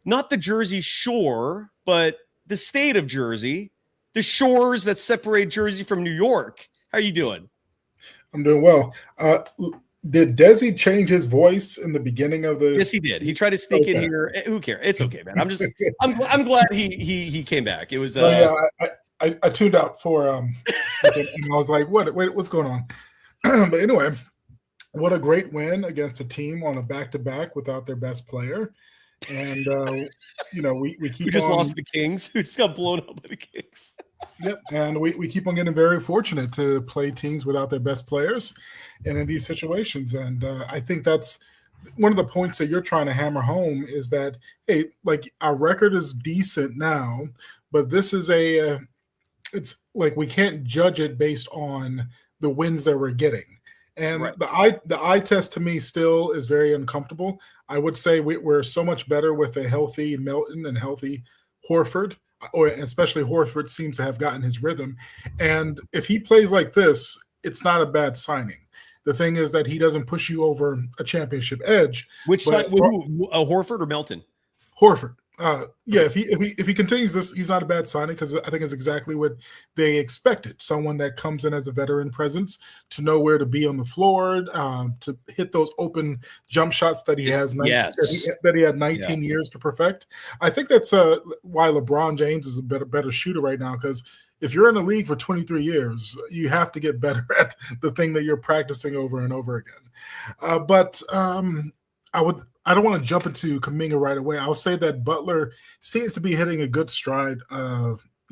not the Jersey Shore, but the state of Jersey, the shores that separate Jersey from New York. How are you doing?
I'm doing well. Did Desi change his voice in the beginning of the?
Yes, he did. He tried to sneak in here. Who cares? It's okay, man. I'm glad he came back. It was.
I tuned out for a second, and I was like, "Wait, what's going on?" But anyway, what a great win against a team on a back-to-back without their best player, and we keep.
We just lost the Kings. We just got blown up by the Kings.
Yep, and we keep on getting very fortunate to play teams without their best players and in these situations. And I think that's one of the points that you're trying to hammer home is that, hey, like our record is decent now, but this is it's like we can't judge it based on the wins that we're getting. And the eye test to me still is very uncomfortable. I would say we're so much better with a healthy Milton and healthy Horford. Or especially Horford seems to have gotten his rhythm. And if he plays like this, it's not a bad signing. The thing is that he doesn't push you over a championship edge.
Which side? Horford or Melton?
Horford. If he continues this, he's not a bad signing because I think it's exactly what they expected. Someone that comes in as a veteran presence to know where to be on the floor, to hit those open jump shots that he has. That he had 19 years to perfect. I think that's why LeBron James is a better shooter right now, because if you're in the league for 23 years, you have to get better at the thing that you're practicing over and over again. I don't want to jump into Kaminga right away. I'll say that Butler seems to be hitting a good stride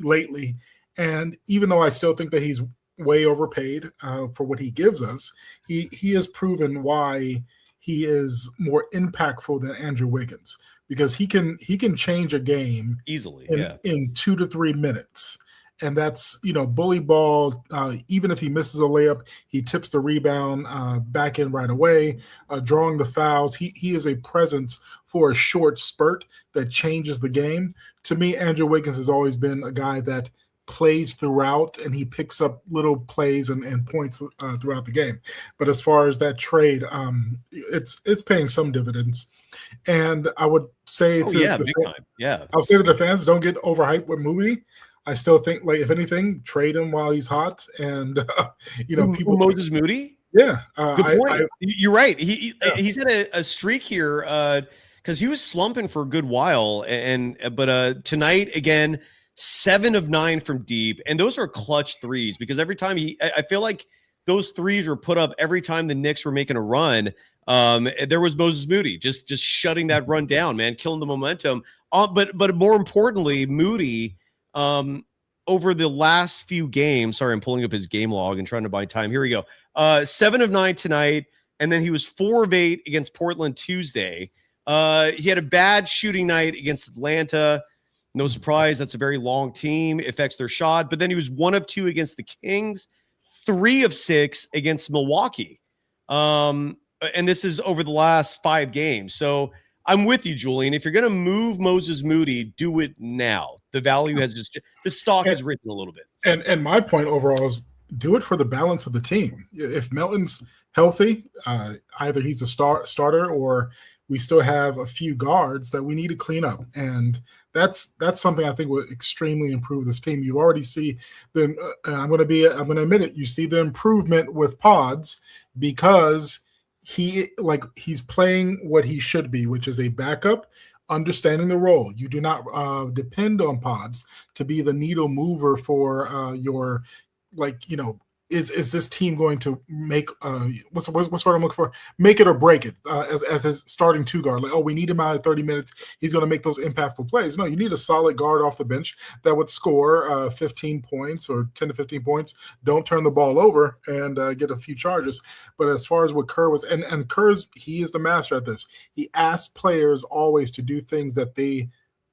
lately. And even though I still think that he's way overpaid for what he gives us, he has proven why he is more impactful than Andrew Wiggins, because he can change a game
easily
in 2 to 3 minutes. And that's, bully ball. Even if he misses a layup, he tips the rebound back in right away, drawing the fouls. He is a presence for a short spurt that changes the game. To me, Andrew Wiggins has always been a guy that plays throughout, and he picks up little plays and points throughout the game. But as far as that trade, it's paying some dividends. And I would say
big time. Yeah.
I'll say to the fans, don't get overhyped with Moody. I still think, like, if anything, trade him while he's hot. And people
Moses Moody.
Yeah,
good point. You're right. He's had a streak here because he was slumping for a good while, but tonight again, 7 of 9 from deep, and those are clutch threes because every time I feel like those threes were put up every time the Knicks were making a run. There was Moses Moody just shutting that run down, man, killing the momentum. But more importantly, Moody. Over the last few games, sorry, I'm pulling up his game log and trying to buy time. Here we go. 7 of 9 tonight, and then he was 4 of 8 against Portland Tuesday. He had a bad shooting night against Atlanta. No surprise, that's a very long team. It affects their shot. But then he was 1 of 2 against the Kings, 3 of 6 against Milwaukee. And this is over the last 5 games. So I'm with you, Julian. If you're going to move Moses Moody, do it now. The value has the stock has risen a little bit.
And my point overall is do it for the balance of the team. If Melton's healthy, either he's a starter or we still have a few guards that we need to clean up. And that's something I think will extremely improve this team. You already see them. I'm going to admit it. You see the improvement with Pods because he's playing what he should be, which is a backup, understanding the role. You do not depend on Pods to be the needle mover for your, is this team going to make what's what I'm looking for? Make it or break it as his starting 2 guard. Like, we need him out of 30 minutes. He's going to make those impactful plays. No, you need a solid guard off the bench that would score 15 points or 10 to 15 points. Don't turn the ball over and get a few charges. But as far as what Kerr was, and Kerr's, he is the master at this. He asked players always to do things that they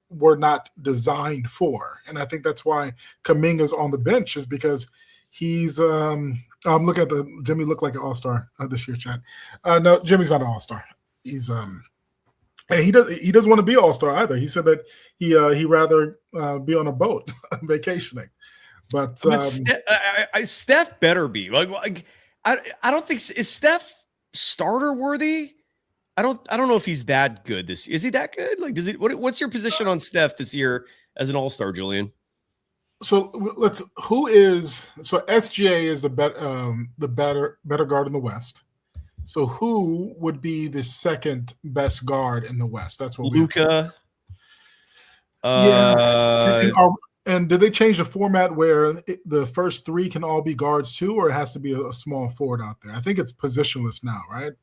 were not designed for. And I think that's why Kaminga's on the bench, is because he's I'm looking at Jimmy looked like an all-star this year, chat. No, Jimmy's not an all-star. He's and he doesn't want to be all-star either. He said that he rather be on a boat vacationing. But
Steph better be. I don't think, is Steph starter worthy? I don't know if he's that good this. Is he that good? Like, what's your position on Steph this year as an all-star, Julian?
So SGA is the better guard in the West. So who would be the second best guard in the West? That's what
Luka.
And did they change the format where the first 3 can all be guards too, or it has to be a small forward out there? I think it's positionless now, right?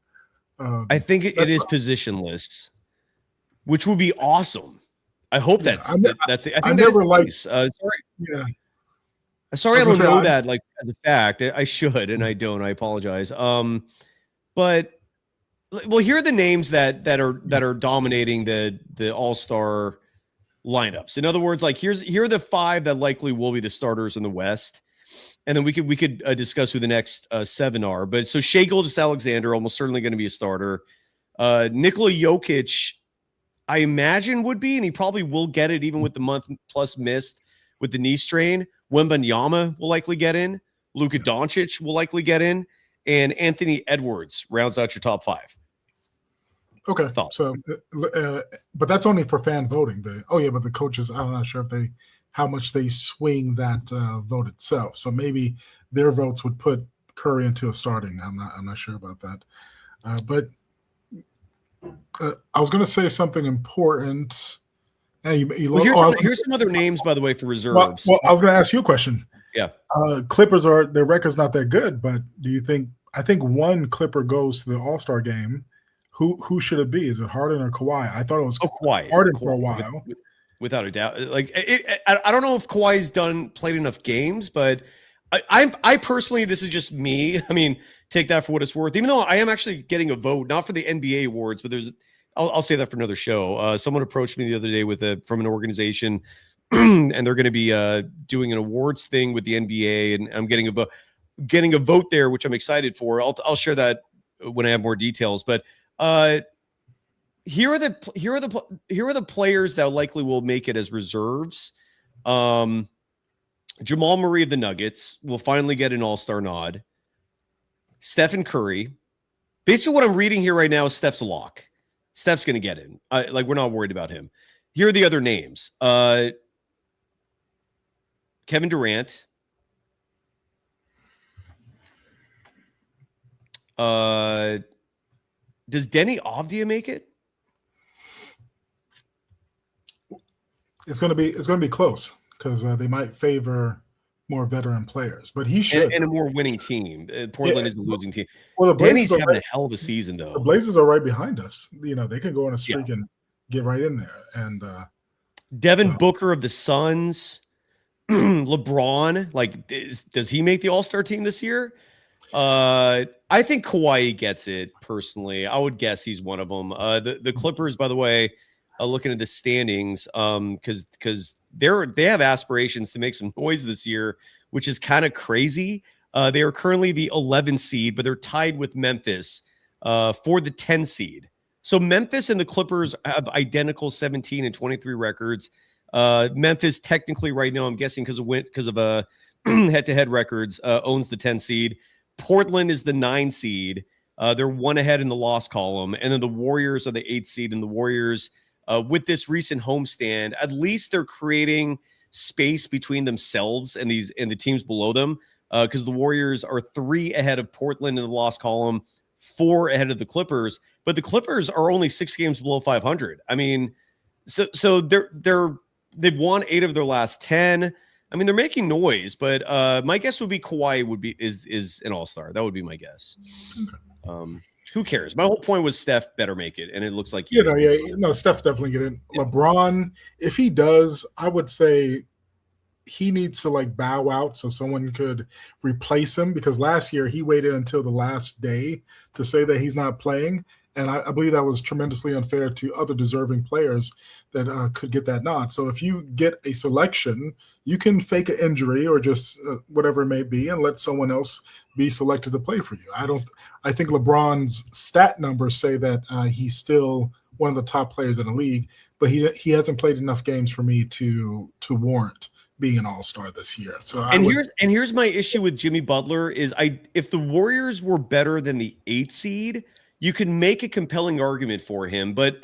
I think it is positionless, which would be awesome. I hope that's it. I think I never liked. Sorry, I don't know that like as a fact. I should, and I don't. I apologize. But here are the names that are dominating the all-star lineups. In other words, like here are the 5 that likely will be the starters in the West, and then we could discuss who the next 7 are. But so Shai Gilgeous-Alexander almost certainly going to be a starter. Nikola Jokic, I imagine would be, and he probably will get it even with the month plus missed with the knee strain. Wembanyama will likely get in. Luka Doncic will likely get in. And Anthony Edwards rounds out your top 5.
Okay. So, but that's only for fan voting. But the coaches, I'm not sure how much they swing that vote itself. So maybe their votes would put Curry into a starting. I'm not sure about that. But I was going to say something important.
Here's some other names, by the way, for reserves.
Well, I was going to ask you a question.
Yeah.
Clippers their record's not that good, but do you think? I think one Clipper goes to the All-Star game. Who should it be? Is it Harden or Kawhi? I thought it was Harden for a while.
Without a doubt. Like I don't know if Kawhi's played enough games, but I personally, this is just me. I mean, take that for what it's worth. Even though I am actually getting a vote, not for the NBA awards, but I'll say that for another show. Someone approached me the other day from an organization, and they're going to be doing an awards thing with the NBA, and I'm getting a vote there, which I'm excited for. I'll share that when I have more details. But here are the players that likely will make it as reserves. Jamal Murray of the Nuggets will finally get an all-star nod. Stephen Curry. Basically, what I'm reading here right now is Steph's a lock. Steph's going to get in. We're not worried about him. Here are the other names. Kevin Durant. Does Denny Avdia make it?
It's going to be close because they might favor more veteran players, but he should
and a more winning team. Portland is a losing team.
Well, the
Denny's
Blazers
having a hell of a season, though.
The Blazers are right behind us. They can go on a streak and get right in there. And
Devin Booker of the Suns, LeBron, does he make the All-Star team this year? I think Kawhi gets it personally. I would guess he's one of them. The Clippers, by the way, looking at the standings, because they have aspirations to make some noise this year, which is kind of crazy. They are currently the 11 seed, but they're tied with Memphis for the 10 seed. So Memphis and the Clippers have identical 17 and 23 records. Memphis technically right now, I'm guessing because of a head-to-head records, owns the 10 seed. Portland is the 9 seed. They're one ahead in the loss column. And then the Warriors are the 8 seed. And the Warriors, with this recent homestand, at least they're creating space between themselves and the teams below them. Because the Warriors are 3 ahead of Portland in the loss column, 4 ahead of the Clippers. But the Clippers are only 6 games below 500. I mean, so they've won 8 of their last 10. I mean, they're making noise, but my guess would be Kawhi is an all-star. That would be my guess. Who cares? My whole point was Steph better make it, and it looks like
Steph definitely get in. Yeah. LeBron, if he does, I would say he needs to bow out so someone could replace him, because last year he waited until the last day to say that he's not playing. And I believe that was tremendously unfair to other deserving players that could get that nod. So if you get a selection, you can fake an injury or just whatever it may be and let someone else be selected to play for you. I think LeBron's stat numbers say that he's still one of the top players in the league, but he hasn't played enough games for me to warrant being an all-star this year. So
here's my issue with Jimmy Butler is if the Warriors were better than the 8 seed, you can make a compelling argument for him, but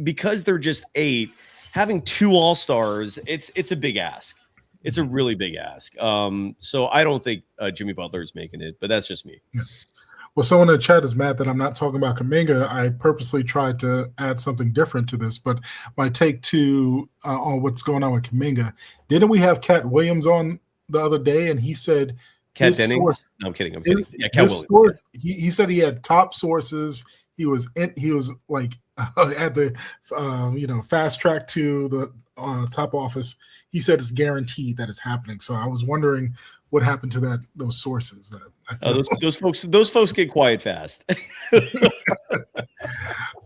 because they're just 8, having 2 all-stars, it's a big ask. It's a really big ask. So I don't think Jimmy Butler is making it, but that's just me.
Yeah. Well, someone in the chat is mad that I'm not talking about Kaminga. I purposely tried to add something different to this, but my take on what's going on with Kaminga, didn't we have Cat Williams on the other day, and he said
Cat Denning? No, I'm kidding. Yeah, Cat
Williams. He said he had top sources. He was at the fast track to the top office. He said it's guaranteed that it's happening. So I was wondering what happened to those sources.
Those folks get quiet fast.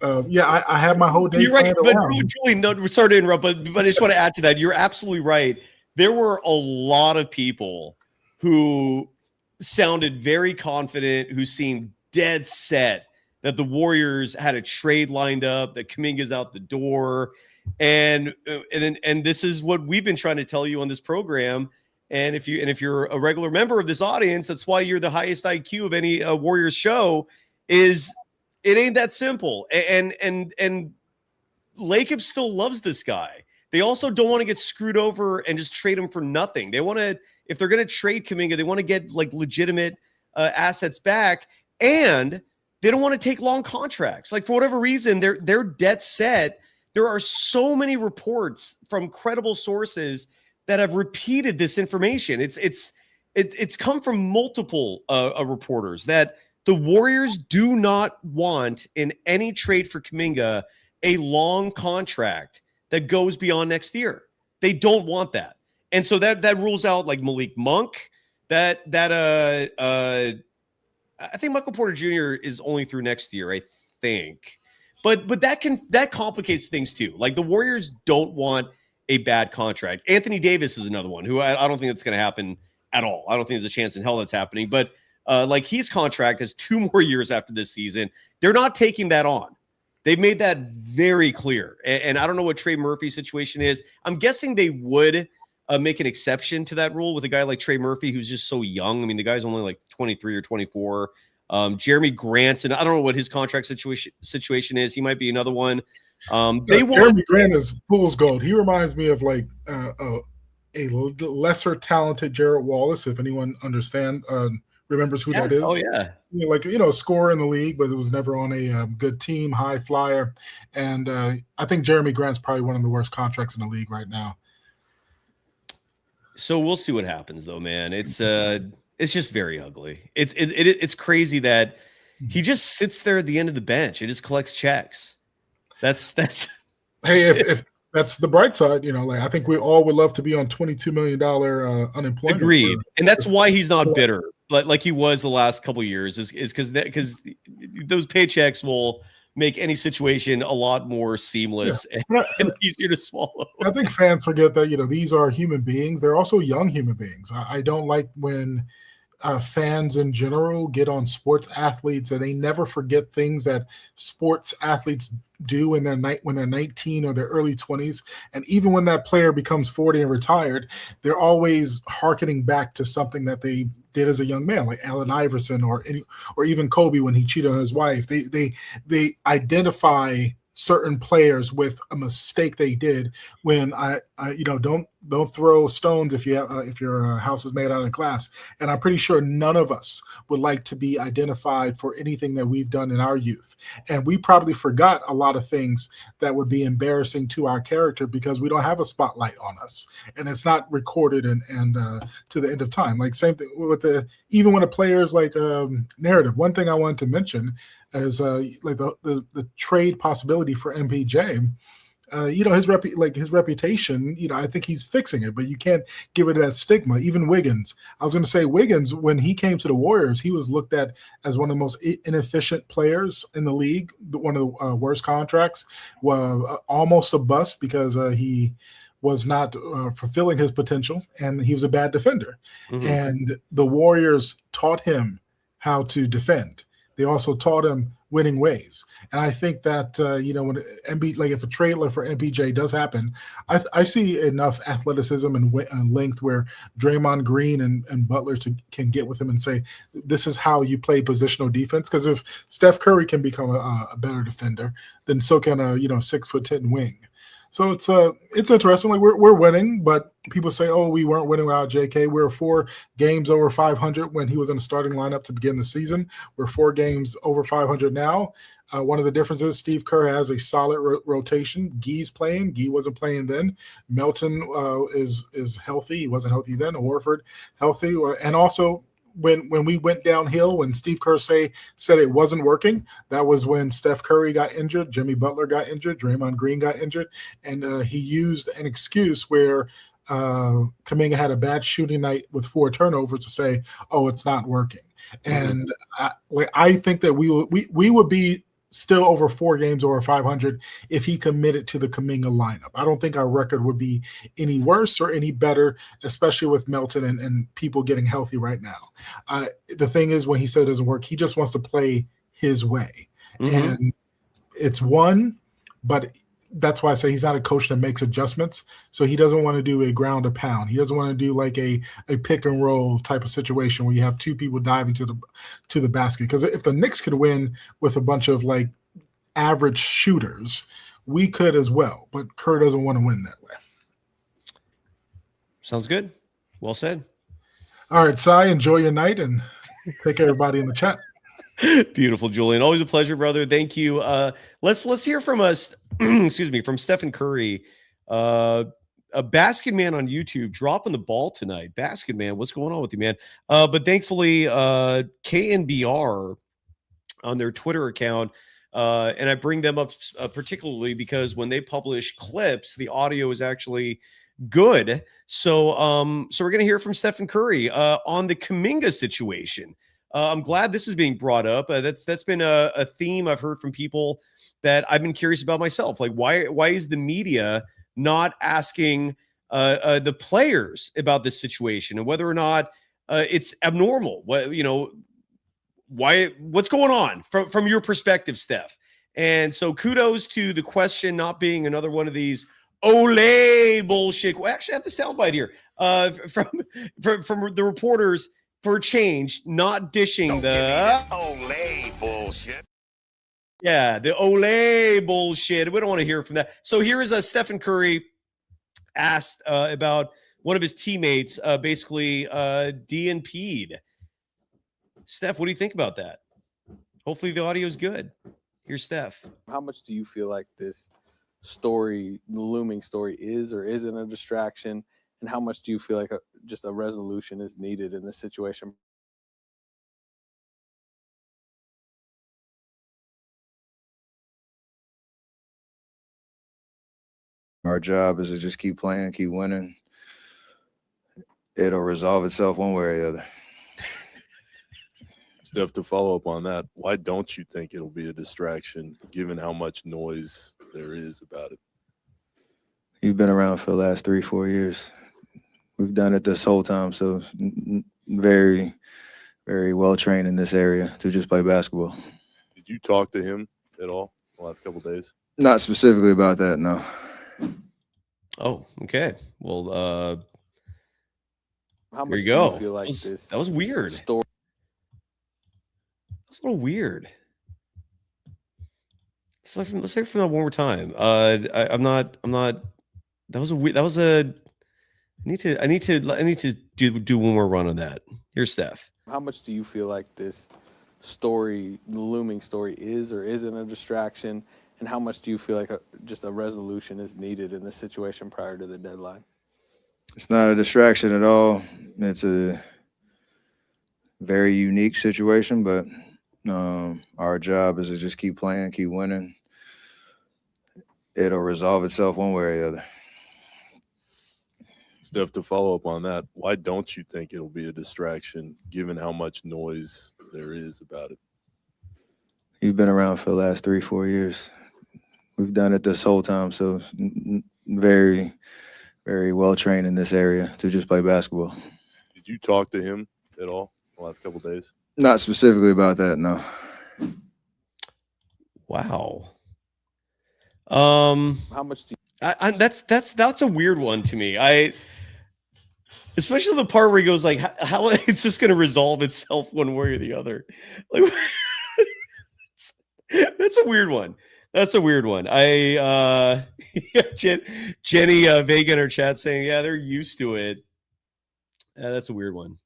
I have my whole day.
You're right, but Julie, no, sorry to interrupt, but I just want to add to that. You're absolutely right. There were a lot of people who sounded very confident, who seemed dead set that the Warriors had a trade lined up, that Kaminga's out the door, and this is what we've been trying to tell you on this program. And if you're a regular member of this audience, that's why you're the highest IQ of any Warriors show. Is it ain't that simple? And Lacob still loves this guy. They also don't want to get screwed over and just trade him for nothing. They want to, if they're going to trade Kaminga, they want to get legitimate assets back, and they don't want to take long contracts. For whatever reason, they're dead set. There are so many reports from credible sources that have repeated this information. It's come from multiple reporters that the Warriors do not want in any trade for Kaminga a long contract that goes beyond next year. They don't want that. And so that rules out Malik Monk, that I think Michael Porter Jr. is only through next year, I think. But that complicates things too. The Warriors don't want a bad contract. Anthony Davis is another one who I don't think that's going to happen at all. I don't think there's a chance in hell that's happening. But his contract has 2 more years after this season. They're not taking that on. They've made that very clear. And I don't know what Trey Murphy's situation is. I'm guessing they would make an exception to that rule with a guy like Trey Murphy, who's just so young. I mean, the guy's only like 23 or 24. Jeremy Grant, and I don't know what his contract situation is. He might be another one.
Jeremy Grant is fool's gold. He reminds me of like a lesser talented Jarrett Wallace, if anyone remembers who that is.
Oh yeah,
scorer in the league, but it was never on a good team, high flyer. And I think Jeremy Grant's probably one of the worst contracts in the league right now.
So we'll see what happens, though, man. It's just very ugly. It's crazy that he just sits there at the end of the bench and just collects checks. That's
hey, if that's the bright side, I think we all would love to be on $22 million unemployment.
Agreed, and that's why he's not bitter, like he was the last couple of years, is because those paychecks will make any situation a lot more seamless and easier to swallow.
I think fans forget that these are human beings. They're also young human beings. I don't like when fans in general get on sports athletes and they never forget things that sports athletes do when they're 19 or their early 20s. And even when that player becomes 40 and retired, they're always hearkening back to something that they did as a young man, like Allen Iverson or even Kobe when he cheated on his wife. They identify certain players with a mistake they did. When don't throw stones if your house is made out of glass. And I'm pretty sure none of us would like to be identified for anything that we've done in our youth. And we probably forgot a lot of things that would be embarrassing to our character because we don't have a spotlight on us, and it's not recorded and to the end of time. Like same thing with even when a player's like narrative. One thing I wanted to mention is the trade possibility for MPJ. His reputation, I think he's fixing it, but you can't give it that stigma. Even Wiggins, I was going to say Wiggins, when he came to the Warriors, he was looked at as one of the most inefficient players in the league, one of the worst contracts, almost a bust because he was not fulfilling his potential, and he was a bad defender. Mm-hmm. And the Warriors taught him how to defend. They also taught him winning ways. And I think that, when if a trade for MPJ does happen, I see enough athleticism and length where Draymond Green and Butler can get with him and say, this is how you play positional defense. Because if Steph Curry can become a better defender, then so can a 6'10" wing. So it's interesting. Like we're winning, but people say, "Oh, we weren't winning without JK." We're 4 games over 500 when he was in the starting lineup to begin the season. We're 4 games over 500 now. One of the differences, Steve Kerr has a solid rotation. Guy's playing. Guy wasn't playing then. Melton is healthy. He wasn't healthy then. Horford healthy, and also. When we went downhill, when Steve Kerr said it wasn't working, that was when Steph Curry got injured, Jimmy Butler got injured, Draymond Green got injured, and he used an excuse where Kaminga had a bad shooting night with 4 turnovers to say, "Oh, it's not working." And I think that we would be still over 4 games over 500 if he committed to the Kaminga lineup. I don't think our record would be any worse or any better, especially with Melton and people getting healthy right now. The thing is, when he said it doesn't work, he just wants to play his way. Mm-hmm. And it's but that's why I say he's not a coach that makes adjustments. So he doesn't want to do a ground or pound. He doesn't want to do like a pick and roll type of situation where you have 2 people diving to the basket. Because if the Knicks could win with a bunch of like average shooters, we could as well. But Kerr doesn't want to win that way.
Sounds good. Well said.
All right, Cy, enjoy your night and take everybody in the chat.
Beautiful, Julian. Always a pleasure, brother. Thank you. Let's hear from us. Excuse me, from Stephen Curry, a basket man on YouTube, dropping the ball tonight. Basket man, what's going on with you, man? But thankfully, KNBR on their Twitter account, and I bring them up particularly because when they publish clips, the audio is actually good. So we're gonna hear from Stephen Curry on the Kaminga situation. I'm glad this is being brought up. That's been a theme I've heard from people that I've been curious about myself. Like, why is the media not asking the players about this situation and whether or not it's abnormal? What's going on from your perspective, Steph? And so kudos to the question not being another one of these Olay bullshit. We actually have the soundbite here from the reporters for a change, not dishing the
Olay bullshit.
Yeah, the Olay bullshit. We don't want to hear from that. So here is Stephen Curry asked about one of his teammates basically DNP'd. Steph, what do you think about that? Hopefully the audio is good. Here's Steph.
How much do you feel like this story, the looming story, is or isn't a distraction? And how much do you feel like just a resolution is needed in this situation?
Our job is to just keep playing, keep winning. It'll resolve itself one way or the other.
Steph, to follow up on that, why don't you think it'll be a distraction given how much noise there is about it?
You've been around for the last 3-4 years. We've done it this whole time, so very, very well trained in this area to just play basketball.
Did you talk to him at all the last couple of days?
Not specifically about that, no.
Oh, okay. Well,
how
there
much
you go.
Do you feel like
that was weird.
Story?
That's a little weird. Let's say it from that one more time. I'm not. That was a. I need to do one more run on that. Here's Steph.
How much do you feel like this story, the looming story, is or isn't a distraction? And how much do you feel like just a resolution is needed in this situation prior to the deadline?
It's not a distraction at all. It's a very unique situation, but our job is to just keep playing, keep winning. It'll resolve itself one way or the other.
Steph, to follow up on that, why don't you think it'll be a distraction given how much noise there is about it?
You've been around for the last 3-4 years. We've done it this whole time, so very, very well trained in this area to just play basketball.
Did you talk to him at all the last couple of days?
Not specifically about that, no.
Wow.
How much do you
that's a weird one to me. Especially the part where he goes like, how it's just going to resolve itself one way or the other. Like, that's a weird one. That's a weird one. Jenny Vega in her chat saying, yeah, they're used to it. That's a weird one.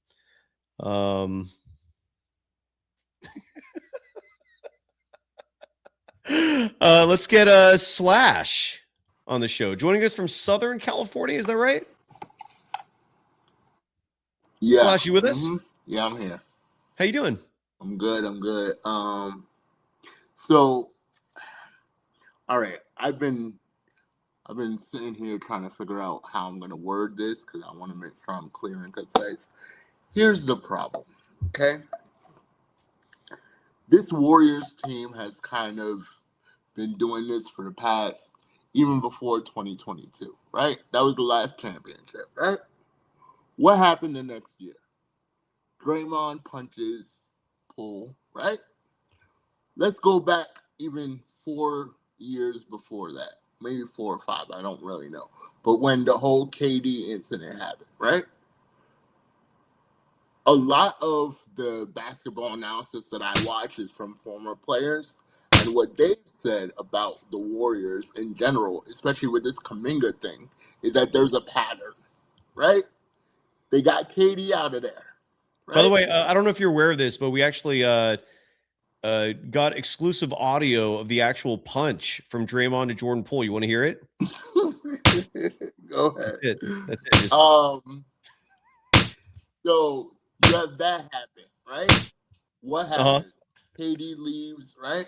Let's get Slash on the show. Joining us from Southern California, is that right?
Yeah.
Slash, you with us?
Yeah, I'm here.
How you doing?
I'm good. So, all right. I've been sitting here trying to figure out how I'm going to word this because I want to make sure I'm clear and concise. Here's the problem, okay? This Warriors team has kind of been doing this for the past, even before 2022, right? That was the last championship, right? What happened the next year? Draymond punches Poole, right? Let's go back even 4 years before that, maybe 4 or 5, I don't really know. But when the whole KD incident happened, right? A lot of the basketball analysis that I watch is from former players, and what they've said about the Warriors in general, especially with this Kaminga thing, is that there's a pattern, right? They got KD out of there. Right?
By the way, I don't know if you're aware of this, but we actually got exclusive audio of the actual punch from Draymond to Jordan Poole. You want to hear it?
Go ahead.
That's it.
So you have that happen, right? What happened? KD leaves, right?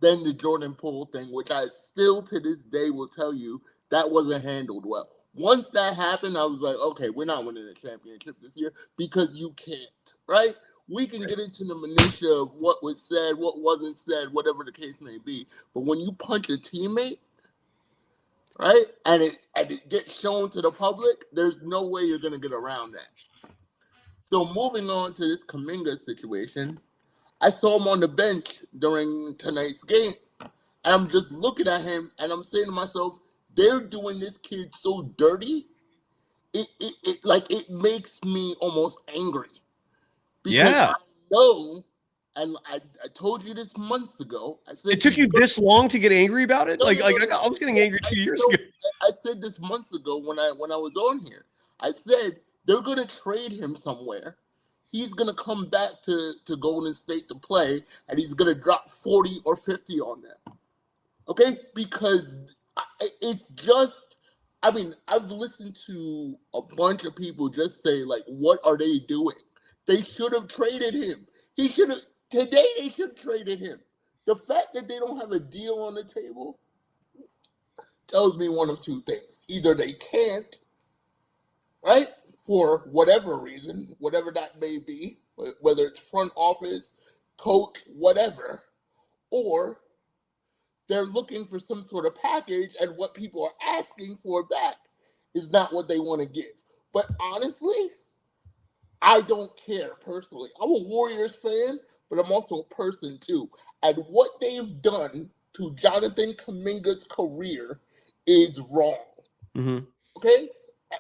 Then the Jordan Poole thing, which I still to this day will tell you that wasn't handled well. Once that happened, I was like, okay, we're not winning a championship this year because you can't, right? We can get into the minutia of what was said, what wasn't said, whatever the case may be. But when you punch a teammate, right, and it gets shown to the public, there's no way you're going to get around that. So moving on to this Kaminga situation, I saw him on the bench during tonight's game, and I'm just looking at him, and I'm saying to myself, they're doing this kid so dirty. It makes me almost angry because I know, and I told you this months ago. I said
it took you this long to get angry about it.
No,
I was getting angry 2 years ago.
I said this months ago when I was on here. I said they're gonna trade him somewhere. He's gonna come back to Golden State to play, and he's gonna drop 40 or 50 on them. Okay, because it's just. I mean, I've listened to a bunch of people just say, like, what are they doing? They should have traded him. They should have traded him. The fact that they don't have a deal on the table tells me one of two things. Either they can't, right, for whatever reason, whatever that may be, whether it's front office, coach, whatever, or they're looking for some sort of package, and what people are asking for back is not what they want to give. But honestly, I don't care personally. I'm a Warriors fan, but I'm also a person too. And what they've done to Jonathan Kuminga's career is wrong.
Mm-hmm.
Okay?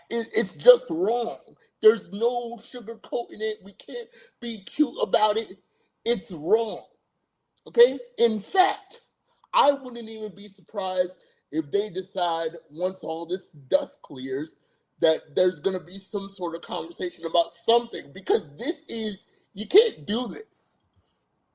It's just wrong. There's no sugarcoating it. We can't be cute about it. It's wrong. Okay? In fact, I wouldn't even be surprised if they decide once all this dust clears that there's going to be some sort of conversation about something, because you can't do this.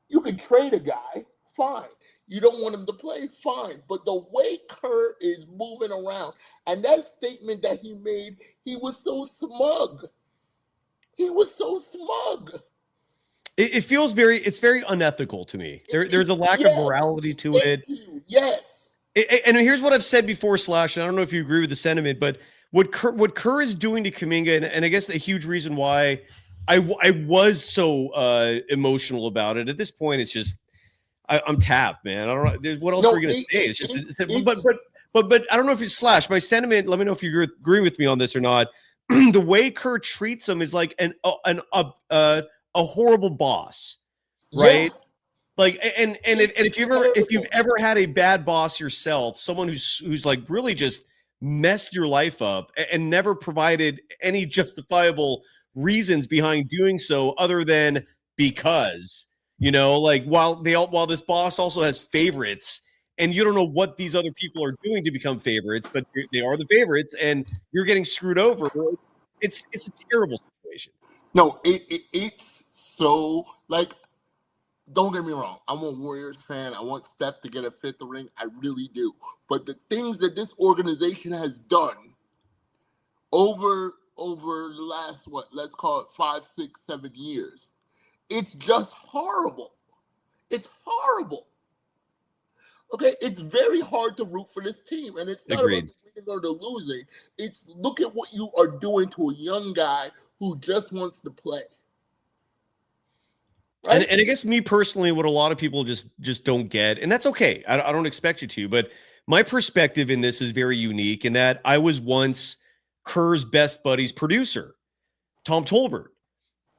You can trade a guy, fine. You don't want him to play, fine. But the way Kerr is moving around, and that statement that he made, he was so smug. He was so smug.
It feels it's very unethical to me. There's a lack of morality to it.
Yes.
And here's what I've said before, Slash, and I don't know if you agree with the sentiment, but what Kerr is doing to Kaminga, and I guess a huge reason why I was so emotional about it. At this point, it's just I'm tapped, man. I don't know what else we're gonna say. It's just but I don't know if it's Slash. My sentiment. Let me know if you agree with me on this or not. The way Kerr treats him is like a horrible boss, right? Yeah. Like, and if you've ever had a bad boss yourself, someone who's like really just messed your life up and never provided any justifiable reasons behind doing so other than because, like while this boss also has favorites and you don't know what these other people are doing to become favorites, but they are the favorites and you're getting screwed over. It's a terrible situation.
No, it's so, like, don't get me wrong. I'm a Warriors fan. I want Steph to get a fifth ring. I really do. But the things that this organization has done over the last, let's call it 5, 6, 7 years, it's just horrible. It's horrible. Okay, it's very hard to root for this team. And it's not about the winning or the losing. It's look at what you are doing to a young guy who just wants to play.
Right? And I guess me personally, what a lot of people just don't get, and that's okay. I don't expect you to, but my perspective in this is very unique in that I was once Kerr's best buddy's producer, Tom Tolbert.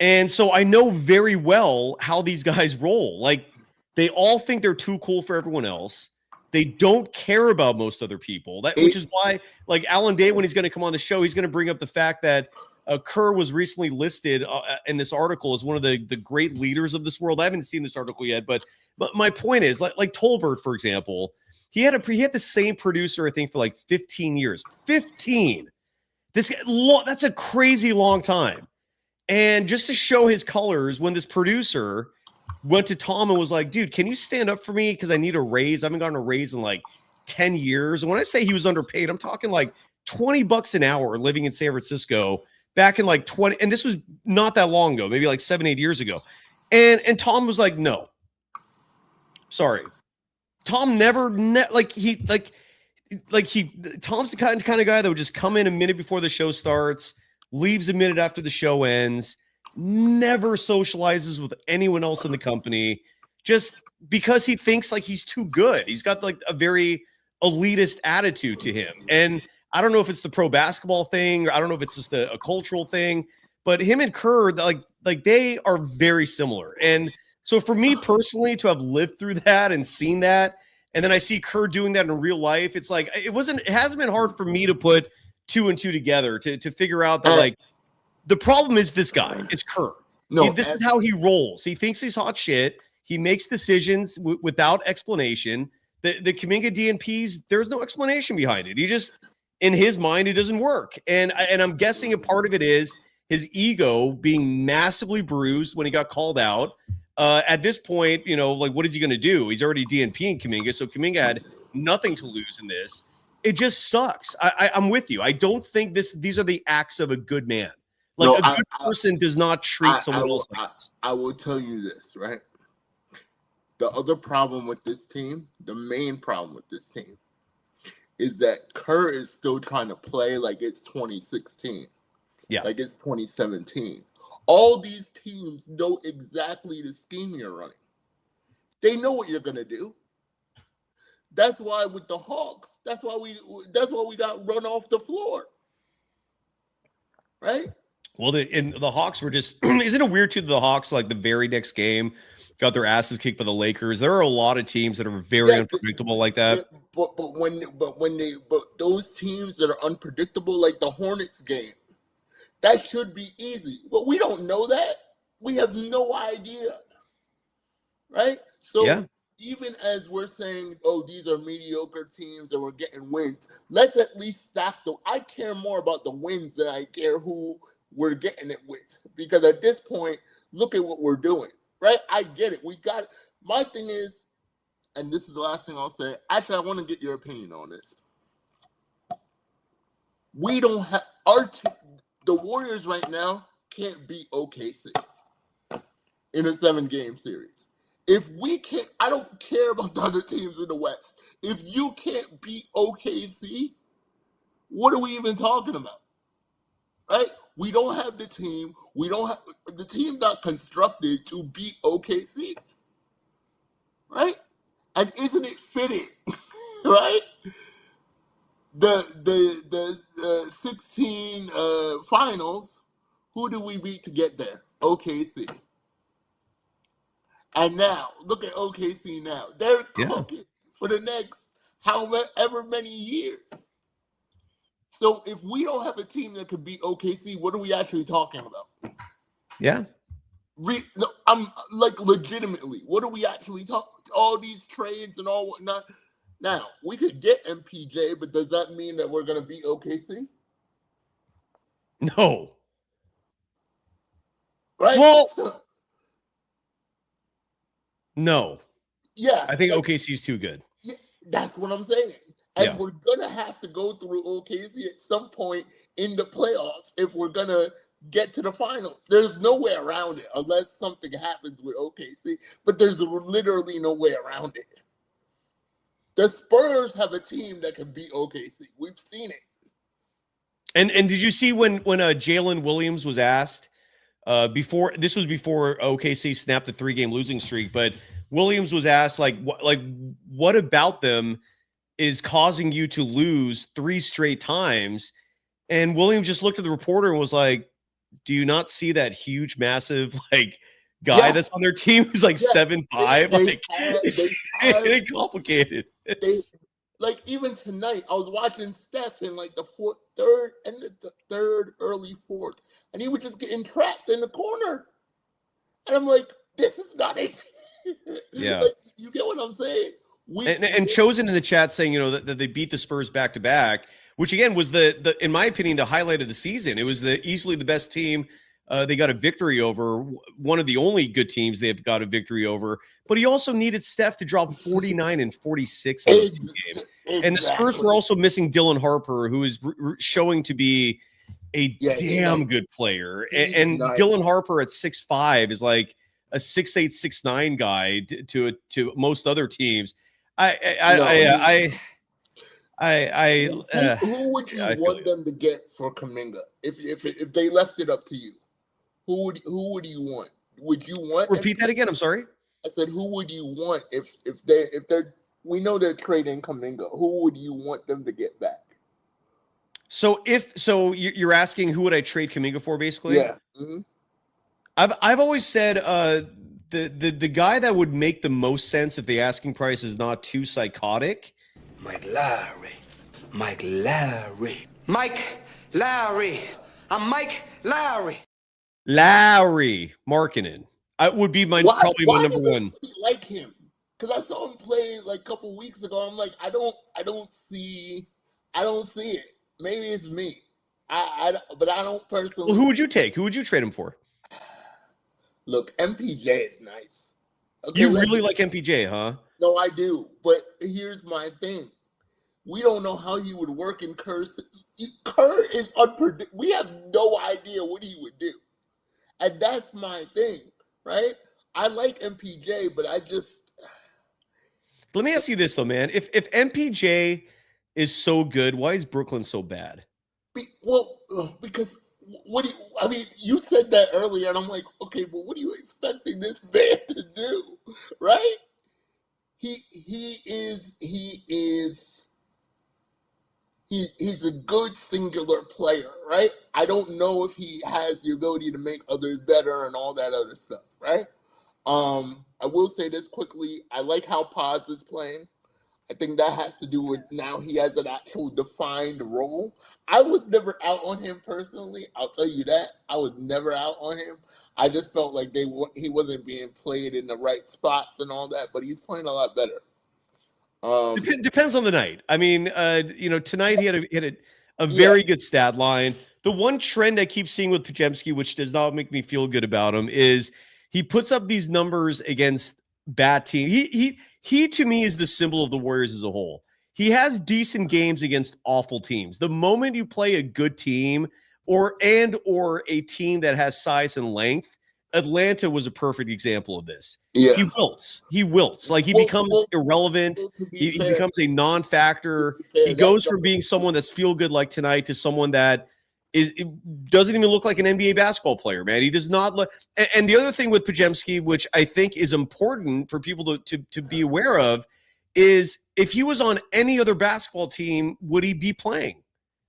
And so I know very well how these guys roll. Like, they all think they're too cool for everyone else. They don't care about most other people. Which is why, like, Alan Day, when he's going to come on the show, he's going to bring up the fact that Kerr was recently listed in this article as one of the great leaders of this world. I haven't seen this article yet, but my point is, like Tolbert, for example, he had the same producer, I think, for like 15 years. 15. This that's a crazy long time. And just to show his colors, when this producer went to Tom and was like, dude, can you stand up for me? Because I need a raise. I haven't gotten a raise in like 10 years. And when I say he was underpaid, I'm talking like $20 an hour living in San Francisco back in like 20. And this was not that long ago, maybe like 7, 8 years ago. And Tom was like, no, sorry. Tom Tom's the kind of guy that would just come in a minute before the show starts, leaves a minute after the show ends, never socializes with anyone else in the company, just because he thinks like he's too good. He's got like a very elitist attitude to him. And I don't know if it's the pro basketball thing, or I don't know if it's just a cultural thing, but him and Kerr, like they are very similar. And so for me personally, to have lived through that and seen that, and then I see Kerr doing that in real life. It's like it hasn't been hard for me to put 2 and 2 together to figure out that like the problem is this guy. It's Kerr. This is how he rolls. He thinks he's hot shit. He makes decisions without explanation. The Kaminga DNPs, there's no explanation behind it. He just, in his mind, it doesn't work. And I'm guessing a part of it is his ego being massively bruised when he got called out. At this point, like, what is he going to do? He's already DNPing Kaminga, so Kaminga had nothing to lose in this. It just sucks. I'm with you. I don't think these are the acts of a good man. Like, a good person does not treat someone else like this.
I will tell you this, right? The other problem with this team, the main problem with this team, is that Kerr is still trying to play like it's 2016.
Yeah.
Like it's 2017. All these teams know exactly the scheme you're running. They know what you're gonna do. That's why with the Hawks, that's why we got run off the floor. Right?
Well, the Hawks were just isn't it weird too, the Hawks, like the very next game, got their asses kicked by the Lakers. There are a lot of teams that are very unpredictable like that.
But those teams that are unpredictable, like the Hornets game, that should be easy. But we don't know that. We have no idea. Right? So even as we're saying, oh, these are mediocre teams and we're getting wins, let's at least stack them. I care more about the wins than I care who we're getting it with. Because at this point, look at what we're doing. Right? I get it. We got it. My thing is, and this is the last thing I'll say. Actually, I want to get your opinion on this. We don't have the Warriors right now can't beat OKC in a 7-game series. If we can't, I don't care about the other teams in the West. If you can't beat OKC, what are we even talking about? Right? We don't have the team. The team not constructed to beat OKC. Right? And isn't it fitting? Right? The 16 finals, who do we beat to get there? OKC. And now, look at OKC now. They're cooking for the next however many years. So if we don't have a team that could beat OKC, what are we actually talking about?
Yeah.
No, I'm like legitimately, what are we actually talking? All these trades and all whatnot. Now, we could get MPJ, but does that mean that we're going to beat OKC?
No.
Right?
Well, no.
Yeah.
I think OKC is too good.
Yeah, that's what I'm saying. And we're going to have to go through OKC at some point in the playoffs if we're going to get to the finals. There's no way around it unless something happens with OKC, but there's literally no way around it. The Spurs have a team that can beat OKC. We've seen it.
And did you see when Jalen Williams was asked before OKC snapped the 3-game losing streak, but Williams was asked what about them is causing you to lose 3 straight times? And Williams just looked at the reporter and was like, do you not see that huge, massive guy that's on their team who's 7'5"? It's complicated.
Even tonight, I was watching Steph in the third, early fourth, and he was just getting trapped in the corner. And I'm like, this is not it.
Yeah.
You get what I'm saying?
And Chosen in the chat saying, that they beat the Spurs back to back, which again was the in my opinion, the highlight of the season. It was easily the best team they got a victory over, one of the only good teams they've got a victory over. But he also needed Steph to drop 49 and 46 in those 2 games. And the Spurs were also missing Dylan Harper, who is showing to be a damn good player. And Dylan Harper at 6'5" is like a 6'8", 6'9" guy to most other teams. Who
would you want them to get for Kaminga if they left it up to you? Who would you want? Would you want?
Repeat that again. I'm sorry.
I said, who would you want if they're we know they're trading Kaminga? Who would you want them to get back?
So you're asking who would I trade Kaminga for, basically?
Yeah. Mm-hmm.
I've always said the guy that would make the most sense if the asking price is not too psychotic.
Mike Lowry. Mike Lowry. Mike Lowry. I'm Mike Lowry.
Lowry Markkanen. I would be probably my number one.
Like him, because I saw him play like a couple weeks ago. I'm like, I don't see it. Maybe it's me. But I don't personally.
Well, who would you take? Who would you trade him for?
Look, MPJ is nice. Okay,
You really like MPJ, huh?
No, I do. But here's my thing. We don't know how he would work in Kerr. Kerr is unpredictable. We have no idea what he would do. And that's my thing, right? I like MPJ, but I just...
Let me ask you this, though, man. If MPJ is so good, why is Brooklyn so bad?
Because you said that earlier, and I'm like, okay, but what are you expecting this man to do, right? He's a good singular player, right? I don't know if he has the ability to make others better and all that other stuff, right? I will say this quickly. I like how Pods is playing. I think that has to do with now he has an actual defined role. I was never out on him personally. I'll tell you that. I was never out on him. I just felt like he wasn't being played in the right spots and all that, but he's playing a lot better.
Depends on the night. I mean, tonight he had a very good stat line. The one trend I keep seeing with Podziemski, which does not make me feel good about him, is he puts up these numbers against bad teams. He to me is the symbol of the Warriors as a whole. He has decent games against awful teams. The moment you play a good team or a team that has size and length, Atlanta was a perfect example of this.
Yeah.
He wilts. Like he becomes irrelevant. He becomes a non-factor. He goes from being someone that's feel good like tonight to someone that doesn't even look like an NBA basketball player, man. He does not look. And the other thing with Podziemski, which I think is important for people to be aware of, is if he was on any other basketball team, would he be playing?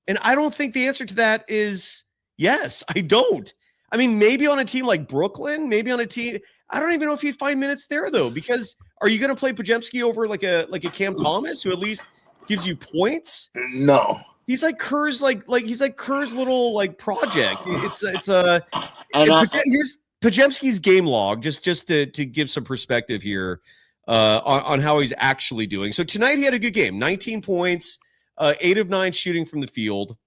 And I don't think the answer to that is yes. I don't. I mean, maybe on a team like Brooklyn, maybe on a team. I don't even know if he'd find minutes there though, because are you going to play Podziemski over like a Cam Thomas who at least gives you points?
No.
He's like Kerr's he's like Kerr's little like project. Here's Podziemski's game log just to give some perspective here on how he's actually doing. So tonight he had a good game, 19 points, 8 of 9 shooting from the field.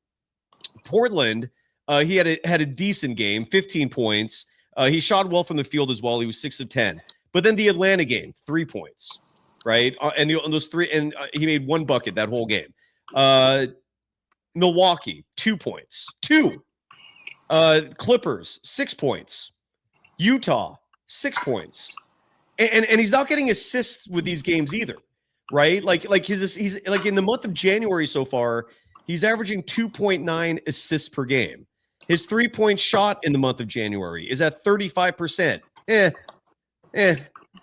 Portland, he had a decent game, 15 points. He shot well from the field as well. He was 6 of 10. But then the Atlanta game, 3 points, right? And those three, and he made 1 bucket that whole game. Milwaukee, 2 points. 2. Clippers, 6 points. Utah, 6 points. And he's not getting assists with these games either, right? Like he's like in the month of January so far, he's averaging 2.9 assists per game. His 3-point shot in the month of January is at 35%.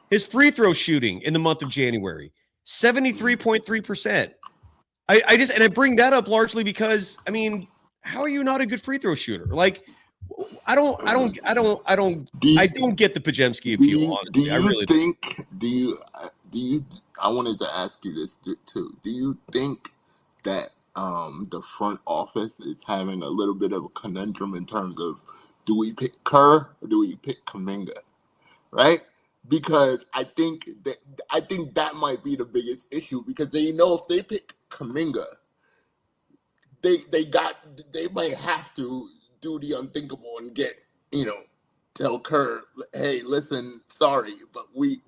His free throw shooting in the month of January, 73.3%. I bring that up largely because I mean, how are you not a good free throw shooter? Like, I don't get the Podziemski appeal. Honestly, I really
think. Do you? I wanted to ask you this too. Do you think that the front office is having a little bit of a conundrum in terms of do we pick Kerr or do we pick Kaminga, right? Because I think that might be the biggest issue because they know if they pick Kaminga, they might have to do the unthinkable and tell Kerr, hey, listen, sorry, but we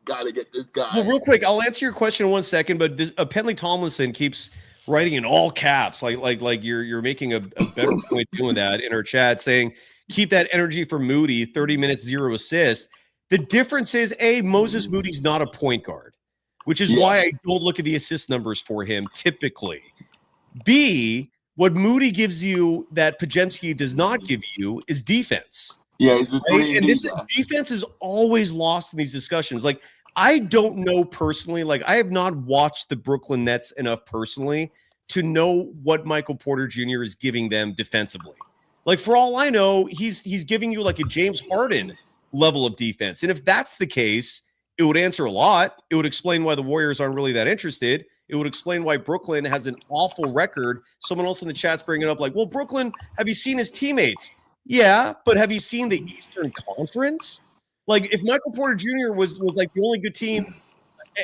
got to get this guy.
Well, real quick, I'll answer your question in 1 second, but Penley Tomlinson keeps writing in all caps, like you're making a better point doing that in our chat, saying keep that energy for Moody, 30 minutes, 0 assists. The difference is Moses Moody's not a point guard, which is why I don't look at the assist numbers for him typically. B, what Moody gives you that Podziemski does not give you is defense.
Yeah, he's a
right? And defense is always lost in these discussions. Like, I don't know personally, like I have not watched the Brooklyn Nets enough personally to know what Michael Porter Jr. is giving them defensively. Like, for all I know, he's giving you like a James Harden level of defense. And if that's the case, it would answer a lot. It would explain why the Warriors aren't really that interested. It would explain why Brooklyn has an awful record. Someone else in the chat's bringing it up like, well, Brooklyn, have you seen his teammates? Yeah, but have you seen the Eastern Conference? Like, if Michael Porter Jr. was like the only good team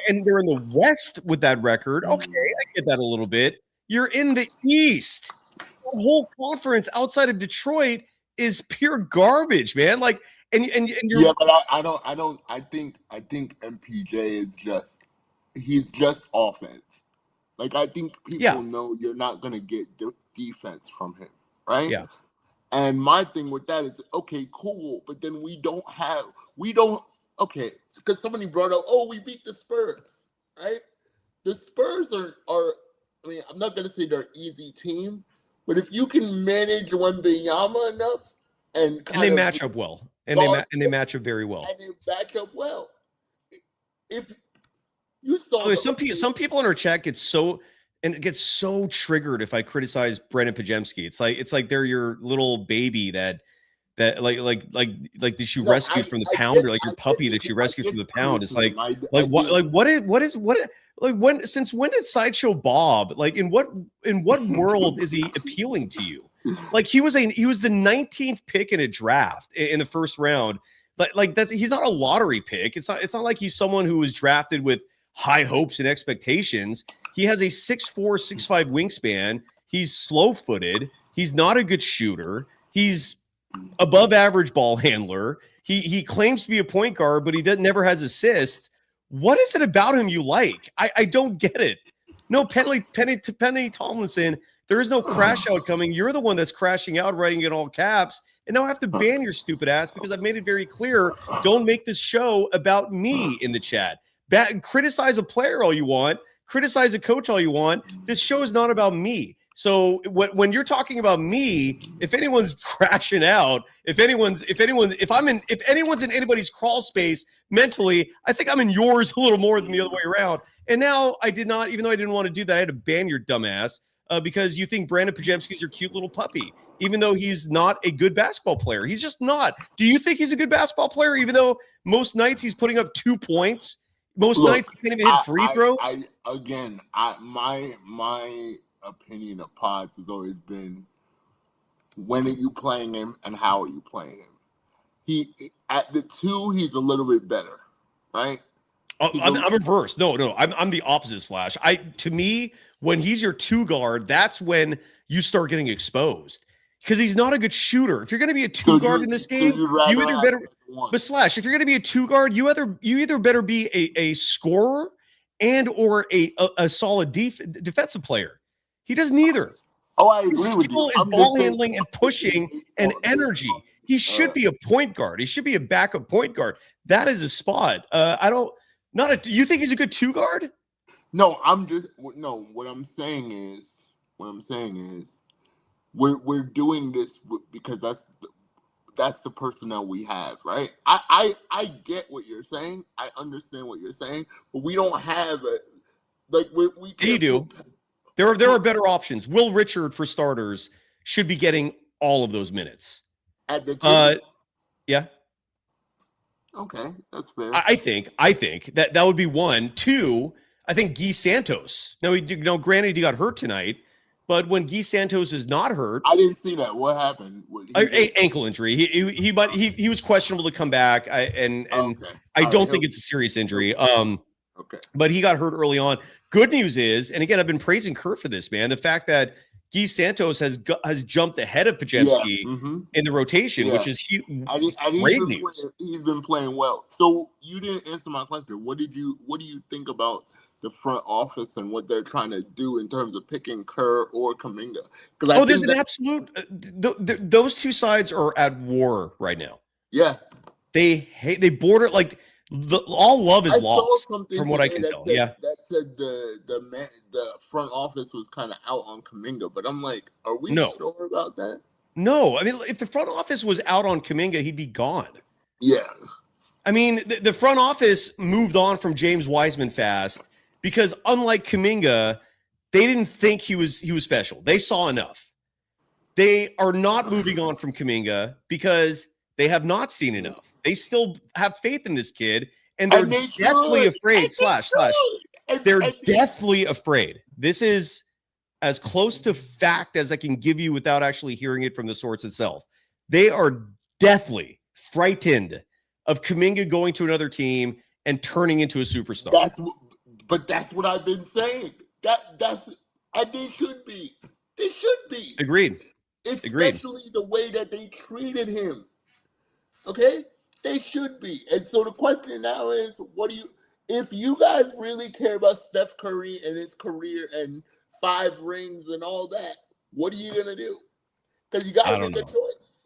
and they're in the West with that record, okay, I get that a little bit. You're in the East. The whole conference outside of Detroit is pure garbage, man. Like, and you're
Yeah, but I think MPJ is he's just offense. Like, I think people know you're not gonna get defense from him, right?
Yeah.
And my thing with that is, okay, cool, but then we don't okay, because somebody brought up, oh, we beat the Spurs, right? The Spurs are I mean, I'm not gonna say they're an easy team, but if you can manage Wembanyama enough and
they match up well. And they match up very well.
And they match up well. If you saw
some people in our chat get so triggered if I criticize Brendan Pajemski. It's like they're your little baby that like that you rescued from the pound, or like your puppy that you rescued from the pound. It's like since when did Sideshow Bob, like, in what world is he appealing to you? Like, he was the 19th pick in a draft in the first round. Like he's not a lottery pick. It's not like he's someone who was drafted with high hopes and expectations. He has a 6'4", 6'5" wingspan. He's slow-footed. He's not a good shooter. He's above average ball handler. He claims to be a point guard, but he never has assists. What is it about him you like? I don't get it. No, Penny Tomlinson, there is no crash out coming. You're the one that's crashing out, writing in all caps. And now I have to ban your stupid ass because I've made it very clear. Don't make this show about me in the chat. Criticize a player all you want. Criticize a coach all you want. This show is not about me. So when you're talking about me, if anyone's crashing out, if anyone's in anybody's crawl space mentally, I think I'm in yours a little more than the other way around. And now even though I didn't want to do that, I had to ban your dumbass because you think Brandon Pajemski's your cute little puppy, even though he's not a good basketball player. He's just not. Do you think he's a good basketball player, even though most nights he's putting up 2 points? Most nights he can't even hit free throws?
My opinion of Pods has always been, when are you playing him and how are you playing him? He at the 2, he's a little bit better, right?
I'm reverse. No, I'm the opposite, Slash. To me, when he's your 2 guard, that's when you start getting exposed because he's not a good shooter. If you're going to be a 2 guard in this game, you either better. But Slash, if you're going to be a 2 guard, you either better be a scorer and or a solid defensive player. He does neither.
Oh, I agree
His
with
skill
you.
is ball handling and pushing and energy. He should be a point guard. He should be a backup point guard. That is a spot. You think he's a good 2 guard?
No, what I'm saying is we're doing this because that's the personnel we have, right? I get what you're saying. I understand what you're saying, but we don't have we
you do. There are better options. Will Richard, for starters, should be getting all of those minutes.
At the team?
Yeah.
Okay, that's fair.
I think that would be 1. 2, I think Guy Santos. Now, granted, he got hurt tonight, but when Guy Santos is not hurt,
I didn't see that. What happened?
Ankle injury. He was questionable to come back. I don't think it's a serious injury.
Okay.
But he got hurt early on. Good news is, and again, I've been praising Kerr for this, man. The fact that Guy Santos has jumped ahead of Pajemski in the rotation, which is great news.
He's been playing well. So you didn't answer my question. What do you think about the front office and what they're trying to do in terms of picking Kerr or Kaminga?
There's an absolute. Those two sides are at war right now.
Yeah,
they border like. All love is lost, from what I can tell.
That said the front office was kind of out on Kaminga, but I'm like, are we sure about that?
No, I mean, if the front office was out on Kaminga, he'd be gone.
Yeah,
I mean, the front office moved on from James Wiseman fast because, unlike Kaminga, they didn't think he was special. They saw enough. They are not moving on from Kaminga because they have not seen enough. They still have faith in this kid, and they're
they
deathly
should.
afraid.
And they
Slash.
should.
They're deathly afraid. This is as close to fact as I can give you without actually hearing it from the source itself. They are deathly frightened of Kaminga going to another team and turning into a superstar.
That's what I've been saying. And they should be. They should be.
Agreed.
Especially the way that they treated him. Okay? They should be. And so the question now is, if you guys really care about Steph Curry and his career and 5 rings and all that, what are you gonna do? Because you gotta make a choice.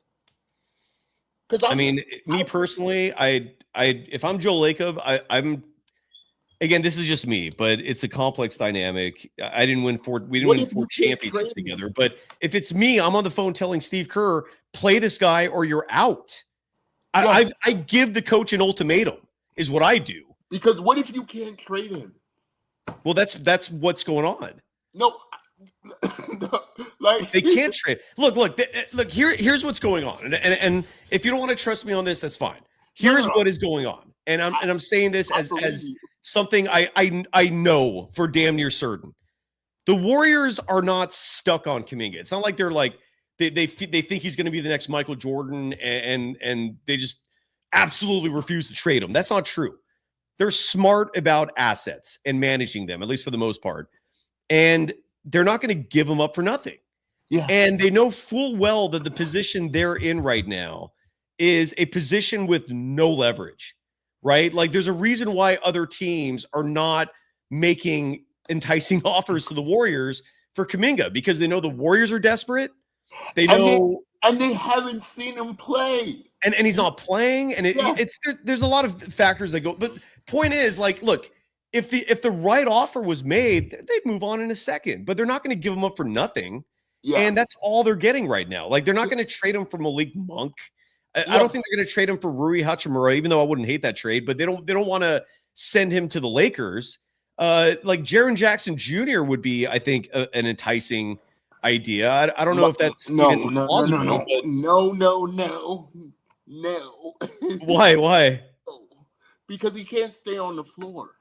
Me personally, if I'm Joe Lacob, I'm again, this is just me, but it's a complex dynamic. We didn't win 4 championships together. But if it's me, I'm on the phone telling Steve Kerr, play this guy or you're out. I give the coach an ultimatum, is what I do.
Because what if you can't trade him?
Well, that's what's going on.
No, like
they can't trade. Look. Here's what's going on, and if you don't want to trust me on this, that's fine. Here's what is going on, and I'm saying this as something I know for damn near certain. The Warriors are not stuck on Kaminga. It's not like they're like they think he's going to be the next Michael Jordan, and they just absolutely refuse to trade him. That's not true. They're smart about assets and managing them, at least for the most part. And they're not going to give them up for nothing.
Yeah.
And they know full well that the position they're in right now is a position with no leverage, right? Like there's a reason why other teams are not making enticing offers to the Warriors for Kaminga, because they know the Warriors are desperate. They know,
and they haven't seen him play.
And he's not playing. And there's a lot of factors that go, but point is, like, look, if the right offer was made, they'd move on in a second, but they're not going to give him up for nothing. Yeah. And that's all they're getting right now. Like, they're not going to trade him for Malik Monk. I don't think they're going to trade him for Rui Hachimura, even though I wouldn't hate that trade, but they don't want to send him to the Lakers. Like Jaren Jackson Jr. would be, I think, an enticing idea. I don't know if that's
no.
Why?
Because he can't stay on the floor.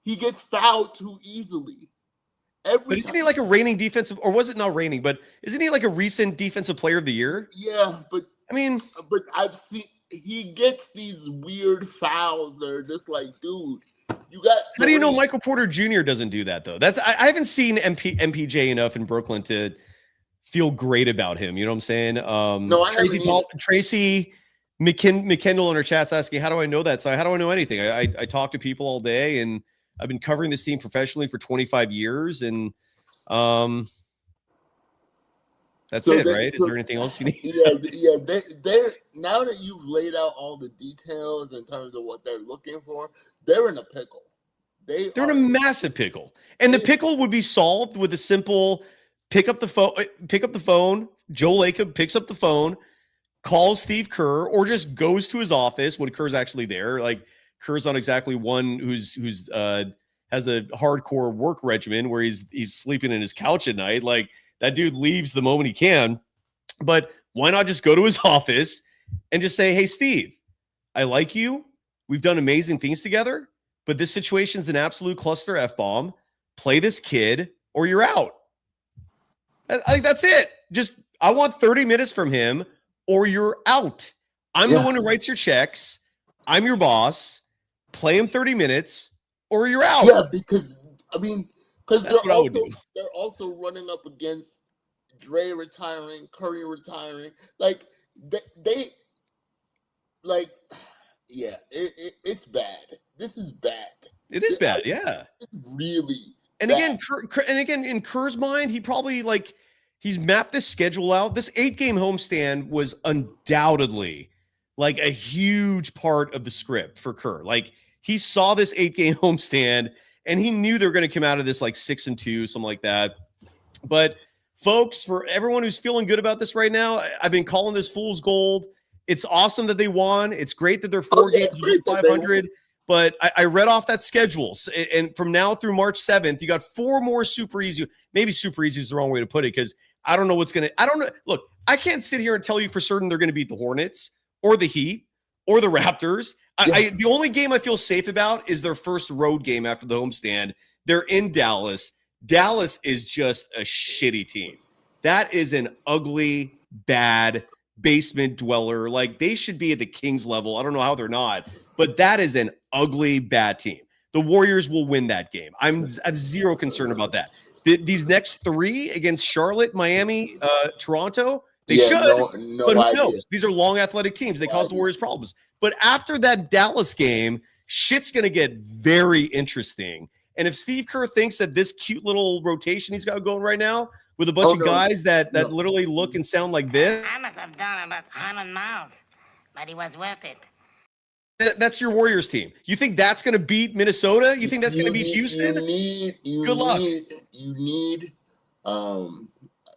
He gets fouled too easily.
But isn't he like a reigning defensive, or was it not reigning, but isn't he like a recent defensive player of the year?
Yeah, but I've seen he gets these weird fouls that are just like, dude, you got.
How do you know Michael Porter Jr. doesn't do that though? I haven't seen MPJ enough in Brooklyn to feel great about him. You know what I'm saying?
No,
Tracy McKendall in her chat's asking, how do I know that? So how do I know anything? I talk to people all day, and I've been covering this team professionally for 25 years, and that's it, right? Is there anything else you need?
Yeah. They're now that you've laid out all the details in terms of what they're looking for, they're in a pickle. They're
in a massive pickle, and the pickle would be solved with a simple pick up the phone. Joe Lacob picks up the phone, calls Steve Kerr, or just goes to his office when Kerr's actually there. Like, Kerr's not exactly one who's has a hardcore work regimen where he's sleeping in his couch at night. Like, that dude leaves the moment he can. But why not just go to his office and just say, hey, Steve, I like you. We've done amazing things together, but this situation's an absolute cluster F-bomb. Play this kid or you're out. I think that's it. I want 30 minutes from him or you're out. I'm the one who writes your checks. I'm your boss. Play him 30 minutes or you're out.
Yeah, because they're also running up against Dre retiring, Curry retiring. Like it's bad. This is bad.
It is bad, yeah.
It's really
and
bad.
Again, in Kerr's mind, he probably he's mapped this schedule out. This 8-game homestand was undoubtedly like a huge part of the script for Kerr. Like, he saw this 8-game homestand and he knew they were going to come out of this like 6-2, something like that. But folks, for everyone who's feeling good about this right now, I've been calling this fool's gold. It's awesome that they won. It's great that they're 4 games above 500. But I read off that schedule. And from now through March 7th, you got 4 more super easy. Maybe super easy is the wrong way to put it, because I don't know what's going to – I don't know. Look, I can't sit here and tell you for certain they're going to beat the Hornets or the Heat or the Raptors. The only game I feel safe about is their first road game after the homestand. They're in Dallas. Dallas is just a shitty team. That is an ugly, bad basement dweller. Like, they should be at the Kings level. I don't know how they're not, but that is an ugly, bad team. The Warriors will win that game. I have zero concern about that. These next three against Charlotte, Miami, Toronto, they should, but who knows? These are long athletic teams. They cause the Warriors problems. But after that Dallas game, shit's going to get very interesting. And if Steve Kerr thinks that this cute little rotation he's got going right now with a bunch of guys that literally look and sound like this.
I must have done about 100 miles, but it was worth it.
That's your Warriors team. You think that's going to beat Minnesota? You think that's going to beat Houston? Good luck.
You need.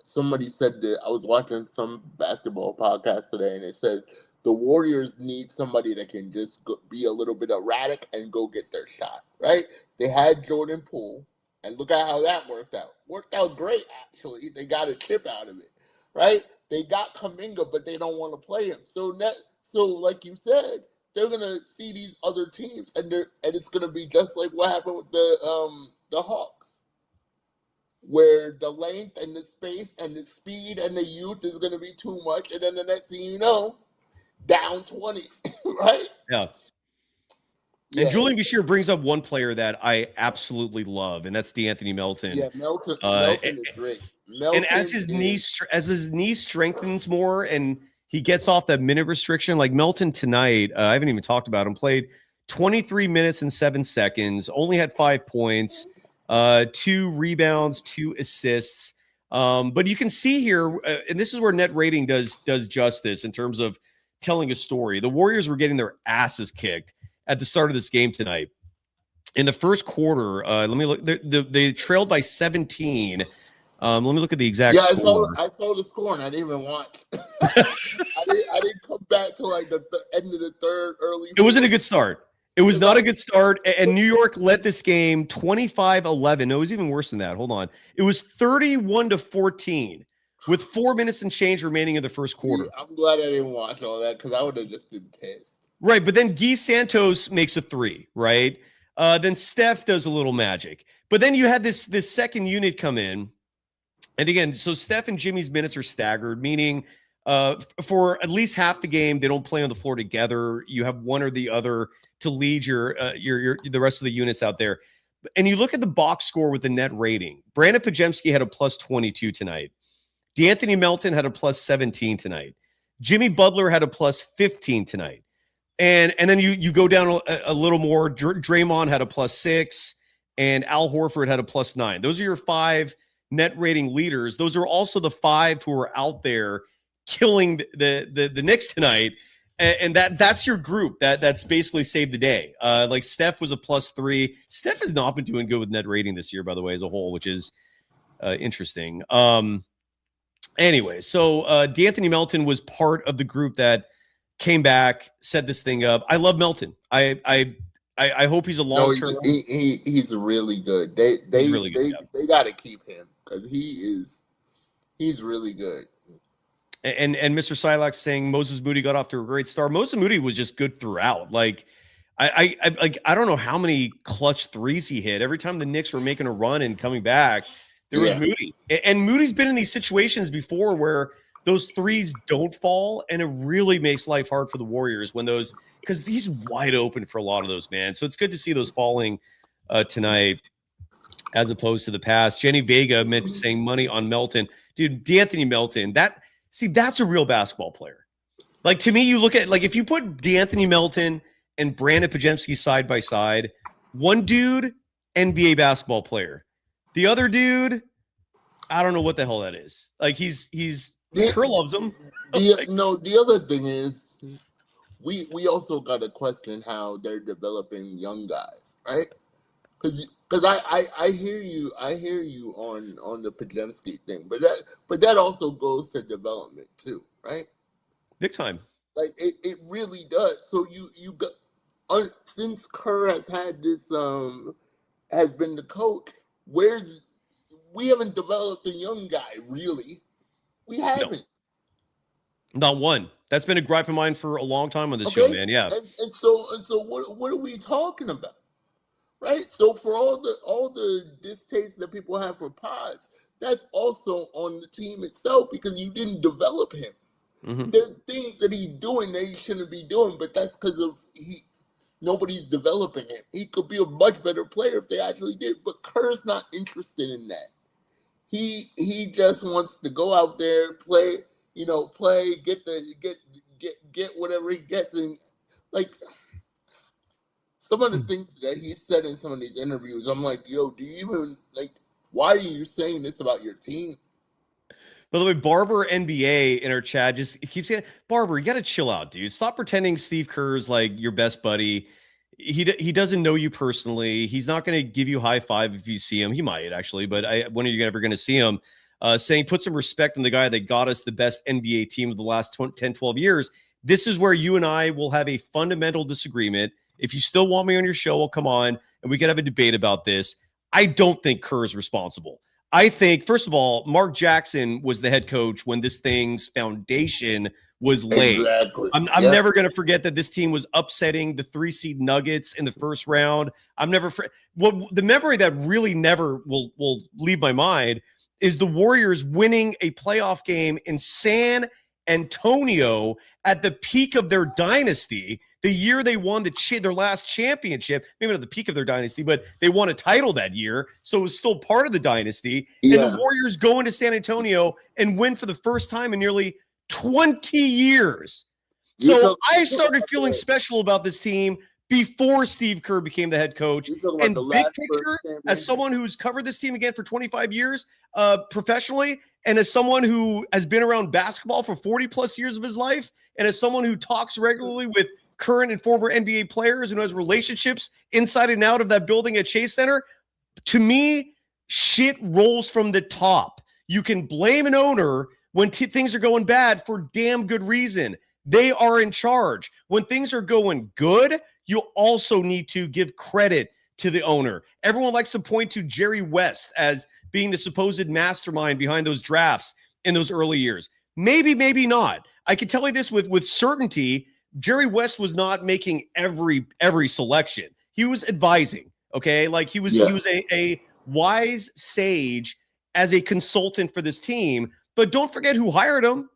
Somebody said that I was watching some basketball podcast today, and it said the Warriors need somebody that can just be a little bit erratic and go get their shot. Right? They had Jordan Poole, and look at how that worked out. Worked out great, actually. They got a chip out of it. Right? They got Kaminga, but they don't want to play him. So like you said, they're gonna see these other teams, and it's gonna be just like what happened with the Hawks, where the length and the space and the speed and the youth is gonna be too much, and then the next thing you know, down 20, right?
Yeah. And Julian Bashir brings up one player that I absolutely love, and that's DeAnthony Melton.
Yeah, Melton is great.
And as his knee strengthens more and he gets off that minute restriction, like Melton tonight, I haven't even talked about him, played 23 minutes and 7 seconds, only had 5 points, 2 rebounds, 2 assists. But you can see here, and this is where net rating does justice in terms of telling a story. The Warriors were getting their asses kicked at the start of this game tonight. In the first quarter, let me look. They trailed by 17. Let me look at the exact score.
I saw the score and I didn't even watch. I didn't come back to like the end of the third, early.
It wasn't a good start. It was not a good start. And New York led this game 25-11. No, it was even worse than that. Hold on. It was 31-14 with 4 minutes and change remaining in the first quarter.
Yeah, I'm glad I didn't watch all that because I would have just been pissed.
Right, but then Guy Santos makes a 3, right? Then Steph does a little magic. But then you had this second unit come in. And again, so Steph and Jimmy's minutes are staggered, meaning for at least half the game, they don't play on the floor together. You have one or the other to lead your the rest of the units out there. And you look at the box score with the net rating. Brandon Podziemski had a plus 22 tonight. DeAnthony Melton had a plus 17 tonight. Jimmy Butler had a plus 15 tonight. And then you go down a little more. Draymond had a plus 6, and Al Horford had a plus 9. Those are your 5 net rating leaders. Those are also the 5 who are out there killing the Knicks tonight. And that's your group that's basically saved the day. Like Steph was a plus 3. Steph has not been doing good with net rating this year, by the way, as a whole, which is interesting. Anyway, so DeAnthony Melton was part of the group that came back, set this thing up. I love Melton. I hope he's a long-term.
No, he's really good. They got to keep him because he's really good.
And Mr. Silac saying Moses Moody got off to a great start. Moses Moody was just good throughout. Like I don't know how many clutch threes he hit. Every time the Knicks were making a run and coming back, there was Moody. And Moody's been in these situations before where those threes don't fall, and it really makes life hard for the Warriors when those, because he's wide open for a lot of those, man. So it's good to see those falling tonight as opposed to the past. Jenny Vega saying money on Melton. Dude, DeAnthony Melton, that's a real basketball player. Like, to me, you look at, like, if you put DeAnthony Melton and Brandon Podziemski side by side, one dude, NBA basketball player. The other dude, I don't know what the hell that is. Like, Kerr loves him.
The other thing is, we also got to question how they're developing young guys, right? Because I hear you on the Podziemski thing, but that also goes to development too, right?
Big time.
Like it really does. So you got since Kerr has had this has been the coach, we haven't developed a young guy really. We haven't.
Not one. That's been a gripe of mine for a long time on this show, man. Yeah.
And so what are we talking about? Right? So for all the distaste that people have for Pods, that's also on the team itself because you didn't develop him.
Mm-hmm.
There's things that he's doing that he shouldn't be doing, but that's because of nobody's developing him. He could be a much better player if they actually did, but Kerr's not interested in that. He just wants to go out there, play, get whatever he gets, and like some of the things that he said in some of these interviews, I'm like, yo, do you even why are you saying this about your team?
By the way, Barber NBA in our chat just keeps saying, Barber, you got to chill out, dude. Stop pretending Steve Kerr's like your best buddy. He doesn't know you personally. He's not going to give you a high five if you see him. He might actually, but when are you ever going to see him? Saying put some respect on the guy that got us the best NBA team of the last 10, 12 years. This is where you and I will have a fundamental disagreement. If you still want me on your show, I'll come on and we can have a debate about this. I don't think Kerr is responsible. I think, first of all, Mark Jackson was the head coach when this thing's foundation was laid.
Exactly.
I'm never going to forget that this team was upsetting the 3-seed Nuggets in the first round. The memory that really never will leave my mind is the Warriors winning a playoff game in San Antonio at the peak of their dynasty, the year they won their last championship, maybe not the peak of their dynasty, but they won a title that year. So it was still part of the dynasty. Yeah. And the Warriors go into San Antonio and win for the first time in nearly 20 years. So I started feeling special about this team before Steve Kerr became the head coach. And big picture, as someone who's covered this team again for 25 years professionally, and as someone who has been around basketball for 40 plus years of his life, and as someone who talks regularly with current and former NBA players and who has relationships inside and out of that building at Chase Center, to me, shit rolls from the top. You can blame an owner when things are going bad for damn good reason. They are in charge. When things are going good, you also need to give credit to the owner. Everyone likes to point to Jerry West as being the supposed mastermind behind those drafts in those early years. Maybe, maybe not. I can tell you this with certainty. Jerry West was not making every selection. He was advising, okay? Like he was a wise sage as a consultant for this team, but don't forget who hired him.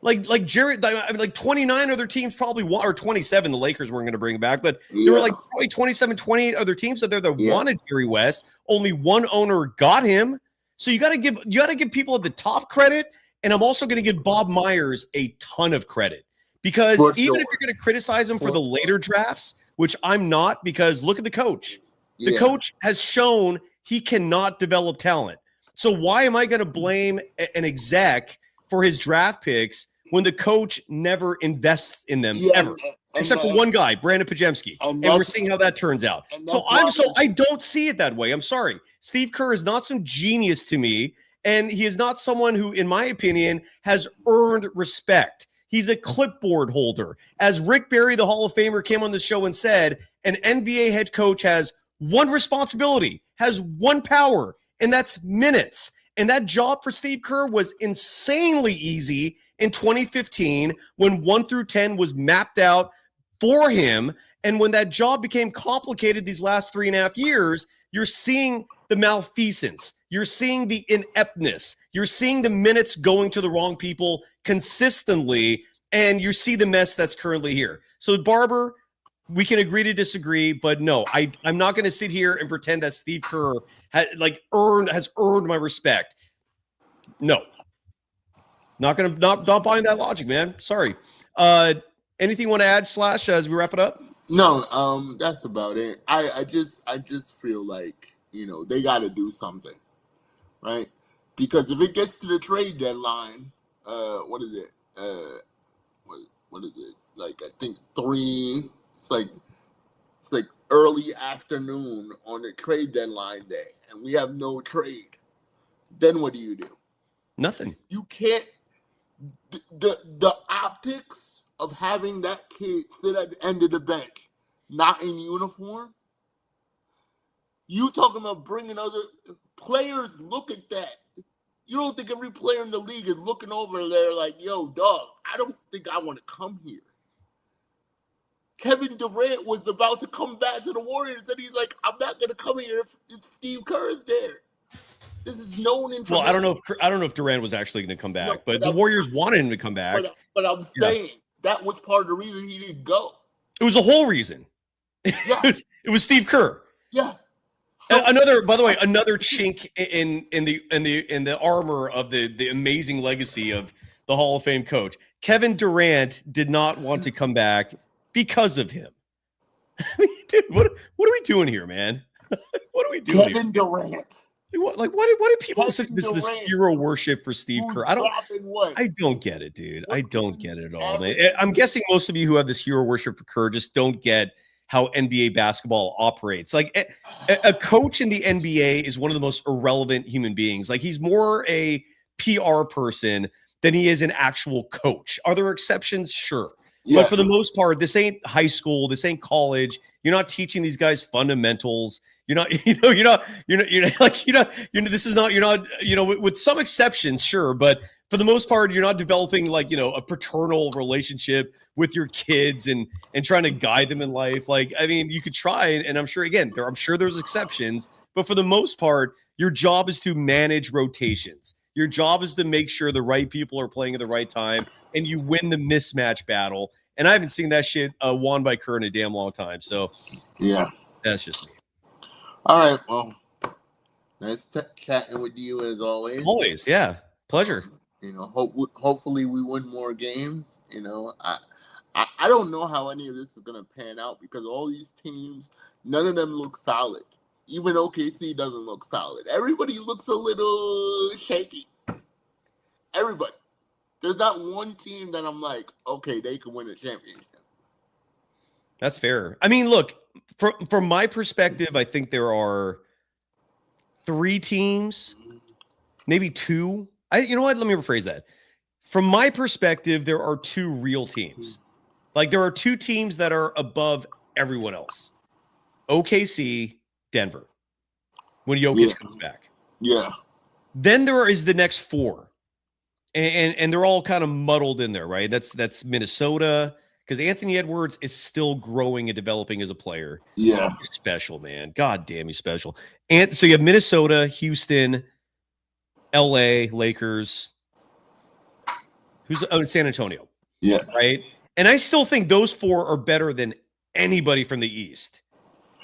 Like Jerry, I mean, like 29 other teams probably or 27 the Lakers weren't going to bring him back, but there were like probably 27, 28 other teams out there that wanted Jerry West. Only one owner got him. So you got to give people at the top credit, and I'm also going to give Bob Myers a ton of credit. Because if you're going to criticize him for the later drafts, which I'm not, because look at the coach. The coach has shown he cannot develop talent. So why am I going to blame an exec for his draft picks when the coach never invests in them ever? Except for one guy, Brandon Pajemski. And we're seeing how that turns out. So I don't see it that way. I'm sorry. Steve Kerr is not some genius to me, and he is not someone who, in my opinion, has earned respect. He's a clipboard holder. As Rick Barry, the Hall of Famer, came on the show and said, an NBA head coach has one responsibility, has one power, and that's minutes. And that job for Steve Kerr was insanely easy in 2015 when 1 through 10 was mapped out for him. And when that job became complicated these last 3.5 years, you're seeing the malfeasance. You're seeing the ineptness. You're seeing the minutes going to the wrong people consistently, and you see the mess that's currently here. So, Barber, we can agree to disagree, but no, I'm not going to sit here and pretend that Steve Kerr has earned my respect. No, not buying that logic, man. Sorry. Anything you want to add, Slash, as we wrap it up?
No, that's about it. I just feel like, they got to do something, right? Because if it gets to the trade deadline, what is it? What is it? Like, I think 3. It's like early afternoon on the trade deadline day, and we have no trade. Then what do you do?
Nothing.
You can't. The optics of having that kid sit at the end of the bench, not in uniform. You talking about bringing other players? Look at that. You don't think every player in the league is looking over there like, yo, dog, I don't think I want to come here. Kevin Durant was about to come back to the Warriors, and he's like, I'm not going to come here if Steve Kerr is there. This is known information.
Well, I don't know if Durant was actually going to come back, but the Warriors wanted him to come back.
But I'm saying that was part of the reason he didn't go.
It was the whole reason.
Yeah.
it was Steve Kerr.
Yeah.
So, by the way, another chink in the armor of the amazing legacy of the Hall of Fame coach. Kevin Durant did not want to come back because of him. I mean, dude, what are we doing here, man? What are we doing
Kevin Durant.
Why do people have this hero worship for Steve Kerr? I don't get it, dude. I don't get it at all, man. I'm guessing most of you who have this hero worship for Kerr just don't get how NBA basketball operates. Like a coach in the NBA is one of the most irrelevant human beings. Like he's more a PR person than he is an actual coach. Are there exceptions? Sure. Yeah. But for the most part, this ain't high school. This ain't college. You're not teaching these guys fundamentals. You're not, with some exceptions, sure. But for the most part, you're not developing a paternal relationship with your kids and trying to guide them in life. Like, I mean, you could try, and I'm sure there's exceptions, but for the most part, your job is to manage rotations. Your job is to make sure the right people are playing at the right time and you win the mismatch battle. And I haven't seen that shit won by Kerr in a damn long time. So
yeah,
that's just me.
All right. Well, nice chatting with you as always.
Always. Yeah. Pleasure.
Hopefully we win more games. I don't know how any of this is going to pan out because all these teams, none of them look solid. Even OKC doesn't look solid. Everybody looks a little shaky. Everybody. There's not one team that I'm like, okay, they can win a championship.
That's fair. I mean, look, from my perspective, I think there are 3 teams, maybe 2. You know what? Let me rephrase that. From my perspective, there are 2 real teams. Like there are 2 teams that are above everyone else. OKC, Denver. When Jokic comes back.
Yeah.
Then there is the next 4. And they're all kind of muddled in there, right? That's Minnesota, because Anthony Edwards is still growing and developing as a player.
Yeah.
He's special, man. God damn, he's special. And so you have Minnesota, Houston, LA, Lakers. San Antonio.
Yeah.
Right? And I still think those 4 are better than anybody from the East.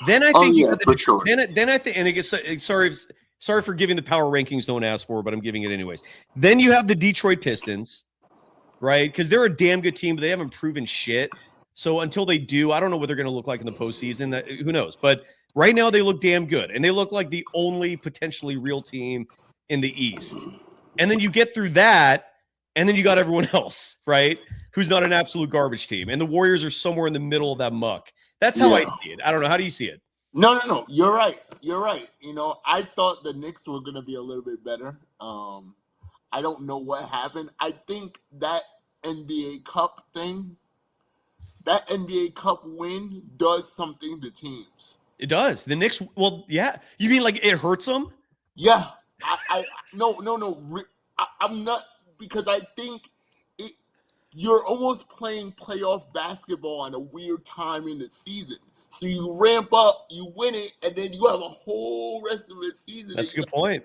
Then I think
sure.
Then I think, and I guess sorry for giving the power rankings no one asked for, but I'm giving it anyways. Then you have the Detroit Pistons, right? Because they're a damn good team, but they haven't proven shit. So until they do, I don't know what they're going to look like in the postseason. Who knows? But right now they look damn good, and they look like the only potentially real team in the East. And then you get through that, and then you got everyone else, right? Who's not an absolute garbage team. And the Warriors are somewhere in the middle of that muck. That's how I see it. I don't know. How do you see it?
No. You're right. I thought the Knicks were going to be a little bit better. I don't know what happened. I think that NBA Cup thing, that NBA Cup win does something to teams.
It does. The Knicks, well, yeah. You mean like it hurts them?
Yeah. No. I'm not, because I think you're almost playing playoff basketball on a weird time in the season. So you ramp up, you win it, and then you have a whole rest of the season.
That's a good point.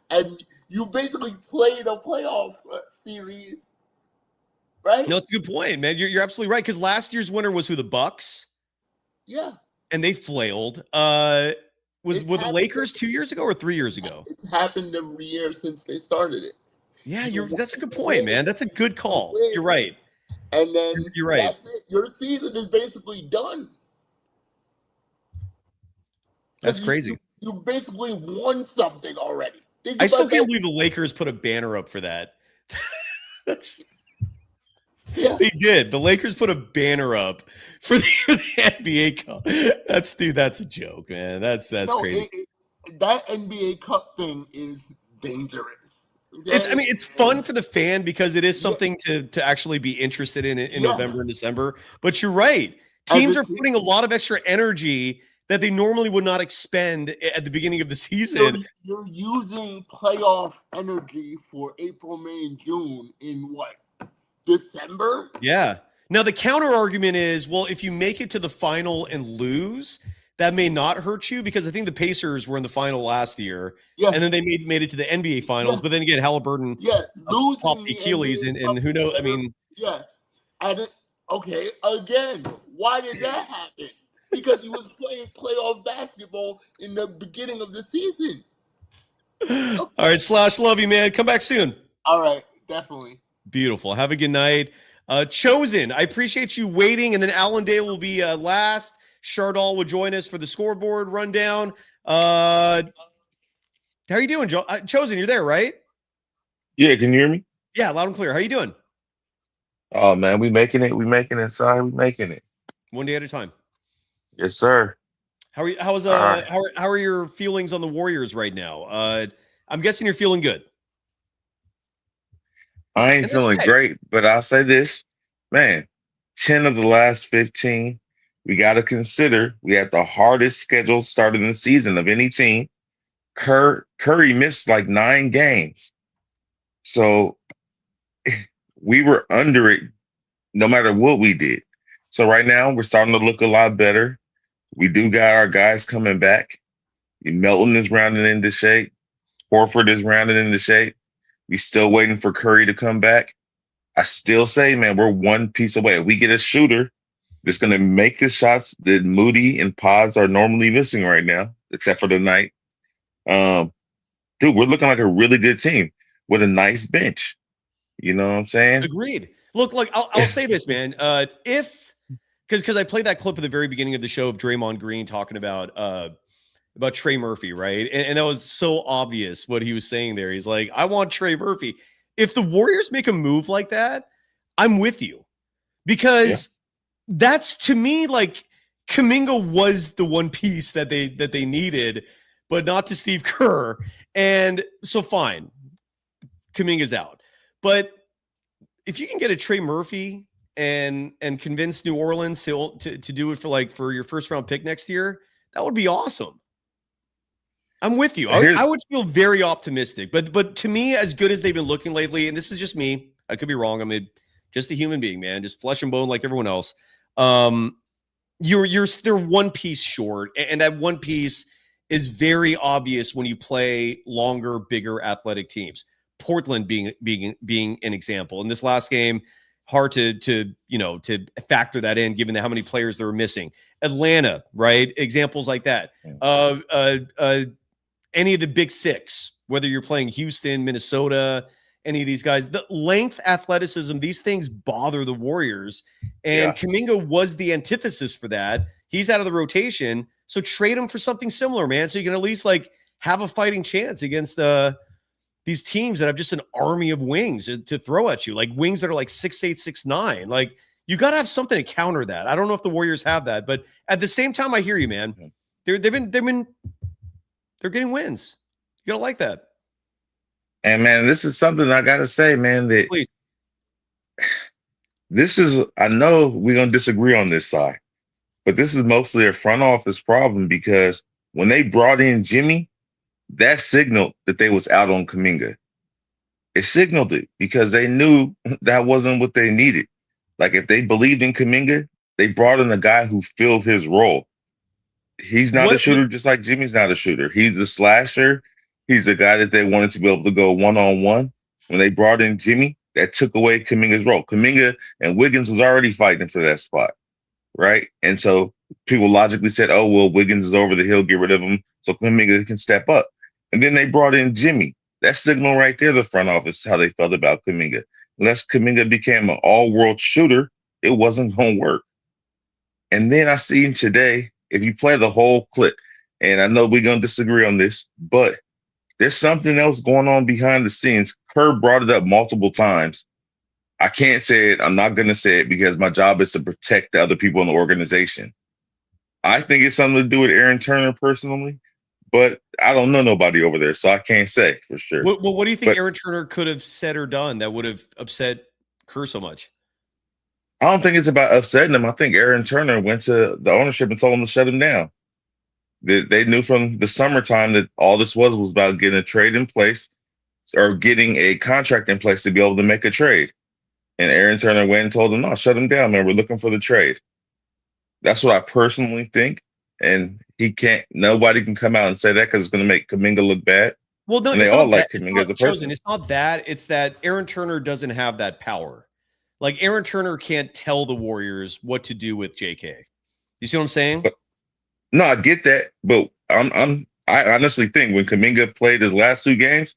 And you basically played a playoff series, right?
No, it's a good point, man. You're absolutely right. Because last year's winner was who? The Bucks?
Yeah.
And they flailed. Were the Lakers 2 years ago or 3 years ago?
It's happened every year since they started it.
Yeah, that's a good point, man. That's a good call. You're right.
And then
you're right.
That's it. Your season is basically done.
That's crazy.
You basically won something already.
I still can't believe the Lakers put a banner up for that. They did. The Lakers put a banner up for the NBA Cup. That's a joke, man. That's crazy.
That NBA Cup thing is dangerous.
It's fun for the fan because it is something to actually be interested in November and December. But you're right. Teams are putting a lot of extra energy that they normally would not expend at the beginning of the season.
You're using playoff energy for April, May, and June in what? December?
Yeah. Now, the counter argument is, well, if you make it to the final and lose, that may not hurt you, because I think the Pacers were in the final last year, and then they made it to the NBA finals. But then again, Halliburton
losing
popped the Achilles, and who knows? I mean,
okay, again, why did that happen? Because he was playing playoff basketball in the beginning of the season.
All right, Slash, love you, man. Come back soon.
All right, definitely.
Beautiful. Have a good night. Chosen, I appreciate you waiting, and then Allendale will be last. Shardall will join us for the scoreboard rundown. How are you doing, Chosen? You're there, right?
Yeah, can you hear me?
Yeah, loud and clear. How you doing?
Oh man, we making it. We making it, son. We making it.
One day at a time.
Yes, sir.
How are your feelings on the Warriors right now? I'm guessing you're feeling good.
I ain't feeling great, but I'll say this, man. 10 of the last 15. We got to consider we had the hardest schedule starting the season of any team. Curry missed like 9 games, so we were under it no matter what we did. So right now we're starting to look a lot better. We do got our guys coming back. Melton is rounding into shape. Horford is rounding into shape. We still waiting for Curry to come back. I still say, man, we're one piece away. If we get a shooter that's going to make the shots that Moody and Pods are normally missing right now, except for tonight, dude, we're looking like a really good team with a nice bench. You know what I'm saying?
Agreed. Look, like I'll say this, man. Because I played that clip at the very beginning of the show of Draymond Green talking about Trey Murphy, right? And that was so obvious what he was saying there. He's like, I want Trey Murphy. If the Warriors make a move like that, I'm with you. Because that's, to me, like Kaminga was the one piece that they needed, but not to Steve Kerr. And so fine, Kaminga's out. But if you can get a Trey Murphy and convince New Orleans to do it for your first round pick next year, that would be awesome. I'm with you. I would feel very optimistic, but to me, as good as they've been looking lately, and this is just me, I could be wrong. I'm just a human being, man, just flesh and bone like everyone else. They're one piece short, and that one piece is very obvious when you play longer, bigger, athletic teams. Portland being an example. In this last game, hard to factor that in, given how many players they were missing. Atlanta, right? Examples like that. Any of the big six, whether you're playing Houston, Minnesota, any of these guys, the length, athleticism, these things bother the Warriors. And Kaminga was the antithesis for that. He's out of the rotation, so trade him for something similar, man, so you can at least like have a fighting chance against these teams that have just an army of wings to throw at you, like wings that are like 6'8", 6'9". Like, you got to have something to counter that. I don't know if the Warriors have that, but at the same time, I hear you, man. They're getting wins. You gotta like that.
And man, this is something I gotta say, man. That this is, I know we're gonna disagree on this side, but this is mostly a front office problem, because when they brought in Jimmy, that signaled that they was out on Kaminga. It signaled it because they knew that wasn't what they needed. Like, if they believed in Kaminga, they brought in a guy who filled his role. He's not a shooter, just like Jimmy's not a shooter. He's a slasher. He's a guy that they wanted to be able to go one-on-one. When they brought in Jimmy, that took away Kaminga's role. Kaminga and Wiggins was already fighting for that spot, right? And so people logically said, oh, well, Wiggins is over the hill, get rid of him so Kaminga can step up. And then they brought in Jimmy. That signal right there, the front office, how they felt about Kaminga. Unless Kaminga became an all-world shooter, it wasn't going to work. And then I seen today, if you play the whole clip, and I know we're going to disagree on this, but there's something else going on behind the scenes. Kerr brought it up multiple times. I can't say it. I'm not going to say it because my job is to protect the other people in the organization. I think it's something to do with Aaron Turner personally, but I don't know nobody over there, so I can't say for sure.
What do you think Aaron Turner could have said or done that would have upset Kerr so much?
I don't think it's about upsetting him. I think Aaron Turner went to the ownership and told him to shut him down. They knew from the summertime that all this was about getting a trade in place or getting a contract in place to be able to make a trade. And Aaron Turner went and told them, no, shut him down, man. We're looking for the trade. That's what I personally think. And nobody can come out and say that because it's going to make Kaminga look bad.
Well, no,
and they all like Kaminga as a person.
It's not that. It's that Aaron Turner doesn't have that power. Like Aaron Turner can't tell the Warriors what to do with JK. You see what I'm saying?
No, I get that, but I honestly think when Kaminga played his last 2 games,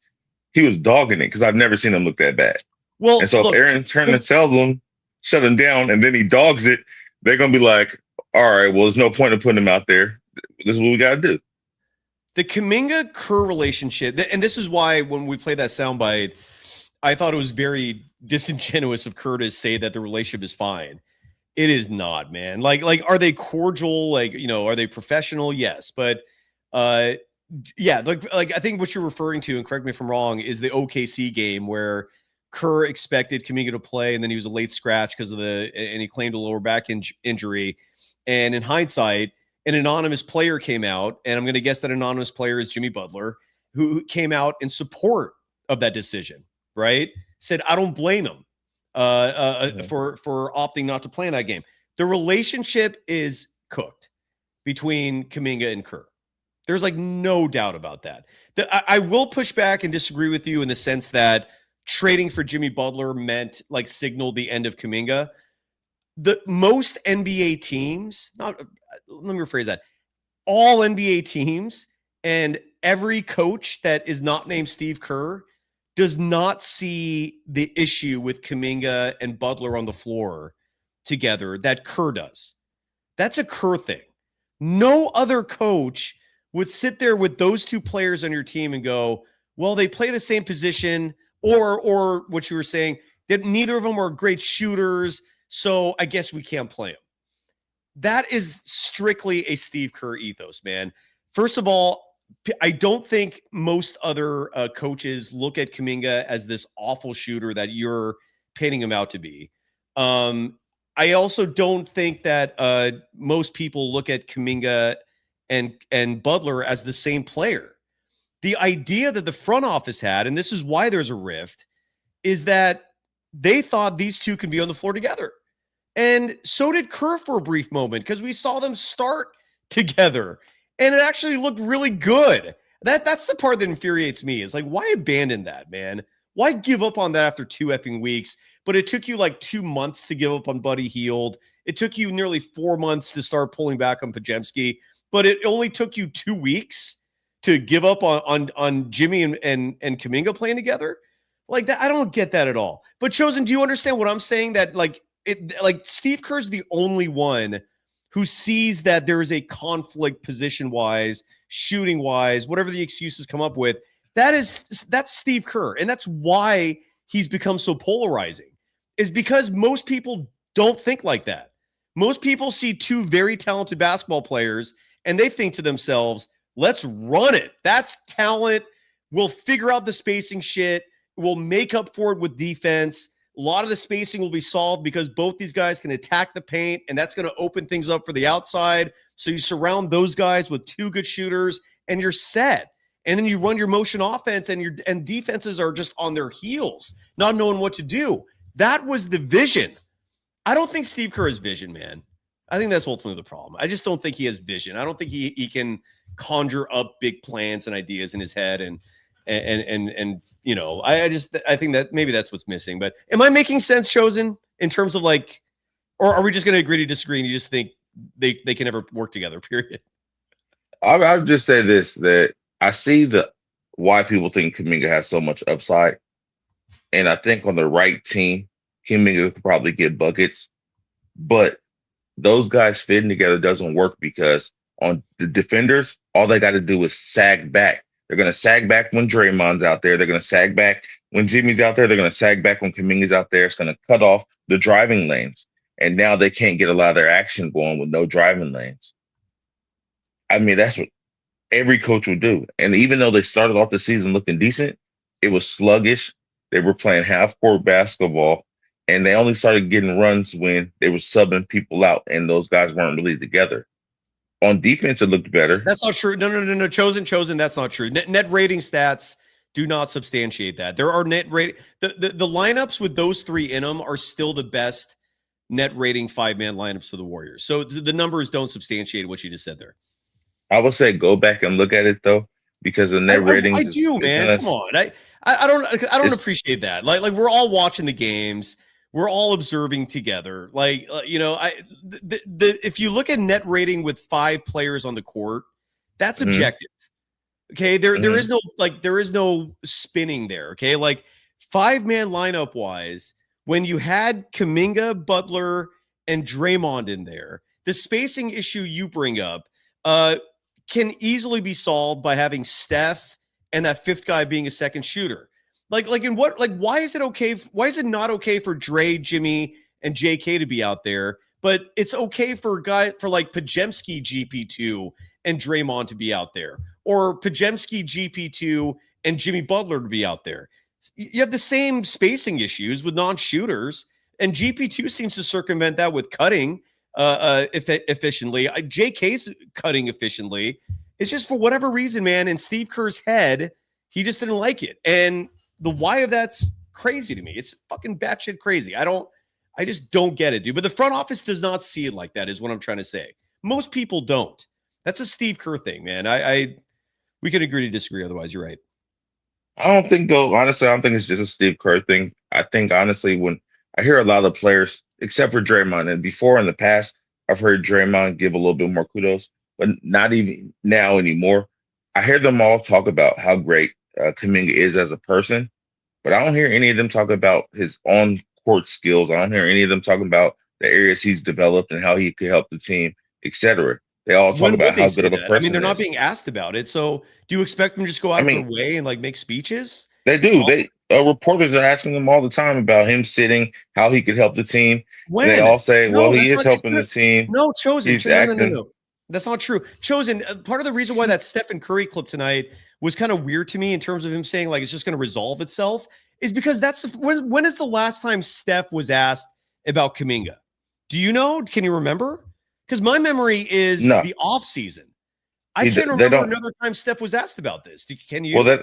he was dogging it because I've never seen him look that bad.
Well,
and so if Aaron Turner tells him shut him down, and then he dogs it, they're gonna be like, "All right, well, there's no point in putting him out there. This is what we got to do."
The Kaminga Kerr relationship, and this is why when we played that soundbite, I thought it was very disingenuous of Kerr to say that the relationship is fine. It is not, man. Like, are they cordial? Like, are they professional? Yes, but yeah, like I think what you're referring to, and correct me if I'm wrong, is the OKC game where Kerr expected Kaminga to play, and then he was a late scratch and he claimed a lower back injury. And in hindsight, an anonymous player came out, and I'm going to guess that anonymous player is Jimmy Butler, who came out in support of that decision, right? Said, I don't blame him for opting not to play in that game. The relationship is cooked between Kaminga and Kerr. There's like no doubt about that. I will push back and disagree with you in the sense that trading for Jimmy Butler signaled the end of Kaminga. The most NBA teams, let me rephrase that. All NBA teams and every coach that is not named Steve Kerr does not see the issue with Kaminga and Butler on the floor together that Kerr does. That's a Kerr thing. No other coach would sit there with those 2 players on your team and go, well, they play the same position, or what you were saying, that neither of them are great shooters, so I guess we can't play them. That is strictly a Steve Kerr ethos, man. First of all, I don't think most other coaches look at Kaminga as this awful shooter that you're painting him out to be. I also don't think that most people look at Kaminga and Butler as the same player. The idea that the front office had, and this is why there's a rift, is that they thought these 2 could be on the floor together. And so did Kerr for a brief moment because we saw them start together. And it actually looked really good. That's the part that infuriates me. Is like, why abandon that, man? Why give up on that after 2 effing weeks? But it took you like 2 months to give up on Buddy Hield. It took you nearly 4 months to start pulling back on Podziemski. But it only took you 2 weeks to give up on Jimmy and Kaminga playing together. Like that, I don't get that at all. But Chosen, do you understand what I'm saying? That like Steve Kerr's the only one who sees that there is a conflict position-wise, shooting-wise, whatever the excuses come up with. That's Steve Kerr. And that's why he's become so polarizing, is because most people don't think like that. Most people see 2 very talented basketball players and they think to themselves, let's run it. That's talent. We'll figure out the spacing shit. We'll make up for it with defense. A lot of the spacing will be solved because both these guys can attack the paint, and that's going to open things up for the outside. So you surround those guys with 2 good shooters, and you're set. And then you run your motion offense, and defenses are just on their heels, not knowing what to do. That was the vision. I don't think Steve Kerr has vision, man. I think that's ultimately the problem. I just don't think he has vision. I don't think he can conjure up big plans and ideas in his head, and I think that maybe that's what's missing. But am I making sense, Chosen, in terms of like, or are we just going to agree to disagree and you just think they can never work together, period?
I'll just say this, that I see why people think Kaminga has so much upside. And I think on the right team, Kaminga could probably get buckets. But those guys fitting together doesn't work because on the defenders, all they got to do is sag back. They're going to sag back when Draymond's out there. They're going to sag back when Jimmy's out there. They're going to sag back when Kaminga's out there. It's going to cut off the driving lanes. And now they can't get a lot of their action going with no driving lanes. I mean, that's what every coach would do. And even though they started off the season looking decent, it was sluggish. They were playing half-court basketball. And they only started getting runs when they were subbing people out and those guys weren't really together. on defense, it looked better.
That's not true. No. Chosen. That's not true. Net rating stats do not substantiate that. There are net rating. The lineups with those three in them are still the best net rating 5-man lineups for the Warriors. So the numbers don't substantiate what you just said there.
I would say go back and look at it though, because the net ratings.
I do, man. Come on. I don't appreciate that. Like we're all watching the games. We're all observing together. If you look at net rating with 5 players on the court, that's objective. Okay. There is no spinning there. Okay. Like 5-man lineup wise, when you had Kaminga, Butler, and Draymond in there, the spacing issue you bring up can easily be solved by having Steph and that 5th guy being a second shooter. Why is it okay? Why is it not okay for Dre, Jimmy, and JK to be out there, but it's okay for a guy for like Pajemski, GP2, and Draymond to be out there, or Pajemski, GP2, and Jimmy Butler to be out there? You have the same spacing issues with non-shooters, and GP2 seems to circumvent that with cutting efficiently. JK's cutting efficiently. It's just for whatever reason, man, in Steve Kerr's head, he just didn't like it. And the why of that's crazy to me. It's fucking batshit crazy. I just don't get it, dude. But the front office does not see it like that, is what I'm trying to say. Most people don't. That's a Steve Kerr thing, man. We can agree to disagree. Otherwise, you're right.
Honestly, I don't think it's just a Steve Kerr thing. I think, honestly, when I hear a lot of players, except for Draymond, and before in the past, I've heard Draymond give a little bit more kudos, but not even now anymore. I hear them all talk about how great Kaminga is as a person, but I don't hear any of them talk about his on-court skills. I don't hear any of them talking about the areas he's developed and how he could help the team, etc. They all talk about how good of a person.
I mean, they're not being asked about it. So do you expect them to just go out of their way and like make speeches?
They do. Reporters are asking them all the time about him sitting, how he could help the team.
When?
And they all say,
No,
well, he
that's
is
not-
helping the team.
No, Chosen.
He's
No.
acting.
That's not true. Chosen, part of the reason why that Stephen Curry clip tonight was kind of weird to me in terms of him saying like it's just going to resolve itself is because when is the last time Steph was asked about Kaminga? Do you know? Can you remember? Because my memory is the off season. I can't remember another time Steph was asked about this. Can you?
Well,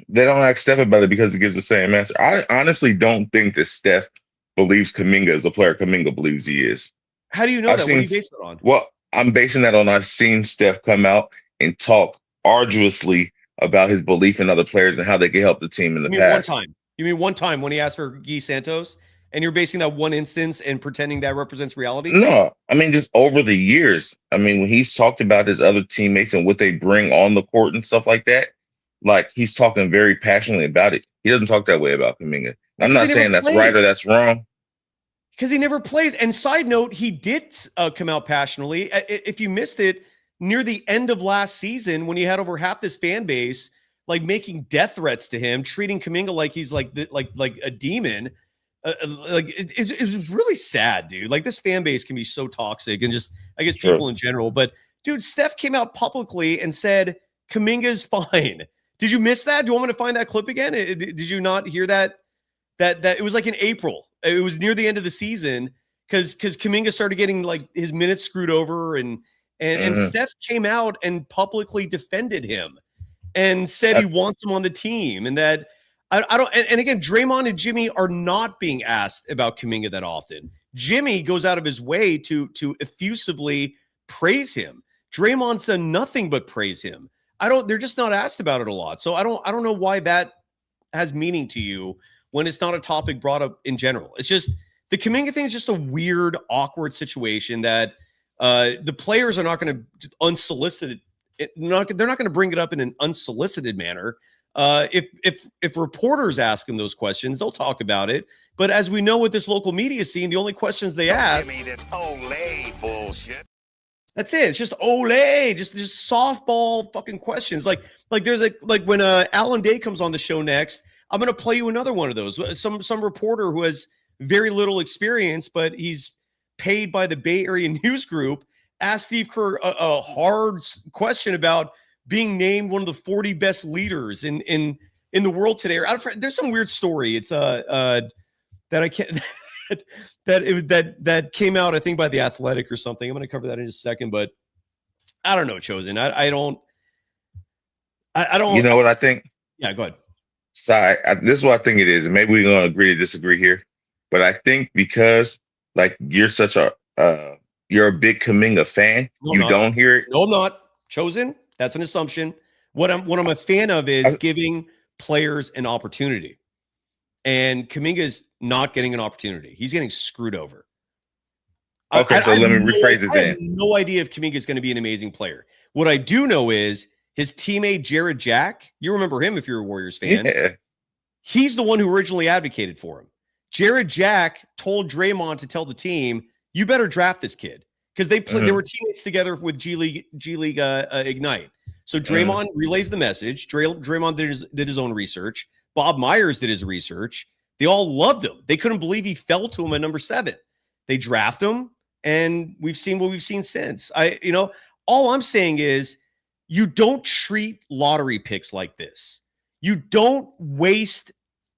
they don't ask Steph about it because it gives the same answer. I honestly don't think that Steph believes Kaminga is the player Kaminga believes he is.
How do you know that? What do you base it on?
Well, I'm basing that on I've seen Steph come out and talk arduously about his belief in other players and how they can help the team in the past.
You mean one time when he asked for Guy Santos, and you're basing that one instance and pretending that represents reality?
No, I mean, just over the years. I mean, when he's talked about his other teammates and what they bring on the court and stuff like that, like he's talking very passionately about it. He doesn't talk that way about Kaminga. I'm not saying that's right or that's wrong.
Because he never plays. And side note, he did come out passionately. If you missed it, near the end of last season, when he had over half this fan base like making death threats to him, treating Kaminga like he's like a demon. It was really sad, dude. Like this fan base can be so toxic, and just I guess people in general. But dude, Steph came out publicly and said Kaminga's fine. Did you miss that? Do you want me to find that clip again? Did you not hear that? That it was like in April. It was near the end of the season because Kaminga started getting like his minutes screwed over, and Steph came out and publicly defended him and said he wants him on the team, and that I don't. And again, Draymond and Jimmy are not being asked about Kaminga that often. Jimmy goes out of his way to effusively praise him. Draymond's done nothing but praise him. They're just not asked about it a lot. So I don't know why that has meaning to you when it's not a topic brought up in general. It's just the Kaminga thing is just a weird, awkward situation that the players are not going to unsolicited. They're not going to bring it up in an unsolicited manner. If reporters ask them those questions, they'll talk about it. But as we know with this local media scene, the only questions they ask.
Give me this Olay bullshit.
That's it. It's just Olay, just softball fucking questions. Like there's like when Alan Day comes on the show next, I'm going to play you another one of those. Some reporter who has very little experience, but he's paid by the Bay Area News Group, asked Steve Kerr a hard question about being named one of the 40 best leaders in the world today. There's some weird story. It's that I can't that came out, I think, by The Athletic or something. I'm going to cover that in just a second, but I don't know, Chosen. I don't. I don't.
You know what I think?
Yeah, go ahead.
This is what I think it is, and maybe we're gonna agree to disagree here. But I think because like you're such a you're a big Kaminga fan,
No,
you don't hear it.
No, I'm not. Chosen. That's an assumption. What I'm a fan of is giving players an opportunity. And Kaminga is not getting an opportunity. He's getting screwed over.
Okay, so let me rephrase it
I have
then.
no idea if Kaminga is going to be an amazing player. What I do know is his teammate Jared Jack. You remember him if you're a Warriors fan.
Yeah.
He's the one who originally advocated for him. Jared Jack told Draymond to tell the team, "You better draft this kid," because they played. They were teammates together with G League Ignite. So Draymond relays the message. Draymond did his own research. Bob Myers did his research. They all loved him. They couldn't believe he fell to him at number 7. They draft him, and we've seen what we've seen since. All I'm saying is you don't treat lottery picks like this. You don't waste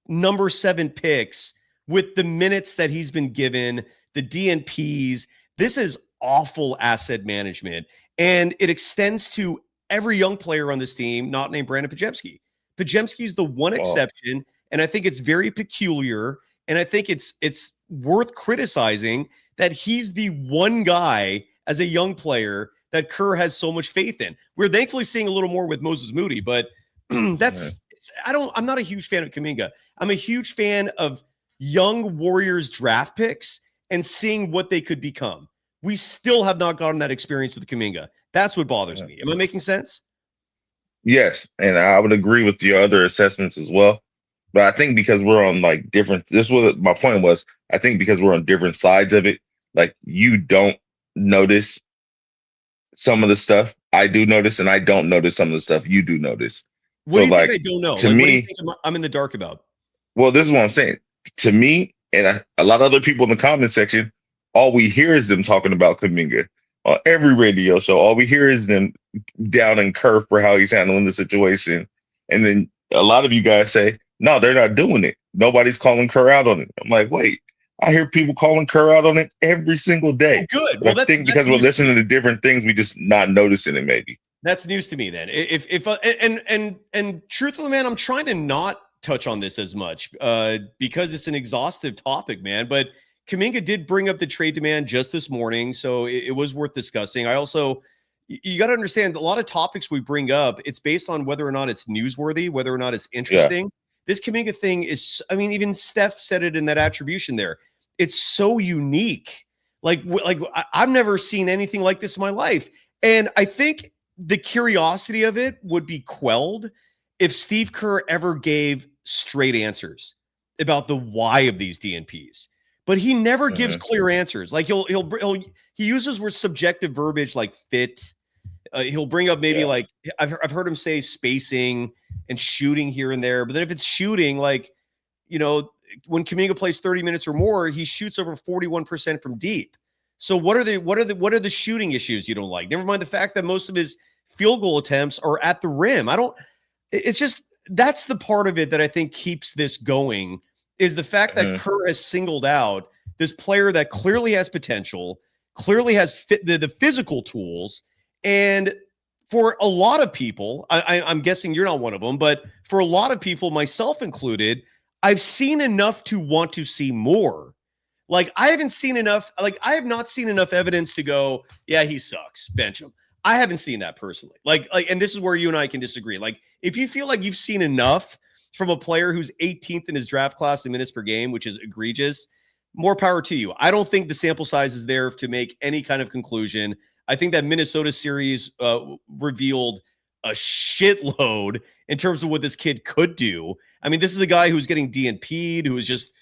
number 7 picks with the minutes that he's been given, the DNPs. This is awful asset management, and it extends to every young player on this team not named Brandon Podziemski. Podziemski's the one exception, and I think it's very peculiar, and I think it's worth criticizing that he's the one guy as a young player that Kerr has so much faith in. We're thankfully seeing a little more with Moses Moody, but I'm not a huge fan of Kaminga. I'm a huge fan of young Warriors draft picks and seeing what they could become. We still have not gotten that experience with Kaminga. That's what bothers me. Am I making sense?
Yes, and I would agree with your other assessments as well. But I think because we're on like different, this was my point was, I think because we're on different sides of it, like you don't notice some of the stuff I do notice, and I don't notice some of the stuff you do notice.
What do you think I don't know?
To
me,
me,
what do you think I'm in the dark about?
Well, this is what I'm saying. To me, and a lot of other people in the comment section, all we hear is them talking about Kaminga. On every radio show, all we hear is them down in Kerr for how he's handling the situation. And then a lot of you guys say, no, they're not doing it. Nobody's calling Kerr out on it. I'm like, wait, I hear people calling Kerr out on it every single day.
Oh, good.
Well, I think because we're listening to different things, we just not noticing it maybe.
That's news to me then. And truthfully, man, I'm trying to not touch on this as much because it's an exhaustive topic, man. But Kaminga did bring up the trade demand just this morning, so it was worth discussing. I also, you got to understand, a lot of topics we bring up, it's based on whether or not it's newsworthy, whether or not it's interesting. Yeah. This Kaminga thing is, I mean, even Steph said it in that attribution there. It's so unique. Like I've never seen anything like this in my life. And I think the curiosity of it would be quelled if Steve Kerr ever gave straight answers about the why of these DNPs. But he never gives clear answers. Like he uses word subjective verbiage like fit. He'll bring up maybe like I've heard him say spacing and shooting here and there. But then if it's shooting, like when Kaminga plays 30 minutes or more, he shoots over 41% from deep. So what are the shooting issues you don't like? Never mind the fact that most of his field goal attempts are at the rim. It's just that's the part of it that I think keeps this going. Is the fact that Kerr has singled out this player that clearly has potential, clearly has the physical tools. And for a lot of people, I'm guessing you're not one of them, but for a lot of people, myself included, I've seen enough to want to see more. Like, I have not seen enough evidence to go, yeah, he sucks, bench him. I haven't seen that personally. Like, and this is where you and I can disagree. Like, if you feel like you've seen enough from a player who's 18th in his draft class in minutes per game, which is egregious, more power to you. I don't think the sample size is there to make any kind of conclusion. I think that Minnesota series revealed a shitload in terms of what this kid could do. I mean, this is a guy who's getting DNP'd, who was just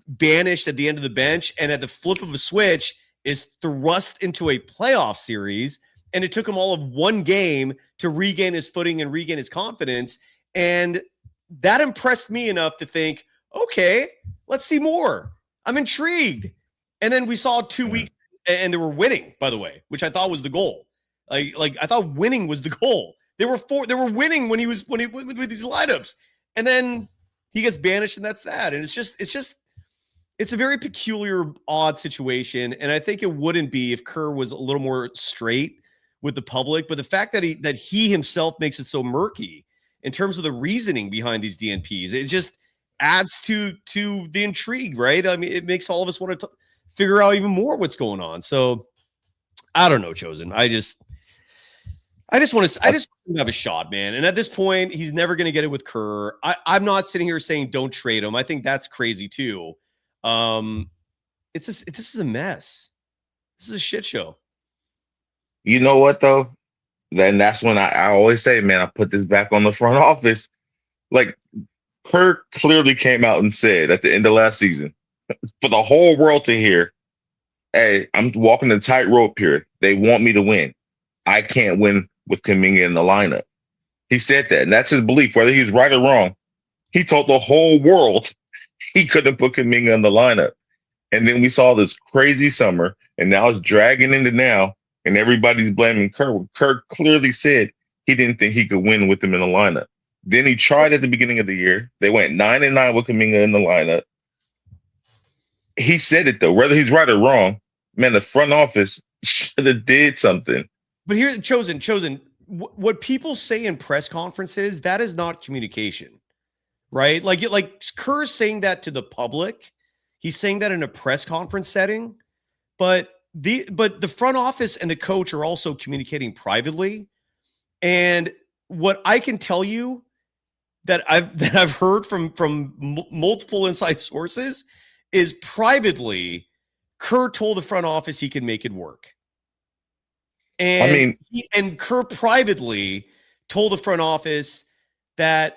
banished at the end of the bench, and at the flip of a switch is thrust into a playoff series. And it took him all of one game to regain his footing and regain his confidence. And that impressed me enough to think, okay, let's see more. I'm intrigued. And then we saw 2 weeks, and they were winning, by the way, which I thought was the goal. Like I thought winning was the goal. They were winning when he with these lineups, and then he gets banished, and that's that. And it's a very peculiar, odd situation. And I think it wouldn't be if Kerr was a little more straight with the public, but the fact that he himself makes it so murky in terms of the reasoning behind these DNPs, it just adds to the intrigue, right? I mean, it makes all of us want to figure out even more what's going on. So I don't know, Chosen. I just want to have a shot, man. And at this point, he's never going to get it with Kerr. I'm not sitting here saying don't trade him. I think that's crazy too. This is a mess. This is a shit show.
You know what though? Then that's when I always say, man, I put this back on the front office. Like Kerr clearly came out and said at the end of last season, for the whole world to hear, hey, I'm walking the tightrope here. They want me to win. I can't win with Kaminga in the lineup. He said that, and that's his belief, whether he's right or wrong. He told the whole world he couldn't put Kaminga in the lineup. And then we saw this crazy summer, and now it's dragging into now, and everybody's blaming Kerr. Kerr clearly said he didn't think he could win with him in the lineup. Then he tried at the beginning of the year. They went 9-9 with Kaminga in the lineup. He said it, though. Whether he's right or wrong, man, the front office should have did something.
But here, Chosen, what people say in press conferences, that is not communication, right? Like Kerr's saying that to the public. He's saying that in a press conference setting, but the front office and the coach are also communicating privately. And what I can tell you that I've heard from multiple inside sources is privately, Kerr told the front office he could make it work. And and Kerr privately told the front office that,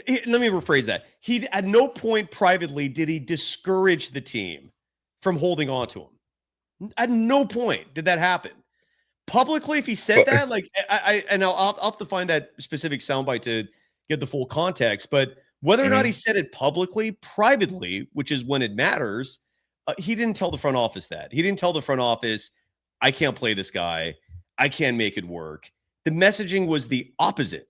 let me rephrase that. He at no point privately did he discourage the team from holding on to him. At no point did that happen. Publicly, if he said that, like I'll have to find that specific soundbite to get the full context. But whether or not he said it publicly, privately, which is when it matters, he didn't tell the front office that. He didn't tell the front office, I can't play this guy. I can't make it work. The messaging was the opposite.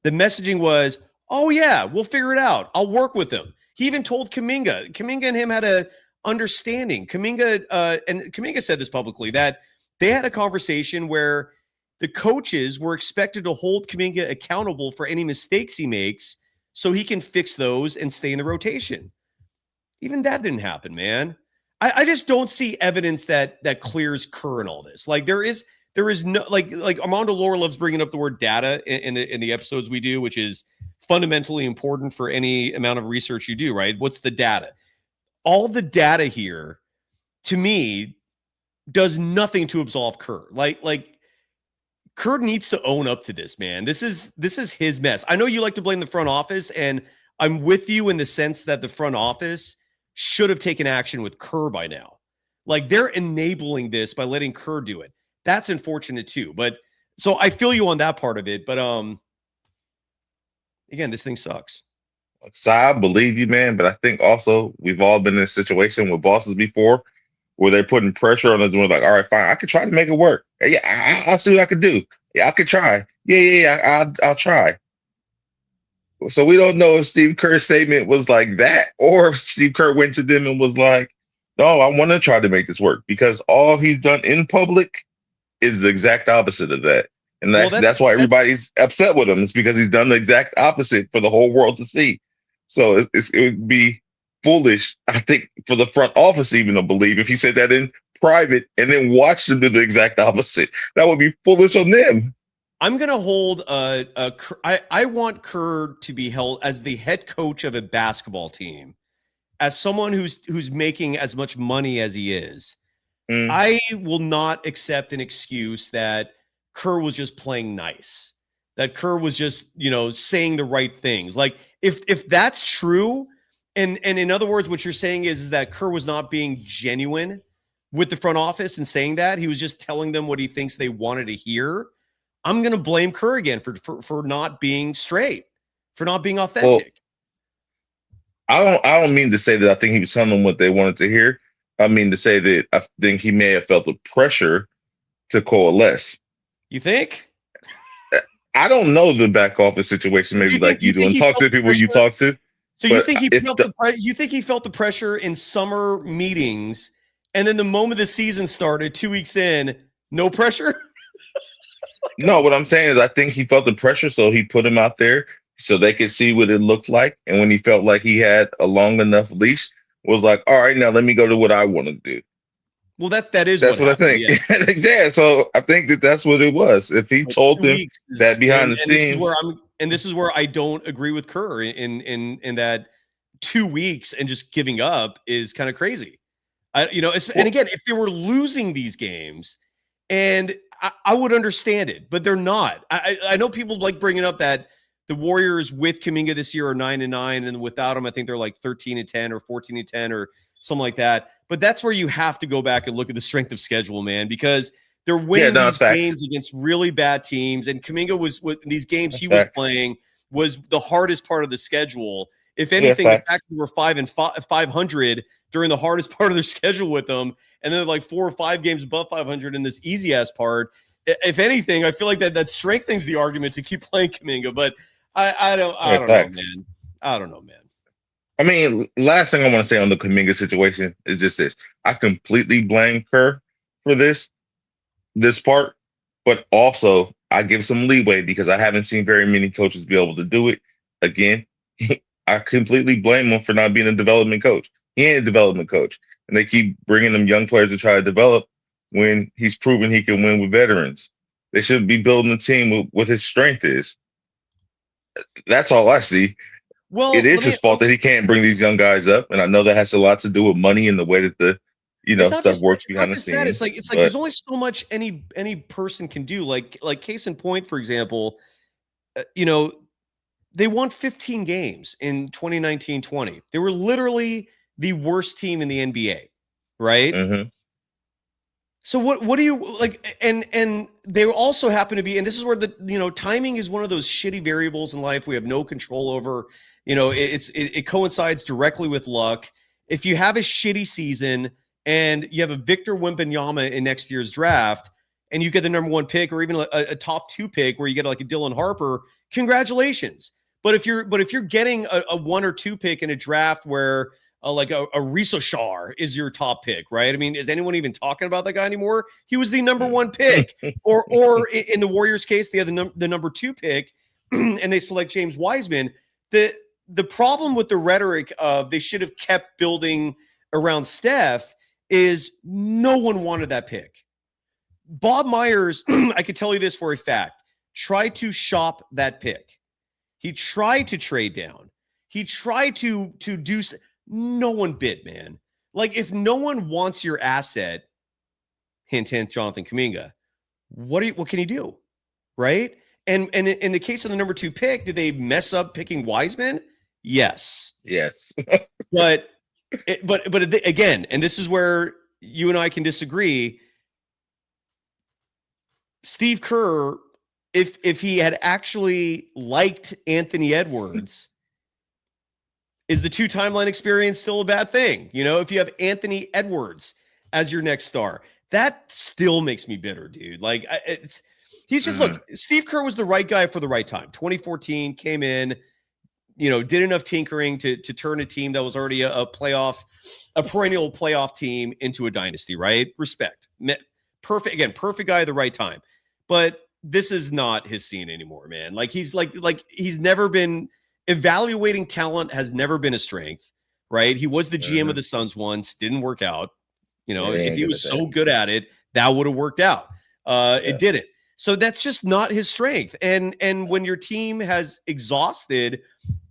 The messaging was, oh yeah, we'll figure it out. I'll work with him. He even told Kaminga. Kaminga and him had a understanding. Kaminga said this publicly, that they had a conversation where the coaches were expected to hold Kaminga accountable for any mistakes he makes so he can fix those and stay in the rotation. Even that didn't happen, man. I just don't see evidence that clears Kerr in all this. Like there is no like Armando Laura loves bringing up the word data in the episodes we do, which is fundamentally important for any amount of research you do, right? What's the data? All the data here, to me, does nothing to absolve Kerr. Like Kerr needs to own up to this, man. This is his mess. I know you like to blame the front office, and I'm with you in the sense that the front office should have taken action with Kerr by now. Like they're enabling this by letting Kerr do it. That's unfortunate too. But so I feel you on that part of it. But again, this thing sucks.
So I believe you, man. But I think also we've all been in a situation with bosses before where they're putting pressure on us and we're like, all right, fine, I could try to make it work. Yeah, I'll see what I could do. Yeah, I could try. Yeah, I'll try. So we don't know if Steve Kerr's statement was like that, or if Steve Kerr went to them and was like, no, I want to try to make this work, because all he's done in public is the exact opposite of that. And that's why everybody's upset with him. It's because he's done the exact opposite for the whole world to see. So it would be foolish, I think, for the front office even to believe if he said that in private and then watched him do the exact opposite. That would be foolish on them.
I'm going to hold I want Kerr to be held as the head coach of a basketball team, as someone who's making as much money as he is. I will not accept an excuse that Kerr was just playing nice, that Kerr was just, saying the right things. Like if that's true, and in other words, what you're saying is that Kerr was not being genuine with the front office and saying that he was just telling them what he thinks they wanted to hear. I'm going to blame Kerr again for not being straight, for not being authentic.
Well, I don't mean to say that I think he was telling them what they wanted to hear. I mean to say that I think he may have felt the pressure to coalesce.
You think?
I don't know the back office situation. Maybe like you do, and talk to the people you talk to.
So you think he felt the pressure in summer meetings, and then the moment the season started, 2 weeks in, no pressure?
No, what I'm saying is I think he felt the pressure, so he put him out there so they could see what it looked like. And when he felt like he had a long enough leash, was like, all right, now let me go to what I want to do.
Well, that is
That's what I
happened,
think.
yeah.
Yeah. So I think that's what it was. If he told
2
him
weeks
that behind the
and this is where
scenes,
this is where I don't agree with Kerr in that 2 weeks and just giving up is kind of crazy. And again, if they were losing these games, and I would understand it, but they're not. I know people like bringing up that the Warriors with Kaminga this year are 9-9, and without him, I think they're like 13-10 or 14-10 or something like that. But that's where you have to go back and look at the strength of schedule, man, because they're winning these games against really bad teams. And Kaminga was with these games he was playing was the hardest part of the schedule. If anything, the fact we were 500 during the hardest part of their schedule with them, and then like 4 or 5 games above 500 in this easy ass part. If anything, I feel like that strengthens the argument to keep playing Kaminga. But I don't know, man. I don't know, man.
I mean, last thing I want to say on the Kaminga situation is just this. I completely blame Kerr for this part, but also I give some leeway because I haven't seen very many coaches be able to do it. Again, I completely blame him for not being a development coach. He ain't a development coach. And they keep bringing them young players to try to develop when he's proven he can win with veterans. They should be building a team with what his strength is. That's all I see.
Well,
it is his fault that he can't bring these young guys up, and I know that has a lot to do with money and the way that the stuff works behind the scenes.
It's like there's only so much any person can do. Like case in point, for example, they won 15 games in 2019-20. They were literally the worst team in the NBA, right?
Mm-hmm.
So what do you like? And they also happen to be, and this is where the timing is one of those shitty variables in life we have no control over. It coincides directly with luck. If you have a shitty season and you have a Victor Wembanyama in next year's draft, and you get the number 1 pick or even a top 2 pick where you get like a Dylan Harper, congratulations. But if you're getting a 1 or 2 pick in a draft where like a Risa Shar is your top pick, right? I mean, is anyone even talking about that guy anymore? He was the number 1 pick, or in the Warriors case, they had the number 2 pick, and they select James Wiseman. The problem with the rhetoric of they should have kept building around Steph is no one wanted that pick. Bob Myers, I could tell you this for a fact, tried to shop that pick. He tried to trade down. He tried to do. No one bid, man. Like, if no one wants your asset, hint, Jonathan Kuminga, what can he do, right? And in the case of the number 2 pick, did they mess up picking Wiseman? Yes. but again, and this is where you and I can disagree. Steve Kerr, if he had actually liked Anthony Edwards, is the 2 timeline experience still a bad thing? If you have Anthony Edwards as your next star, that still makes me bitter, dude. Like he's just look, Steve Kerr was the right guy for the right time. 2014 came in, did enough tinkering to turn a team that was already a perennial playoff team into a dynasty, right? Respect. Perfect guy at the right time. But this is not his scene anymore, man. Like he's he's never been evaluating talent has never been a strength, right? He was the GM of the Suns once, didn't work out. If he was so good at it, that would have worked out. It didn't. So that's just not his strength. And when your team has exhausted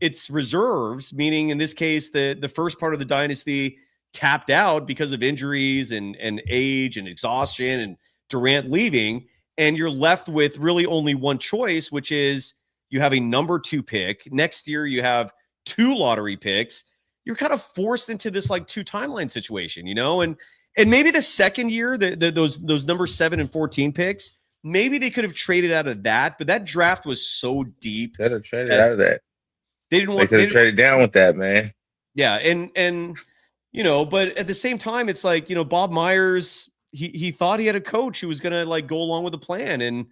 its reserves, meaning in this case, the first part of the dynasty tapped out because of injuries and age and exhaustion and Durant leaving, and you're left with really only one choice, which is you have a number 2 pick. Next year, you have 2 lottery picks. You're kind of forced into this like 2 timeline situation, and maybe the second year, those number 7 and 14 picks, maybe they could have traded out of that, but that draft was so deep.
They have traded out of that.
They didn't want.
They could have traded down with that, man.
Yeah, and but at the same time, it's like Bob Myers. He thought he had a coach who was gonna like go along with the plan,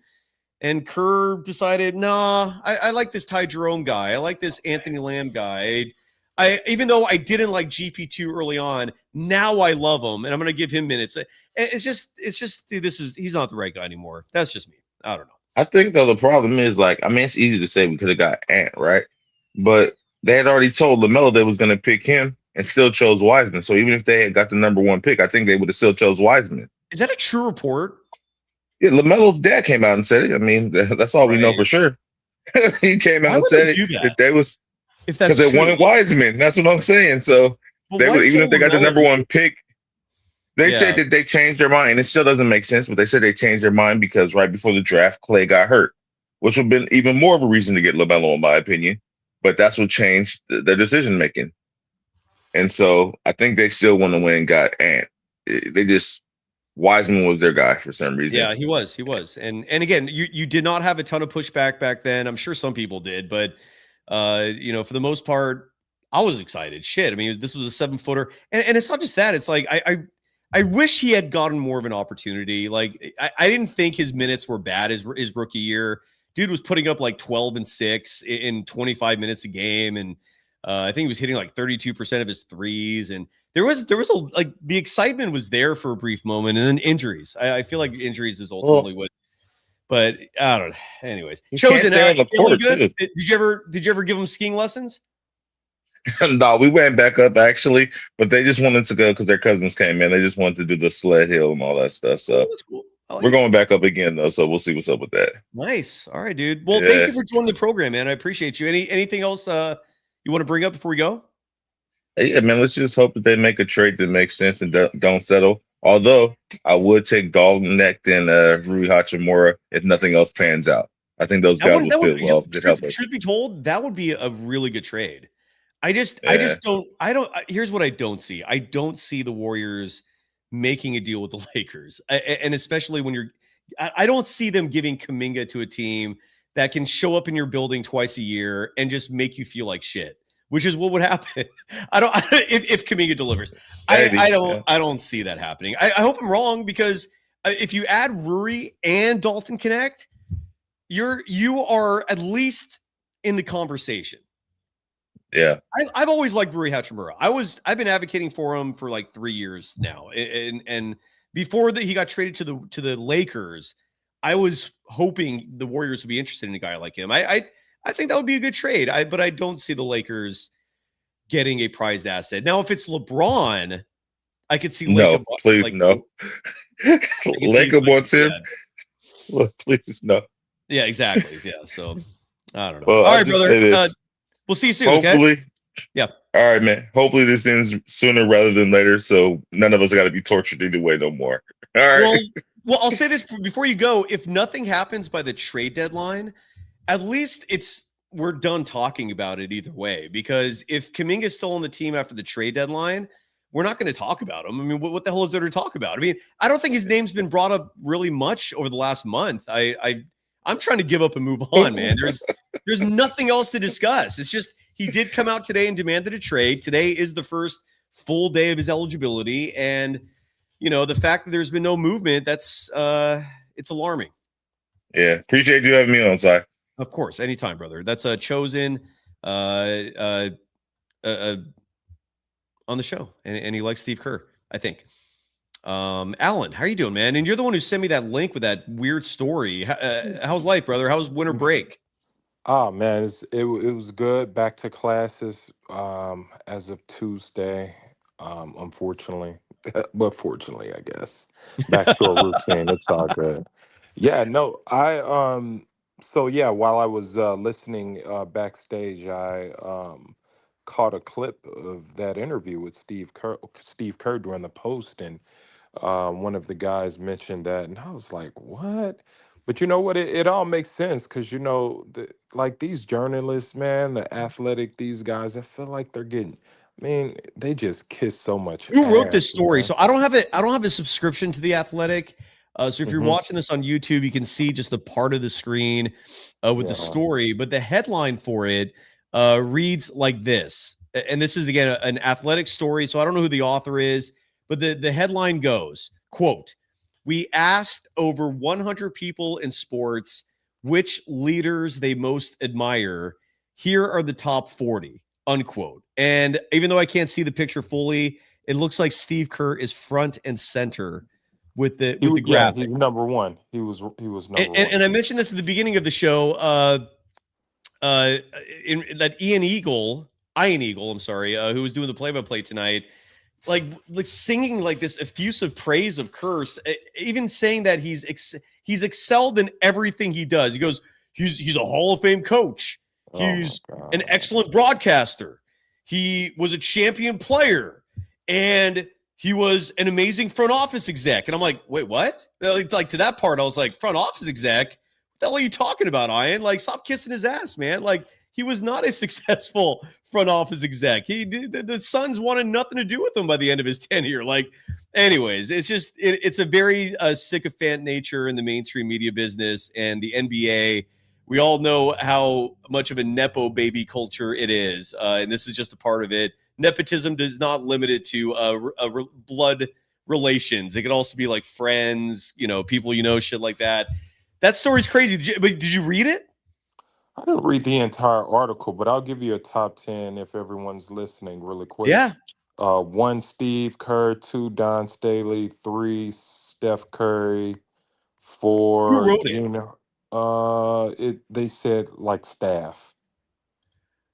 and Kerr decided, nah, I like this Ty Jerome guy. I like this Anthony Lamb guy. even though I didn't like GP2 early on, now I love him, and I'm going to give him minutes. It's just he's not the right guy anymore. That's just me. I don't know.
I think though the problem is it's easy to say we could have got Ant, right? But they had already told LaMelo they was going to pick him and still chose Wiseman. So even if they had got the number 1 pick, I think they would have still chose Wiseman.
Is that a true report?
Yeah, LaMelo's dad came out and said it. I mean, that's all we know for sure. He came out and said that they was because they wanted Wiseman. That's what I'm saying. So they would, even if they got the number 1 pick, they said that they changed their mind. It still doesn't make sense, but they said they changed their mind because right before the draft, Clay got hurt, which would have been even more of a reason to get LaMelo, in my opinion. But that's what changed their decision making. And so I think they still want to win and got Ant. Wiseman was their guy for some reason.
Yeah, he was. And again, you did not have a ton of pushback back then. I'm sure some people did, but for the most part, I was excited. Shit. I mean, this was a 7-footer. And it's not just that. It's like I wish he had gotten more of an opportunity. Like I didn't think his minutes were bad his rookie year. Dude was putting up like 12 and 6 in 25 minutes a game. And I think he was hitting like 32% of his threes. And there was the excitement was there for a brief moment, and then injuries. I feel like injuries is ultimately what. But I don't know. Anyways, Chosen out. Good? Did you ever give him skiing lessons?
No, we went back up actually, but they just wanted to go because their cousins came in. They just wanted to do the sled hill and all that stuff. So
that's cool.
We're going back up again though, so we'll see what's up with that.
Nice. All right, dude. Well, thank you for joining the program, man. I appreciate you. Anything else you want to bring up before we go?
Yeah, man, let's just hope that they make a trade that makes sense and don't settle. Although I would take Dalton Necht and Rui Hachimura if nothing else pans out. I think those guys will fit well.
Truth be told, that would be a really good trade. I just don't. Here's what I don't see. I don't see the Warriors making a deal with the Lakers, and especially when I don't see them giving Kaminga to a team that can show up in your building twice a year and just make you feel like shit. Which is what would happen. If Kaminga delivers. I don't see that happening. I hope I'm wrong because if you add Rui and Dalton Connect, you are at least in the conversation.
Yeah.
I've always liked Rui Hachimura. I've been advocating for him for like 3 years now. And before that he got traded to the Lakers, I was hoping the Warriors would be interested in a guy like him. I think that would be a good trade. But I don't see the Lakers getting a prized asset. Now, if it's LeBron, I could see
no. Laker wants him. Well, please no.
Yeah, exactly. Yeah. So I don't know.
Well,
all right, brother. We'll see you soon.
Hopefully.
Okay? Yeah.
All right, man. Hopefully this ends sooner rather than later. So none of us got to be tortured either way no more. All right.
Well, I'll say this before you go. If nothing happens by the trade deadline, at least we're done talking about it either way, because if Kaminga is still on the team after the trade deadline, we're not going to talk about him. I mean, what the hell is there to talk about? I mean, I don't think his name's been brought up really much over the last month. I'm trying to give up and move on, man. There's nothing else to discuss. It's just he did come out today and demanded a trade. Today is the first full day of his eligibility, and the fact that there's been no movement, that's it's alarming.
Yeah, appreciate you having me on, Si.
Of course, anytime, brother. That's Chosen on the show, and he likes Steve Kerr, I think. Alan, how are you doing, man? And you're the one who sent me that link with that weird story. How's life, brother? How's winter break?
Oh man, it was good. Back to classes as of Tuesday. Unfortunately, but fortunately, I guess back to a routine. It's all good. Yeah, no, So yeah, while I was listening backstage, I caught a clip of that interview with Steve Kerr during the post, and one of the guys mentioned that, and I was like, "What?" But you know what? It all makes sense because like these journalists, man, the athletic, these guys, I feel like they're getting. I mean, they just kiss so much.
Who wrote this
ass,
story?
man.
So I don't have a subscription to The Athletic. So if you're watching this on YouTube, you can see just a part of the screen with the story. But the headline for it reads like this. And this is, again, an Athletic story. So I don't know who the author is. But the headline goes, quote, "We asked over 100 people in sports which leaders they most admire. Here are the top 40. unquote. And even though I can't see the picture fully, it looks like Steve Kerr is front and center with the graphic.
He's number one. He was number one.
And I mentioned this at the beginning of the show. In that Ian Eagle, I'm sorry, who was doing the play-by-play tonight, like singing like this effusive praise of Kerr, even saying that he's excelled in everything he does. He goes, he's a Hall of Fame coach. He's an excellent broadcaster. He was a champion player, and he was an amazing front office exec. And I'm like, wait, what? Like to that part, I was like, front office exec? What the hell are you talking about, Ian? Like, stop kissing his ass, man. Like, he was not a successful front office exec. The Suns wanted nothing to do with him by the end of his tenure. Like, anyways, it's just it's a very sycophant nature in the mainstream media business and the NBA. We all know how much of a nepo baby culture it is, and this is just a part of it. Nepotism does not limit it to blood relations. It could also be like friends, people shit like that. That story's crazy. Did you read it?
I didn't read the entire article, but I'll give you a top 10 if everyone's listening really quick.
Yeah.
1, Steve Kerr. 2, Don Staley. 3, Steph Curry. 4,
Who wrote
Gino. They said like staff.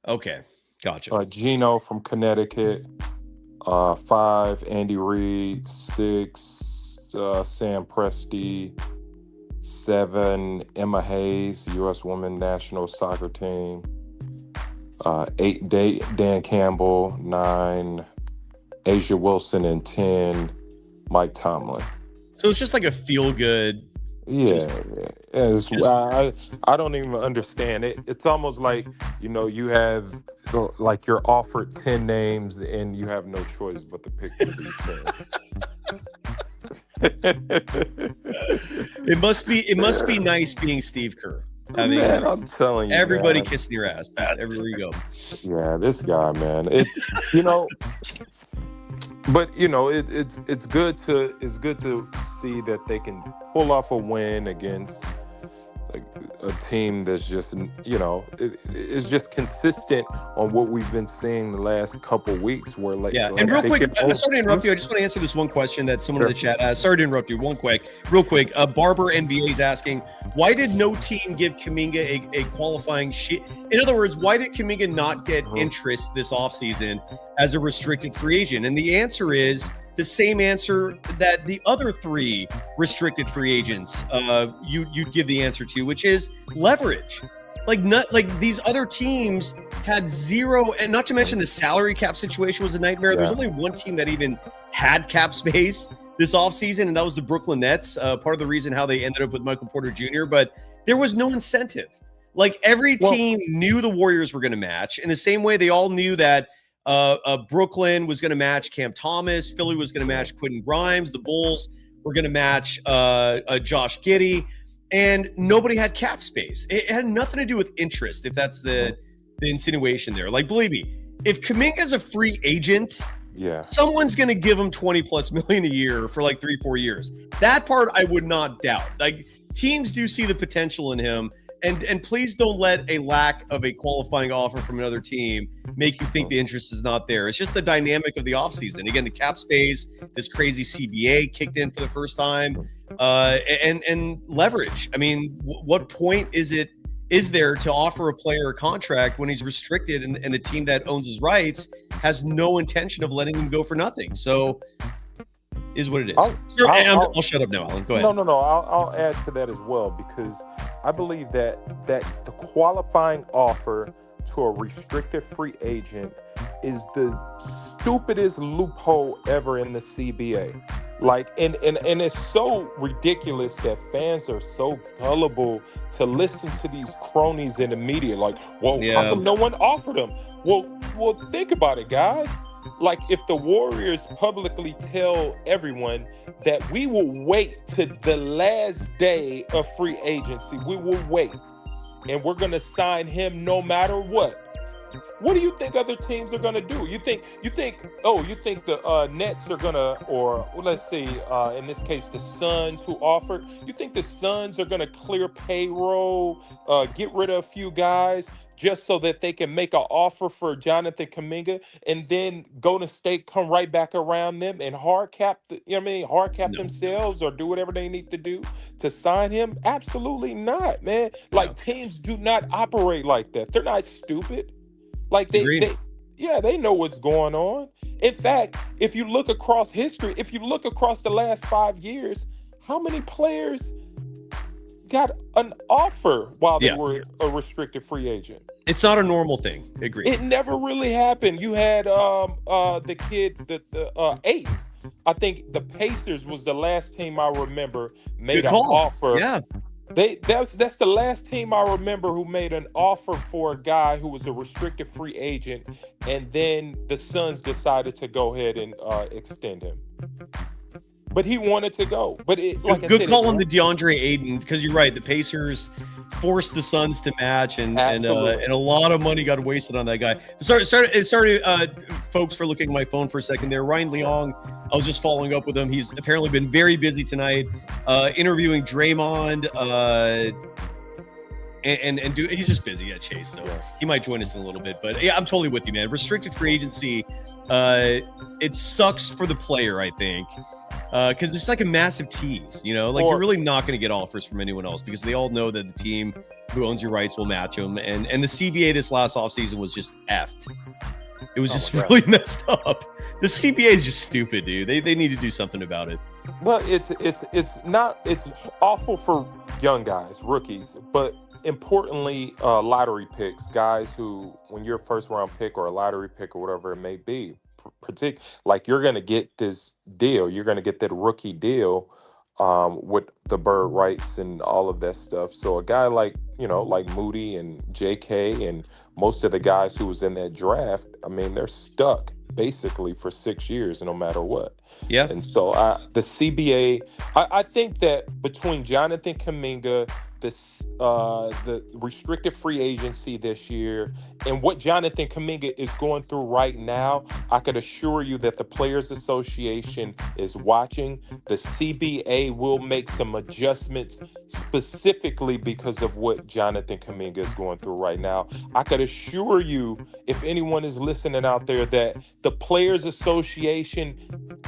Okay, gotcha.
Gino from Connecticut. 5, Andy Reid. 6, Sam Presti. 7, Emma Hayes, U.S. Women National Soccer Team. 8, Dan Campbell. 9, Asia Wilson. And 10, Mike Tomlin.
So it's just like a feel-good.
Yeah. I don't even understand it. It's almost like, you have, like, you're offered 10 names and you have no choice but to pick one of these 10.
It must be nice being Steve Kerr.
Man, I'm telling you,
everybody
man.
kissing your ass everywhere you go.
Yeah, this guy, man. It's but it's good to see that they can pull off a win against a team that's just it's just consistent on what we've been seeing the last couple weeks. Where
and real quick, I'm sorry to interrupt you. I just want to answer this one question that someone in the chat asked. Sorry to interrupt you. Real quick. Barber NBA is asking, why did no team give Kaminga a qualifying sheet? In other words, why did Kaminga not get interest this offseason as a restricted free agent? And the answer is the same answer that the other 3 restricted free agents you'd give the answer to, which is leverage. Like these other teams had zero, and not to mention the salary cap situation was a nightmare. Yeah. There's only one team that even had cap space this offseason, and that was the Brooklyn Nets. Part of the reason how they ended up with Michael Porter Jr., but there was no incentive. Like every team knew the Warriors were going to match in the same way they all knew that Brooklyn was going to match Cam Thomas. Philly was going to match Quentin Grimes. The Bulls were going to match Josh Giddey. And nobody had cap space. It had nothing to do with interest, if that's the insinuation there. Like, believe me, if Kuminga's a free agent, someone's going to give him $20+ million a year for like 3-4 years. That part I would not doubt. Like, teams do see the potential in him. And please don't let a lack of a qualifying offer from another team make you think the interest is not there. It's just the dynamic of the offseason. Again, the cap space, this crazy CBA kicked in for the first time, and leverage. I mean, what point is there to offer a player a contract when he's restricted and the team that owns his rights has no intention of letting him go for nothing? So is what it is. I'll shut up now, Alan. Go ahead.
No. I'll add to that as well, because I believe that the qualifying offer to a restricted free agent is the stupidest loophole ever in the CBA. Like, and it's so ridiculous that fans are so gullible to listen to these cronies in the media. Like, how come no one offered them? Well, think about it, guys. Like, if the Warriors publicly tell everyone that we will wait to the last day of free agency, we will wait, and we're going to sign him no matter what. What do you think other teams are going to do? You think the Nets are going to, or let's see, in this case, the Suns who offered, you think the Suns are going to clear payroll, get rid of a few guys just so that they can make an offer for Jonathan Kuminga, and then Golden State come right back around them and hard cap themselves or do whatever they need to do to sign him? Absolutely not, man. Like, teams do not operate like that. They're not stupid. Like, they know what's going on. In fact, if you look across history, if you look across the last 5 years, how many players got an offer while they were a restricted free agent?
It's not a normal thing. Agreed.
It never really happened. You had the kid, the 8. I think the Pacers was the last team I remember made an offer.
Yeah.
That's the last team I remember who made an offer for a guy who was a restricted free agent, and then the Suns decided to go ahead and extend him. But he wanted to go. But
good call on the DeAndre Ayton, because you're right. The Pacers forced the Suns to match, and a lot of money got wasted on that guy. Sorry, folks, for looking at my phone for a second there. Ryan Leong, I was just following up with him. He's apparently been very busy tonight, interviewing Draymond, he's just busy at Chase, so he might join us in a little bit. But yeah, I'm totally with you, man. Restricted free agency, it sucks for the player, I think. Because it's like a massive tease, you're really not going to get offers from anyone else because they all know that the team who owns your rights will match them. And the CBA this last offseason was just effed. It was just really messed up. The CBA is just stupid, dude. They need to do something about it.
Well, it's awful for young guys, rookies, but importantly, lottery picks, guys who, when you're a first round pick or a lottery pick or whatever it may be, like you're going to get this deal, you're going to get that rookie deal with the bird rights and all of that stuff. So a guy like Moody and JK and most of the guys who was in that draft, I mean, they're stuck basically for 6 years no matter what.
Yeah.
And so the CBA, I think that between Jonathan Kuminga, the restricted free agency this year, and what Jonathan Kuminga is going through right now, I could assure you that the Players Association is watching. The CBA will make some adjustments specifically because of what Jonathan Kuminga is going through right now. I could assure you, if anyone is listening out there, that the Players Association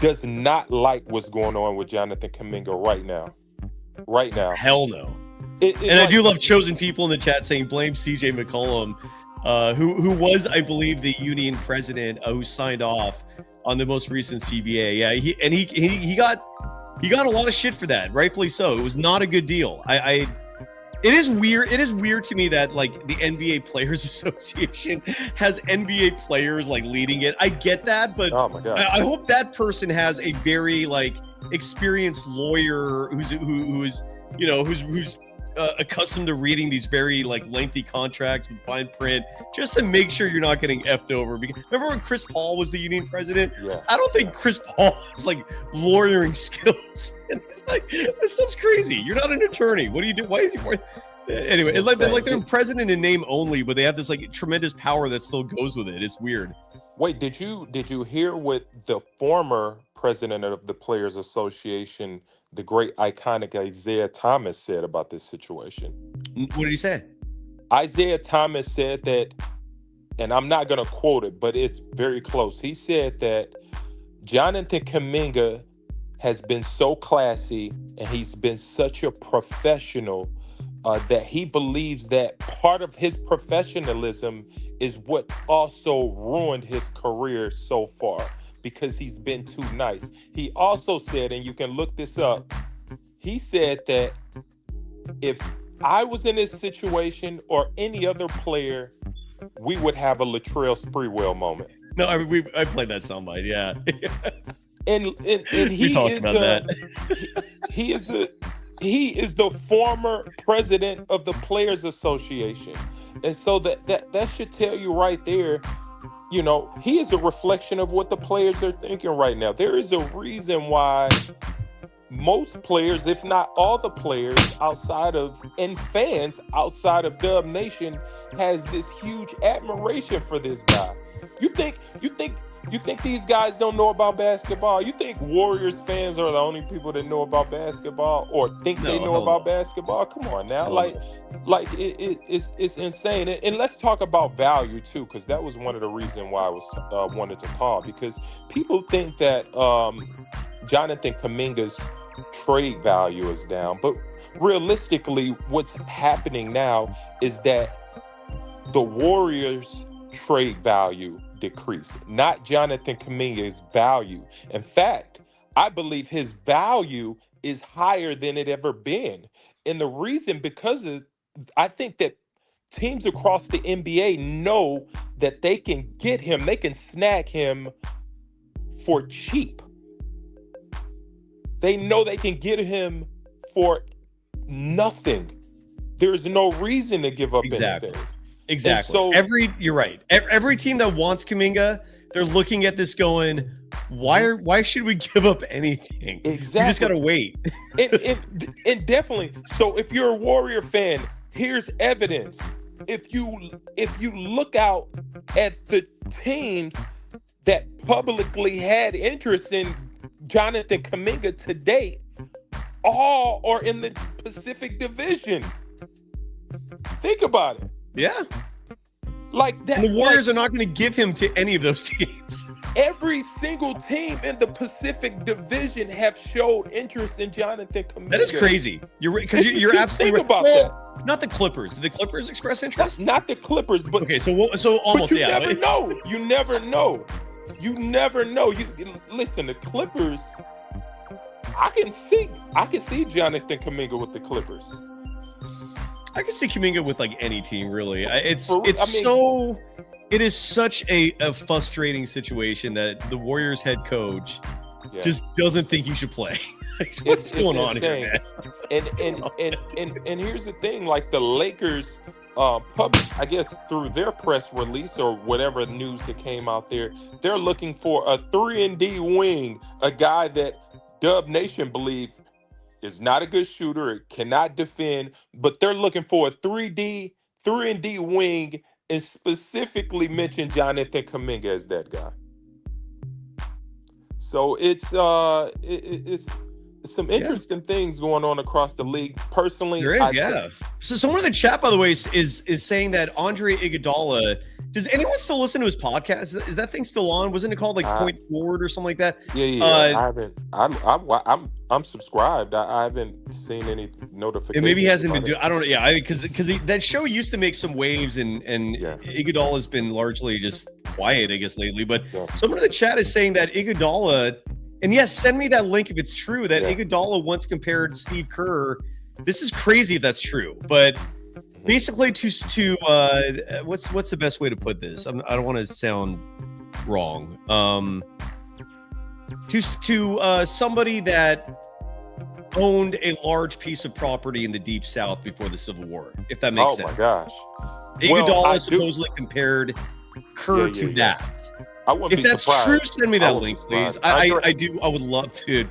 does not like what's going on with Jonathan Kuminga right now. Right now.
Hell no. I do love chosen people in the chat saying blame CJ McCollum, who was, I believe, the union president who signed off on the most recent CBA. Yeah, he got a lot of shit for that, rightfully so. It was not a good deal. It is weird. It is weird to me that like the NBA Players Association has NBA players like leading it. I get that, but
oh my God.
I hope that person has a very like experienced lawyer who's accustomed to reading these very like lengthy contracts with fine print just to make sure you're not getting effed over. Because remember when Chris Paul was the union president?
Yeah.
I don't think Chris Paul has like lawyering skills. And it's like, this stuff's crazy. You're not an attorney. What do you do? Why is he? Anyway, it's like they're president in name only, but they have this like tremendous power that still goes with it. It's weird.
Wait, did you hear what the former president of the Players Association, the great iconic Isaiah Thomas, said about this situation?
What did he say?
Isaiah Thomas said that, and I'm not going to quote it, but it's very close. He said that Jonathan Kuminga has been so classy and he's been such a professional that he believes that part of his professionalism is what also ruined his career so far, because he's been too nice. He also said, and you can look this up, he said that if I was in this situation or any other player, we would have a Latrell Sprewell moment.
No, I played that soundbite, yeah.
and he
we talked
is
about that.
he is the former president of the Players Association. And so that should tell you right there, he is a reflection of what the players are thinking right now. There is a reason why most players, if not all the players and fans outside of Dub Nation, has this huge admiration for this guy. You think You think these guys don't know about basketball? You think Warriors fans are the only people that know about basketball or think they know about basketball? Come on now, it's insane. And let's talk about value too, because that was one of the reasons why I was wanted to call, because people think that Jonathan Kuminga's trade value is down, but realistically, what's happening now is that the Warriors' trade value decrease, not Jonathan Kuminga's value. In fact, I believe his value is higher than it ever been. And the reason, I think that teams across the NBA know that they can get him, they can snag him for cheap. They know they can get him for nothing. There's no reason to give up anything.
Exactly.
So,
you're right. Every team that wants Kaminga, they're looking at this going, why should we give up anything?
Exactly.
You just gotta wait.
and definitely. So if you're a Warrior fan, here's evidence. If you look out at the teams that publicly had interest in Jonathan Kuminga to date, all are in the Pacific Division. Think about it.
Yeah.
Like that.
And the Warriors are not going to give him to any of those teams.
Every single team in the Pacific Division have showed interest in Jonathan Kuminga.
That is crazy. You're absolutely
think
right.
about
Well, not the Clippers. Did the Clippers express interest?
Not the Clippers, but
okay. So almost.
But you
yeah.
never know. You never know. You never know. Listen. The Clippers. I can see Jonathan Kuminga with the Clippers.
I can see Kaminga with like any team, really. It is such a frustrating situation that the Warriors head coach just doesn't think he should play. What's going on here, man?
And here's the thing: like the Lakers, I guess through their press release or whatever news that came out there, they're looking for a 3-and-D wing, a guy that Dub Nation believe is not a good shooter, cannot defend, but they're looking for a 3-and-D wing, and specifically mention Jonathan Kuminga as that guy. So it's some interesting things going on across the league. Personally,
there is, So someone in the chat, by the way, is saying that Andre Iguodala. Does anyone still listen to his podcast? Is that thing still on? Wasn't it called like Point Forward or something like that?
Yeah. I haven't. I'm subscribed. I haven't seen any notifications.
And maybe he hasn't been doing. I don't know. Yeah, because that show used to make some waves, and Iguodala has been largely just quiet, I guess, lately. But someone in the chat is saying that Iguodala, and yes, send me that link if it's true that Iguodala once compared Steve Kerr. This is crazy if that's true, but. Basically, to what's the best way to put this? I don't want to sound wrong. To somebody that owned a large piece of property in the Deep South before the Civil War, if that makes sense.
Oh my gosh!
Iguodala supposedly compared Kerr to that.
I wouldn't
if
be
that's
surprised.
True, send me that link, please. I do. I would love to.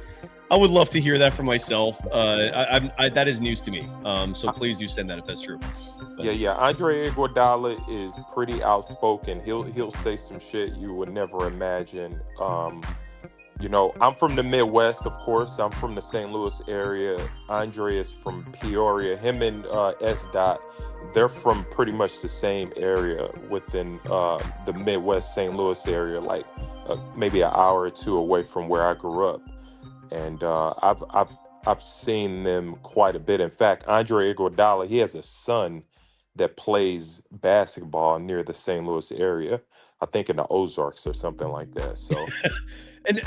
I would love to hear that for myself. That is news to me. So please do send that if that's true. But.
Yeah. Andre Iguodala is pretty outspoken. He'll say some shit you would never imagine. I'm from the Midwest, of course. I'm from the St. Louis area. Andre is from Peoria. Him and S. Dot, they're from pretty much the same area within the Midwest St. Louis area, like maybe an hour or two away from where I grew up. And I've seen them quite a bit. In fact, Andre Iguodala, he has a son that plays basketball near the St. Louis area. I think in the Ozarks or something like that. So,
and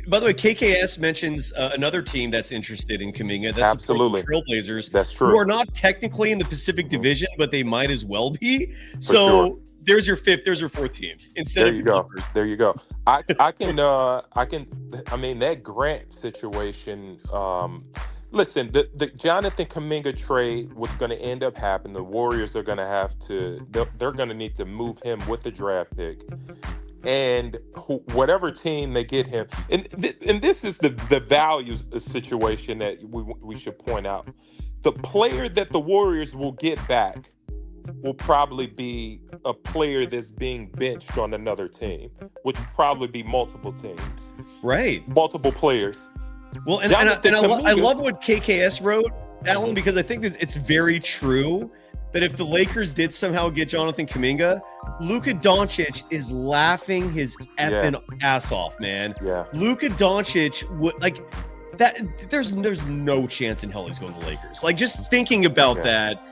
by the way, KKS mentions another team that's interested in Kaminga. That's
absolutely
the Trailblazers.
That's true.
Who are not technically in the Pacific Division, but they might as well be. So. There's your fourth team instead of the Clippers.
There you go. I mean, that Grant situation. Listen, the Jonathan Kuminga trade, what's going to end up happening, the Warriors are going to have to, they're going to need to move him with the draft pick. And whatever team they get him, and this is the values situation that we should point out. The player that the Warriors will get back will probably be a player that's being benched on another team, which would probably be multiple teams.
Right.
Multiple players.
Well, and I love what KKS wrote, Alan, because I think that it's very true that if the Lakers did somehow get Jonathan Kuminga, Luka Doncic is laughing his effing ass off, man.
Yeah.
Luka Doncic would like that. There's no chance in hell he's going to the Lakers. Like, just thinking about that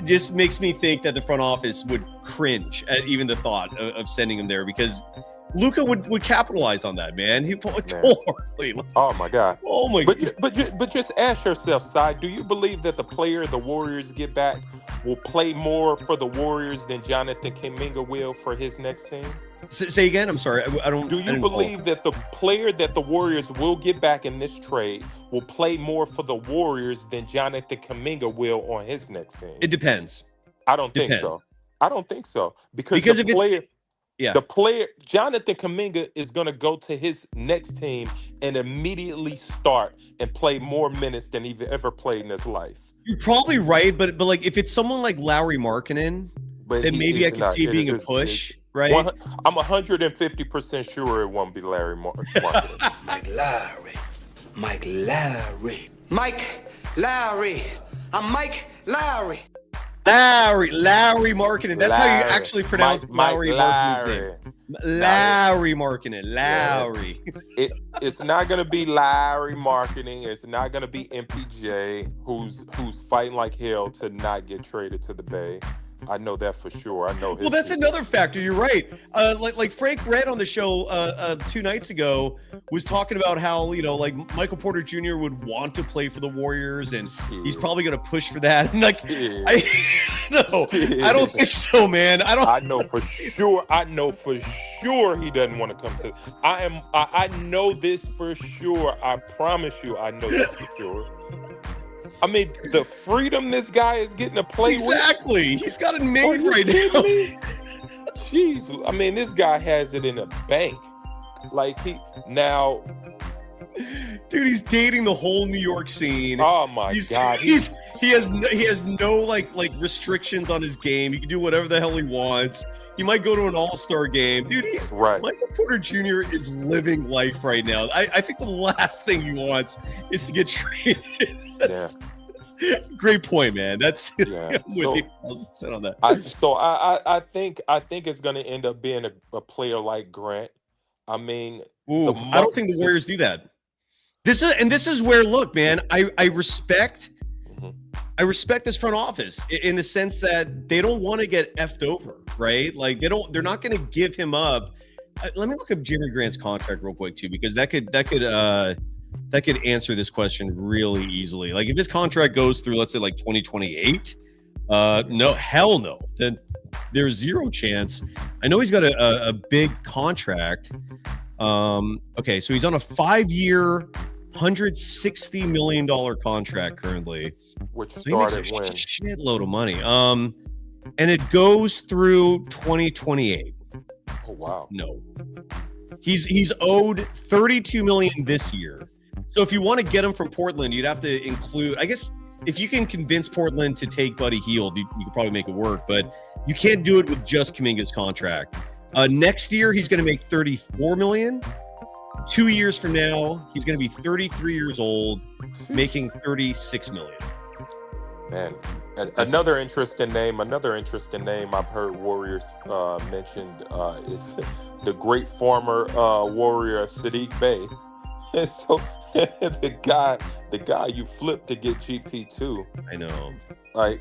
just makes me think that the front office would cringe at even the thought of sending him there, because Luka would capitalize on that, man. He totally.
Oh my God.
Oh my God.
But just ask yourself, Cy, do you believe that the player the Warriors get back will play more for the Warriors than Jonathan Kuminga will for his next team?
Say again. I'm sorry. I don't.
Do you believe that the player that the Warriors will get back in this trade will play more for the Warriors than Jonathan Kuminga will on his next team?
It depends.
I don't think so. I don't think so. Because
if
the player.
Yeah.
The player, Jonathan Kuminga, is going to go to his next team and immediately start and play more minutes than he's ever played in his life.
You're probably right, but like if it's someone like Lauri Markkanen, then maybe I can see being a push, right?
I'm 150% sure it won't be Larry Markkanen.
Mike Lowry. Mike Lowry. Mike Lowry. I'm Mike Lowry.
Lauri Markkanen. That's how you actually pronounce Lauri Markkanen's name. Lauri Markkanen. Lauri.
It's not going to be Lauri Markkanen. It's not going to be MPJ, who's fighting like hell to not get traded to the Bay. I know that for sure. I know.
Well, that's another factor. You're right. Like Frank Red on the show 2 nights ago was talking about how, like Michael Porter Jr. would want to play for the Warriors, and he's probably going to push for that. And I don't think so, man.
I know for sure. I know for sure he doesn't want to come to. I know this for sure. I promise you, I know this for sure. I mean, the freedom this guy is getting to play with.
Exactly. He's got it made right now.
Jeez. I mean, this guy has it in a bank. Like,
dude, he's dating the whole New York scene.
Oh my God.
He has no like restrictions on his game. He can do whatever the hell he wants. He might go to an all-star game. Dude, Michael Porter Jr. is living life right now. I think the last thing he wants is to get traded. That's great point, man. That's
yeah.
on that.
I think it's going to end up being a player like Grant. I mean,
I don't think the Warriors do that. This is where, look, man, I respect this front office in the sense that they don't want to get effed over, right? Like they're not going to give him up. Let me look up Jerry Grant's contract real quick too, because that could answer this question really easily. Like if his contract goes through, let's say like 2028, no, hell no. Then there's zero chance. I know he's got a big contract. Okay, so he's on a 5-year, $160 million contract currently.
Which
so
started
he makes a
when?
shitload of money. And it goes through 2028.
Oh wow.
No. He's owed $32 million this year. So if you want to get him from Portland, you'd have to include, I guess, if you can convince Portland to take Buddy Hield, you could probably make it work, but you can't do it with just Kuminga's contract. Next year, he's going to make $34 million. 2 years from now, he's going to be 33 years old, making $36 million.
Man, another interesting name I've heard Warriors mentioned is the great former Warrior Sadiq Bey. And so the guy you flipped to get GP2.
I know.
Like,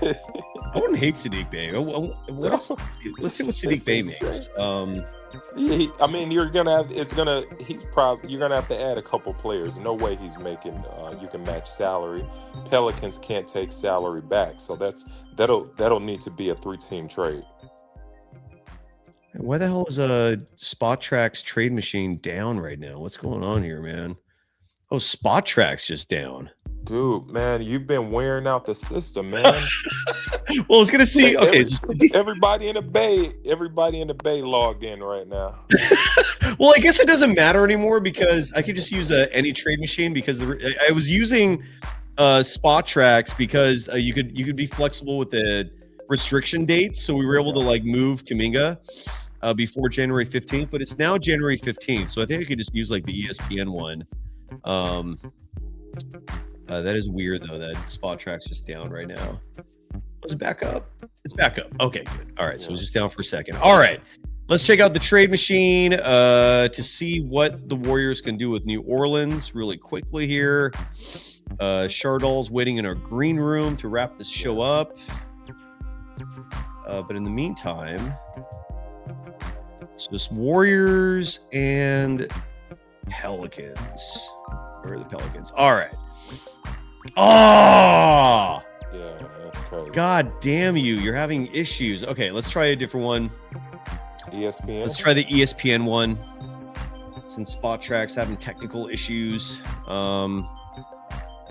I wouldn't hate Sadiq Bey. Let's see what Sadiq Bey makes.
I mean, you're gonna have to add a couple players. No way he's making. You can match salary. Pelicans can't take salary back, so that'll need to be a 3-team trade.
Why the hell is Spot Track's trade machine down right now? What's going on here, man? Oh, Spot Track's just down.
Dude, man, you've been wearing out the system, man.
Well, I was gonna see. Okay,
everybody in the Bay logged in right now.
Well, I guess it doesn't matter anymore because I could just use any trade machine because I was using Spot Tracks because you could be flexible with the restriction dates, so we were able to like move Kaminga before January 15th, but it's now January 15th, so I think I could just use like the ESPN one. That is weird though that Spot Track's just down right now. Was it back up? It's back up. Okay, good. All right, so it's just down for a second. All right, let's check out the trade machine to see what the Warriors can do with New Orleans really quickly here. Shardall's waiting in our green room to wrap this show up. But in the meantime, so it's Warriors and Pelicans. Where are the Pelicans? All right. Oh!
Yeah, that's crazy.
God damn you. You're having issues. Okay, let's try a different one.
ESPN?
Let's try the ESPN one. Since Spot Track's having technical issues. All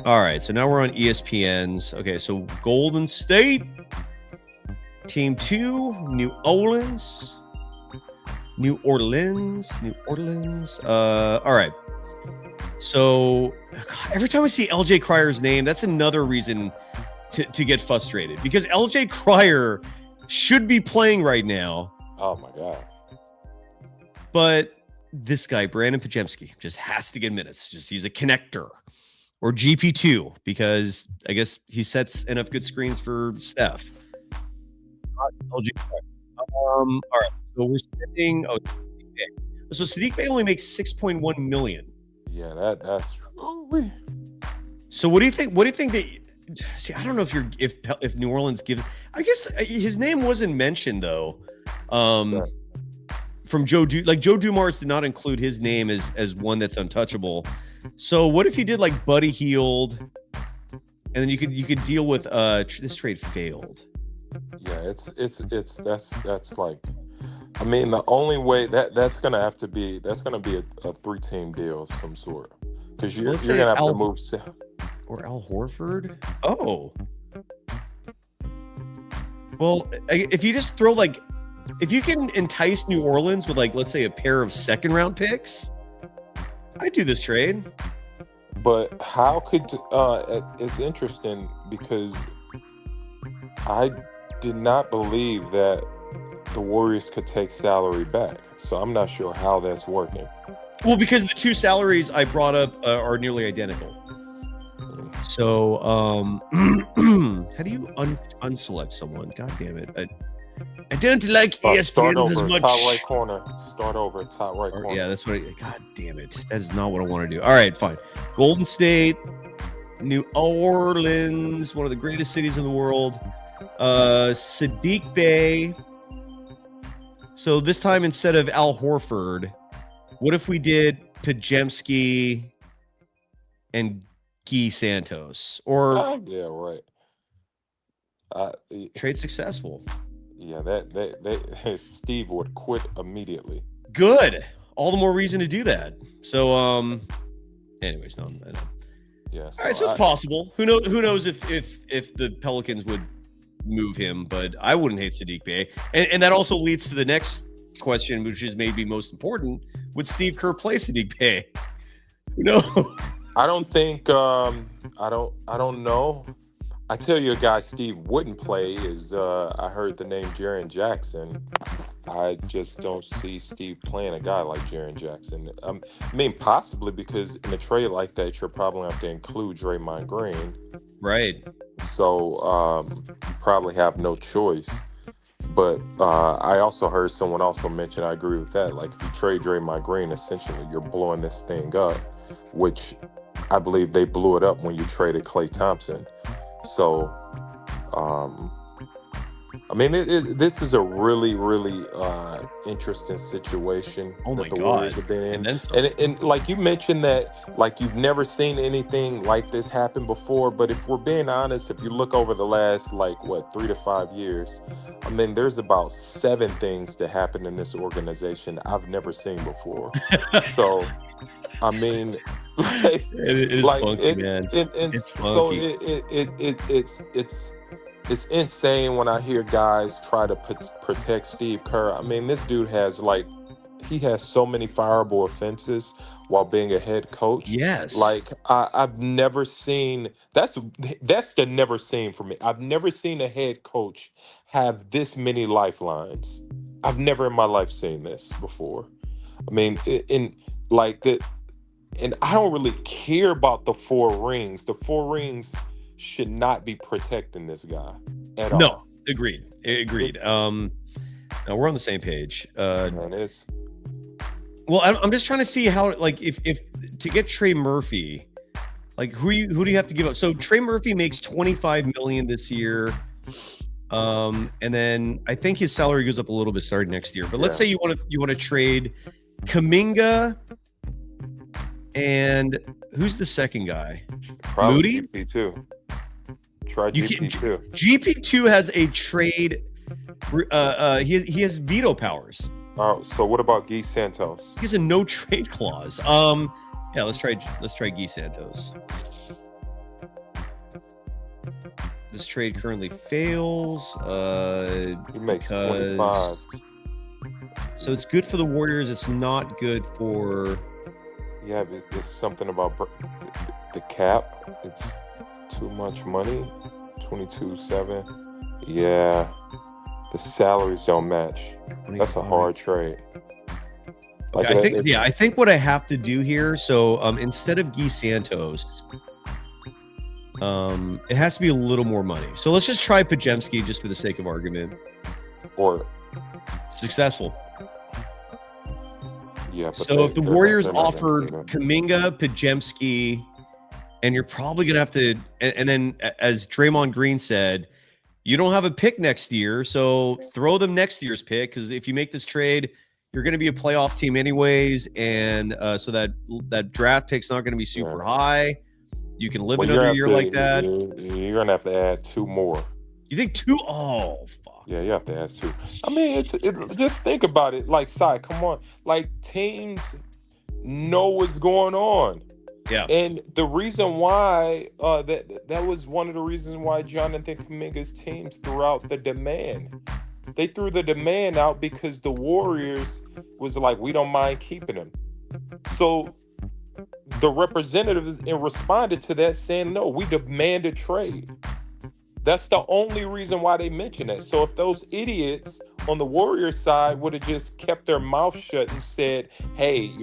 right, so now we're on ESPN's. Okay, so Golden State. Team 2, New Orleans. All right. So every time I see LJ Cryer's name, that's another reason to get frustrated because LJ Cryer should be playing right now.
Oh my God.
But this guy, Brandon Pajemski, just has to get minutes. He's a connector or GP2 because I guess he sets enough good screens for Steph. LJ Cryer. All right. So we're spending. So Sadiq Bey only makes $6.1 million.
Yeah, that's.
So what do you think? What do you think that? See, I don't know if New Orleans gives. I guess his name wasn't mentioned though. From Joe Dumars did not include his name as one that's untouchable. So what if you did like Buddy Hield, and then you could deal with this trade failed.
Yeah, that's like. I mean, the only way that's gonna be a 3-team deal of some sort because you're gonna have to move
or Al Horford. Oh, well, if you just throw if you can entice New Orleans with let's say a pair of 2nd-round picks, I'd do this trade.
But how could it's interesting because I did not believe that the Warriors could take salary back. So I'm not sure how that's working.
Well, because the two salaries I brought up are nearly identical. So how do you unselect someone? God damn it. I don't like ESPNs as much.
Top right corner. Start over, top right corner.
Yeah, that's what God damn it. That is not what I want to do. All right, fine. Golden State, New Orleans, one of the greatest cities in the world. Sadiq Bey. So this time, instead of Al Horford, what if we did Pajemski and Guy Santos? Or
yeah, right.
Trade successful.
Yeah, that Steve would quit immediately.
Good. All the more reason to do that. So, anyways, no, I know.
Yeah.
All right, so it's possible. Who knows if the Pelicans would move him, but I wouldn't hate Sadiq Bey. And that also leads to the next question, which is maybe most important. Would Steve Kerr play Sadiq Bey? No.
I don't think I don't know. I tell you a guy Steve wouldn't play is I heard the name Jaren Jackson. I just don't see Steve playing a guy like Jaren Jackson. I mean, possibly because in a trade like that, you're probably going to have to include Draymond Green.
Right.
So probably have no choice. But I also heard someone also mention, I agree with that, like if you trade Draymond Green, essentially you're blowing this thing up, which I believe they blew it up when you traded Klay Thompson. So, I mean, this is a really, really interesting situation that the Warriors have been in. And like you mentioned that, like you've never seen anything like this happen before. But if we're being honest, if you look over the last 3 to 5 years, I mean, there's about 7 things that happen in this organization I've never seen before. So, I mean,
it is funky, man.
It's funky. So it's insane when I hear guys try to protect Steve Kerr. I mean, this dude has he has so many fireable offenses while being a head coach.
Yes.
Like I've never seen that's the never seen for me. I've never seen a head coach have this many lifelines. I've never in my life seen this before. I mean, and I don't really care about the 4 rings. The 4 rings should not be protecting this guy at all.
No, agreed. Now we're on the same page.
Man,
Well, I'm just trying to see how, like, if to get Trey Murphy, like, who do you have to give up? So Trey Murphy makes $25 million this year, and then I think his salary goes up a little bit starting next year. But let's say you want to trade Kaminga, and who's the second guy?
Probably
Moody?
GP2. Try GP2.
GP2 has a trade. He has veto powers.
So what about Guy Santos?
He has a no trade clause. Yeah, let's try Guy Santos. This trade currently fails.
He makes 25.
So it's good for the Warriors. It's not good for.
Yeah, it's something about the cap. It's too much money. 22.7. Yeah, the salaries don't match. That's a hard trade. Like
I think what I have to do here. So instead of Guy Santos, it has to be a little more money. So let's just try Pajemski just for the sake of argument.
Or
successful.
Yeah. But
so if the Warriors offered Kaminga, Pajemski, and you're probably gonna have to, and then as Draymond Green said, you don't have a pick next year, so throw them next year's pick, because if you make this trade, you're going to be a playoff team anyways, and so that draft pick's not going to be super high. You can live another year like that.
You're going to have to add 2 more.
You think 2? Oh, fuck.
Yeah, you have to add 2. I mean, it's just think about it. Like, Cy, come on. Like, teams know what's going on.
Yeah.
And the reason why that was one of the reasons why Jonathan Kuminga's teams threw out the demand. They threw the demand out because the Warriors was like, we don't mind keeping him. So the representatives responded to that saying, no, we demand a trade. That's the only reason why they mentioned it. So if those idiots on the Warriors side would have just kept their mouth shut and said, hey,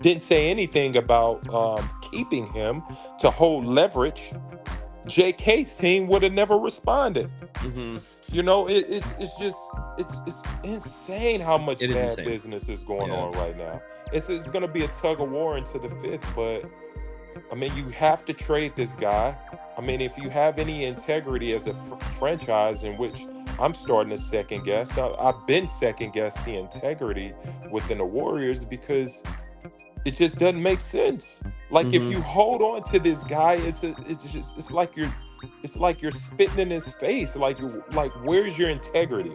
didn't say anything about keeping him to hold leverage, JK's team would have never responded.
Mm-hmm.
It's insane how much bad business is going on right now. It's going to be a tug of war into the 5th, but I mean, you have to trade this guy. I mean, if you have any integrity as a franchise, in which I'm starting to second guess, I've been second guess the integrity within the Warriors, because it just doesn't make sense. Like, if you hold on to this guy, it's like you're spitting in his face. Like where's your integrity?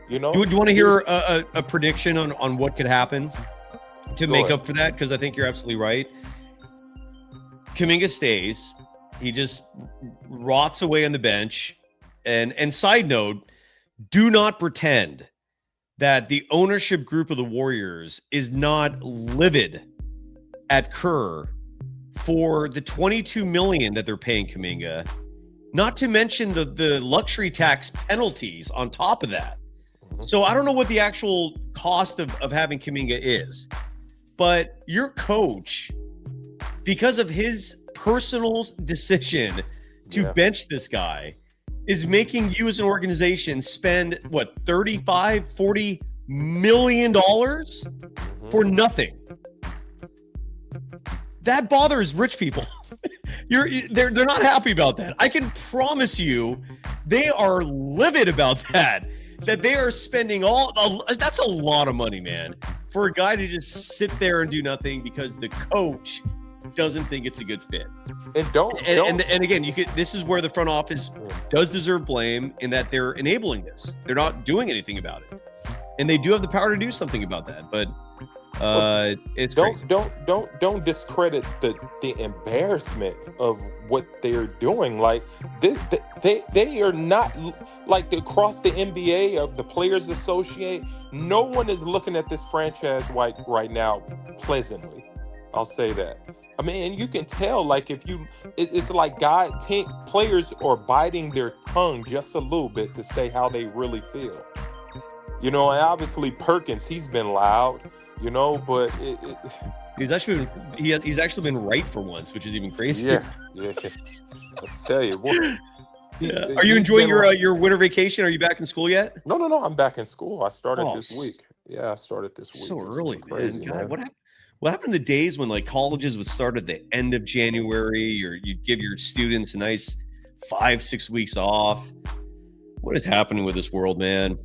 Do you
want to hear a prediction on what could happen to make up for that? Because I think you're absolutely right. Kaminga stays. He just rots away on the bench. And side note, do not pretend that the ownership group of the Warriors is not livid at Kerr for the $22 million that they're paying Kaminga, not to mention the luxury tax penalties on top of that. So I don't know what the actual cost of having Kaminga is, but your coach, because of his personal decision to bench this guy, is making you as an organization spend what, $35-40 million for nothing. That bothers rich people. They're not happy about that. I can promise you they are livid about that they are spending that's a lot of money, man, for a guy to just sit there and do nothing because the coach doesn't think it's a good fit. And again, this is where the front office does deserve blame, in that they're enabling this. They're not doing anything about it, and they do have the power to do something about that. But It's
don't discredit the embarrassment of what they're doing. Like they are not like across the NBA of the Players Associate. No one is looking at this franchise right now pleasantly. I'll say that. I mean, and you can tell, like, it's like players are biting their tongue just a little bit to say how they really feel. You know, and obviously Perkins, he's been loud, you know, but
he's actually been right for once, which is even crazier.
Yeah. Let's tell you.
Are you enjoying your winter vacation? Are you back in school yet?
No. I'm back in school. I started this week. Yeah, I started this week.
So early,
crazy,
man. God, what happened to the days when like colleges would start at the end of January, or you'd give your students a nice 5-6 weeks off? What is happening with this world, man?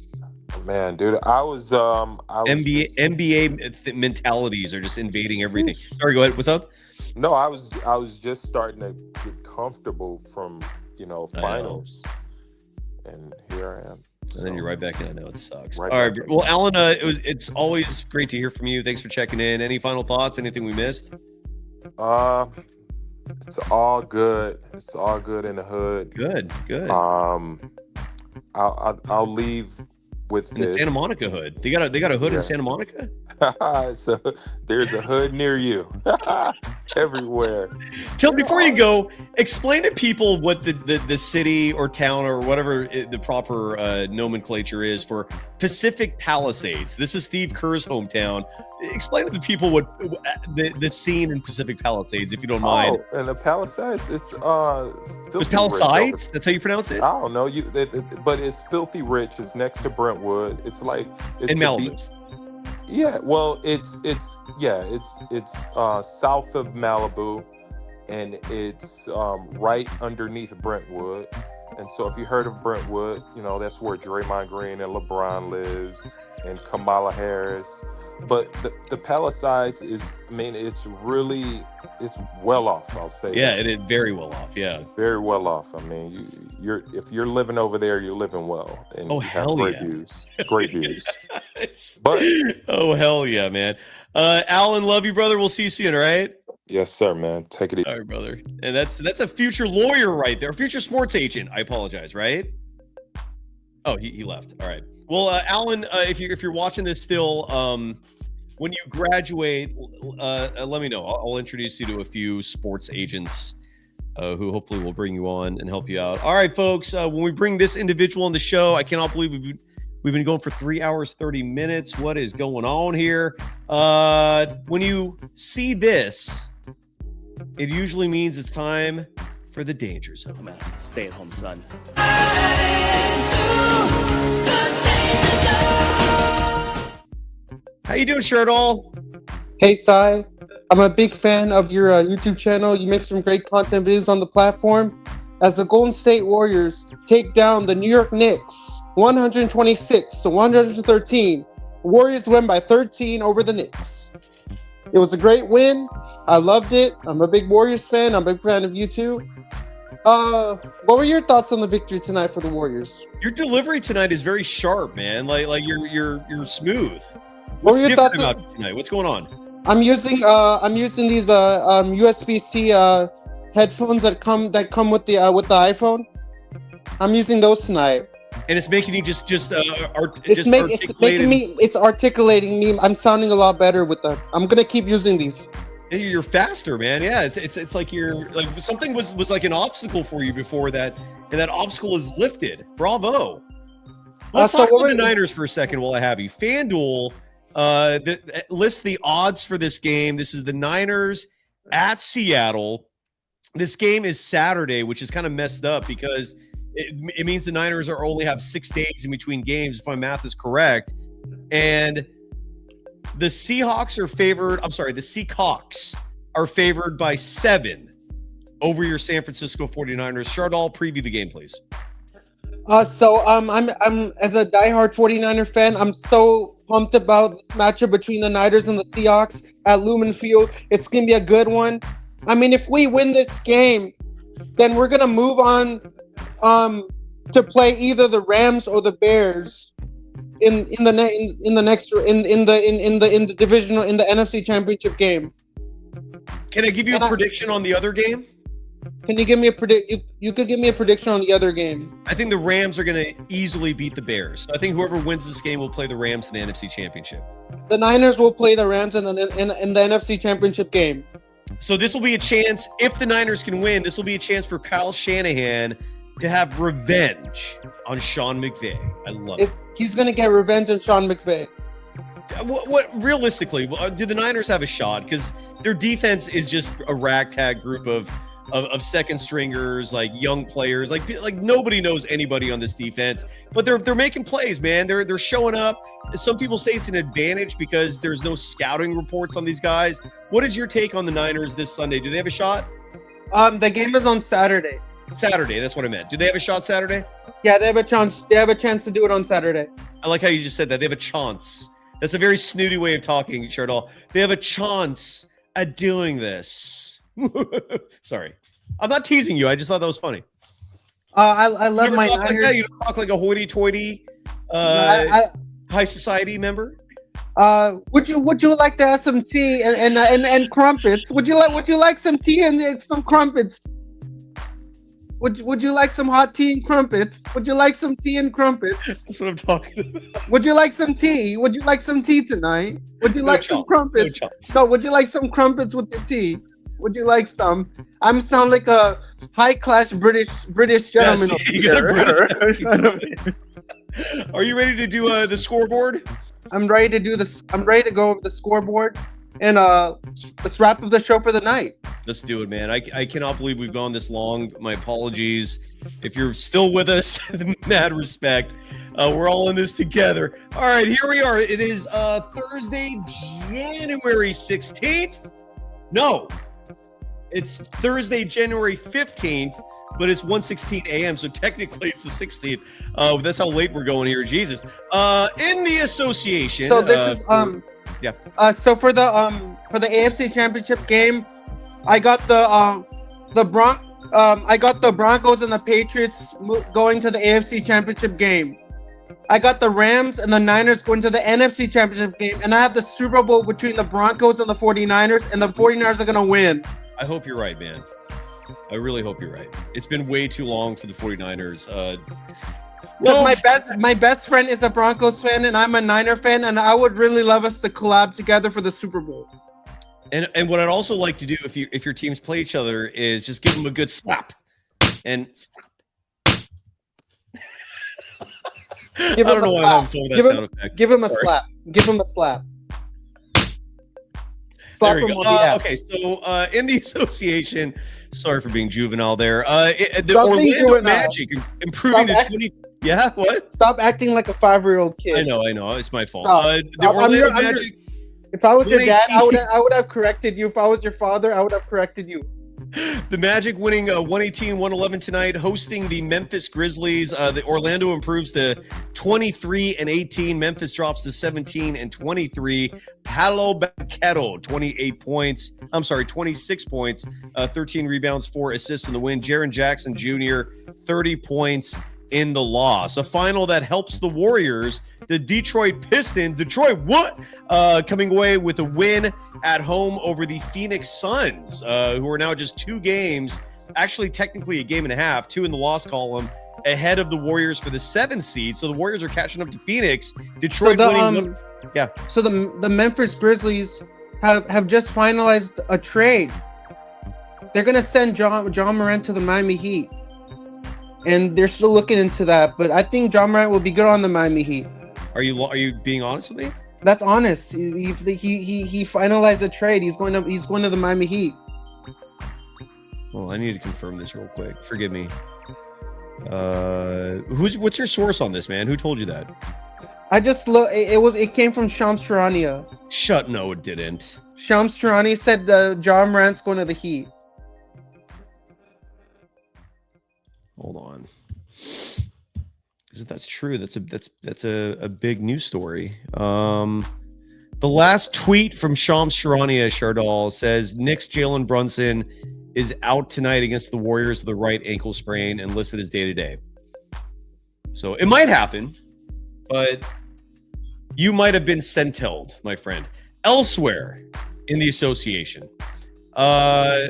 Man, dude, I was
NBA mentalities are just invading everything. Sorry, go ahead. What's up?
No, I was just starting to get comfortable from, finals. And here I am.
And then you're right back in. I know it sucks. All right. Well, Alan, it's always great to hear from you. Thanks for checking in. Any final thoughts? Anything we missed?
It's all good. It's all good in the hood.
Good.
I'll leave with
in the Santa Monica hood. They got a hood in Santa Monica.
So there's a hood near you. Everywhere.
Before you go, explain to people what the city or town or whatever the proper nomenclature is for Pacific Palisades. This is Steve Kerr's hometown. Explain to the people what the scene in Pacific Palisades, if you don't mind.
Oh, and the Palisades, it's
Palisades. That's how you pronounce it.
I don't know but it's filthy rich. It's next to Brentwood. It's like
in Malibu.
Beach. Yeah, well, it's south of Malibu, and it's right underneath Brentwood. And so, if you heard of Brentwood, that's where Draymond Green and LeBron lives, and Kamala Harris. But the Palisades it's well off. I'll say.
Yeah, it is very well off. Yeah,
very well off. I mean, if you're living over there, you're living well. And you have great views. Great views. But
hell yeah, man. Alan, love you, brother. We'll see you soon. All right.
Yes, sir, man. Take it easy.
All right, brother. And that's a future lawyer right there, future sports agent. I apologize. Right? Oh, he left. All right. Well, Alan, if you're watching this still, when you graduate, let me know. I'll introduce you to a few sports agents who hopefully will bring you on and help you out. All right, folks. When we bring this individual on the show, I cannot believe we've been going for 3 hours 30 minutes. What is going on here? When you see this, it usually means it's time for the danger zone.
Stay at home, son.
How you doing, Sherdall?
Hey, Cy. I'm a big fan of your YouTube channel. You make some great content videos on the platform. As the Golden State Warriors take down the New York Knicks 126-113, Warriors win by 13 over the Knicks. It was a great win. I loved it. I'm a big Warriors fan. I'm a big fan of you too. What were your thoughts on the victory tonight for the Warriors?
Your delivery tonight is very sharp, man. Like you're smooth.
What
What's
were your
different
thoughts
about tonight? What's going on?
I'm using these USB-C headphones that come with the iPhone. I'm using those tonight.
And it's making you just
it's articulating me. I'm sounding a lot better with them. I'm gonna keep using these.
You're faster, man. Yeah, it's like you're like something was like an obstacle for you before that, and that obstacle is lifted. Bravo. Let's talk about the Niners for a second while I have you. FanDuel lists the odds for this game. This is the Niners at Seattle. This game is Saturday, which is kind of messed up because it means the Niners only have 6 days in between games, if my math is correct. And the Seahawks are favored. I'm sorry, the Seahawks are favored by 7 over your San Francisco 49ers. Shardal, preview the game, please.
I'm as a diehard 49er fan, I'm so pumped about this matchup between the Niners and the Seahawks at Lumen Field. It's gonna be a good one. I mean, if we win this game, then we're gonna move on to play either the Rams or the Bears in the divisional in the NFC Championship game.
Can I give you a prediction on the other game?
Can you give me a You could give me a prediction on the other game.
I think the Rams are going to easily beat the Bears. I think whoever wins this game will play the Rams in the NFC Championship.
The Niners will play the Rams in the NFC Championship game.
So this will be a chance, if the Niners can win, this will be a chance for Kyle Shanahan to have revenge on Sean McVay. I love it.
He's going to get revenge on Sean McVay.
What realistically, do the Niners have a shot? Because their defense is just a ragtag group of second stringers, like young players, like nobody knows anybody on this defense, but they're making plays, man. They're showing up. Some people say it's an advantage because there's no scouting reports on these guys. What is your take on the Niners this Sunday? Do they have a shot?
The game is on Saturday.
Saturday, that's what I meant. Do they have a shot Saturday?
Yeah, they have a chance. They have a chance to do it on Saturday.
I like how you just said that. They have a chance. That's a very snooty way of talking, Shardal. They have a chance at doing this. Sorry. I'm not teasing you. I just thought that was funny.
I love my
Niners.
Niners.
Like you don't talk like a hoity-toity high society member.
Would you like to have some tea and crumpets? Would you like some tea and some crumpets? Would you like some hot tea and crumpets? Would you like some tea and crumpets?
That's what I'm talking about.
Would you like some tea? Would you like some tea tonight? Would you like some crumpets? No, would you like some crumpets with your tea? Would you like some? I'm sound like a high-class British gentleman.
Yes, Are you ready to do the scoreboard?
I'm ready to do this. I'm ready to go over the scoreboard and let's wrap up the show for the night.
Let's do it, man. I cannot believe we've gone this long. My apologies. If you're still with us, mad respect. We're all in this together. All right, here we are. It is Thursday, January 16th. No, it's Thursday, January 15th, but it's 1:16 a.m., so technically it's the 16th. That's how late we're going here. Jesus. In the association.
So this is
yeah.
So for the AFC Championship game, I got I got the Broncos and the Patriots going to the AFC Championship game. I got the Rams and the Niners going to the NFC Championship game, and I have the Super Bowl between the Broncos and the 49ers, and the 49ers are going to win.
I hope you're right, man. I really hope you're right. It's been way too long for the 49ers.
Well, my best friend is a Broncos fan, and I'm a Niner fan, and I would really love us to collab together for the Super Bowl.
And what I'd also like to do if your teams play each other is just give them a good slap. And slap. I don't know why I'm having that sound effect.
Give him a slap. Give him a slap.
There we go. Okay, so in the association, sorry for being juvenile there. The Orlando Magic improving to 20. Yeah, what?
Stop acting like a 5-year-old kid.
I know. It's my fault.
The Orlando Magic. If I was your dad, I would have corrected you. If I was your father, I would have corrected you.
The Magic winning 118-111 tonight, hosting the Memphis Grizzlies. The Orlando improves to 23-18. Memphis drops to 17-23. Paolo Banchero, 26 points, 13 rebounds, 4 assists in the win. Jaren Jackson Jr., 30 points in the loss. A final that helps the Warriors. The Detroit Pistons, coming away with a win at home over the Phoenix Suns, who are now just 2 games, actually technically a game and a half, 2 in the loss column, ahead of the Warriors for the 7th seed. So the Warriors are catching up to Phoenix. Detroit winning. Yeah.
So the Memphis Grizzlies have just finalized a trade. They're gonna send John Morant to the Miami Heat, and they're still looking into that. But I think John Morant will be good on the Miami Heat.
Are you being honest with me?
That's honest. He finalized a trade. He's going to the Miami Heat.
Well, I need to confirm this real quick. Forgive me. What's your source on this, man? Who told you that?
I just look. It came from Shams Charania.
No, it didn't.
Shams Charania said John Morant's going to the Heat.
Hold on. If that's true, that's a big news story. The last tweet from Shams Charania Shardal says Knicks Jalen Brunson is out tonight against the Warriors with a right ankle sprain and listed as day-to-day. So it might happen, but You might have been sentineled, my friend. Elsewhere in the association. I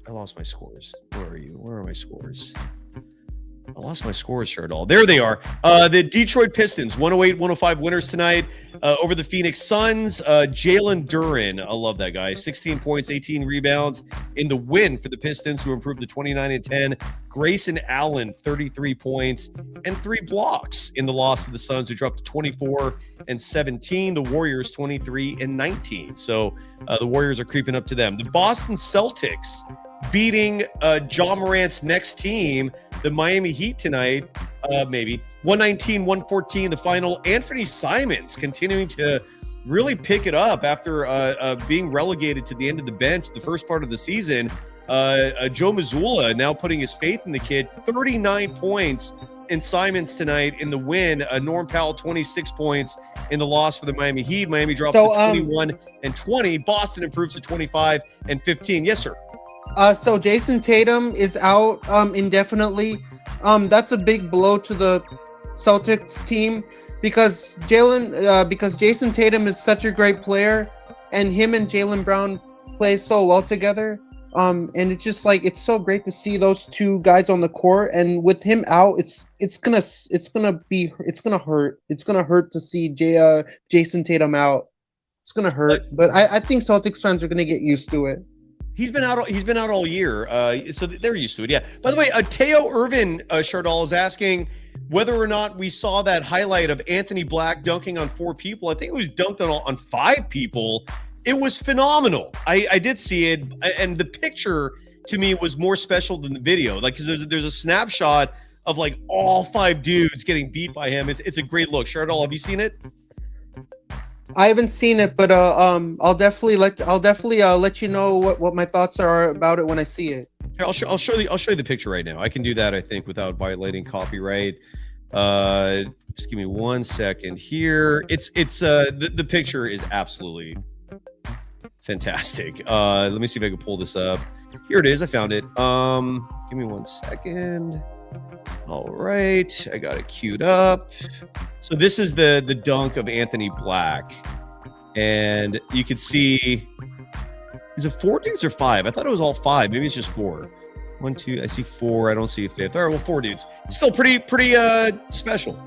lost my scores. Where are you? Where are my scores? I lost my scores, Shardall. There they are. The Detroit Pistons, 108-105 winners tonight over the Phoenix Suns. Jalen Duren, I love that guy. 16 points, 18 rebounds in the win for the Pistons, who improved to 29-10. Grayson Allen, 33 points and 3 blocks in the loss for the Suns, who dropped to 24-17. The Warriors, 23-19. So the Warriors are creeping up to them. The Boston Celtics beating John Morant's next team, the Miami Heat tonight, maybe 119-114 the final. Anthony Simons continuing to really pick it up after being relegated to the end of the bench the first part of the season. Joe Mazzulla now putting his faith in the kid. 39 points in Simons tonight in the win. Norm Powell, 26 points in the loss for the Miami Heat. Miami drops to 21-20. Boston improves to 25-15. Yes, sir.
So Jason Tatum is out indefinitely. That's a big blow to the Celtics team because Jason Tatum is such a great player, and him and Jaylen Brown play so well together. And it's just like it's so great to see those two guys on the court. And with him out, it's gonna hurt. It's gonna hurt to see Jason Tatum out. It's gonna hurt, but I think Celtics fans are gonna get used to it.
He's been out all year, so they're used to it. Yeah. By the way, Teo Irvin Shardall is asking whether or not we saw that highlight of Anthony Black dunking on 4 people. I think it was dunked on 5 people. It was phenomenal. I did see it, and the picture to me was more special than the video. Like, because there's a snapshot of like all 5 dudes getting beat by him. It's a great look. Shardall, have you seen it?
I haven't seen it, but I'll definitely let you know what my thoughts are about it when I see it.
Here, I'll show you the picture right now. I can do that, I think, without violating copyright. Just give me 1 second here. The picture is absolutely fantastic. Let me see if I can pull this up. Here it is. I found it. Give me 1 second. All right, I got it queued up. So this is the dunk of Anthony Black, and you can see, is it 4 dudes or 5? I thought it was all 5. Maybe it's just 4. 1, 2. I see 4. I don't see a 5th. All right, well, 4 dudes. Still pretty special.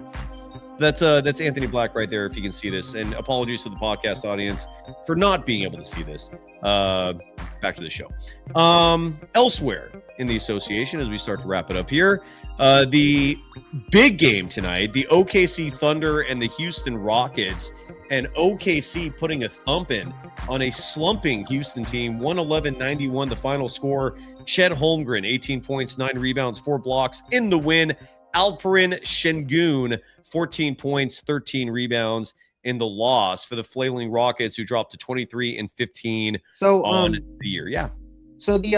That's Anthony Black right there, if you can see this. And apologies to the podcast audience for not being able to see this. Back to the show. Elsewhere in the association, as we start to wrap it up here, the big game tonight, the OKC Thunder and the Houston Rockets, and OKC putting a thumping on a slumping Houston team. 111-91 the final score. Chet Holmgren, 18 points, 9 rebounds, 4 blocks in the win. Alperen Şengün, 14 points, 13 rebounds in the loss for the flailing Rockets, who dropped to 23-15 on the year. Yeah.
So the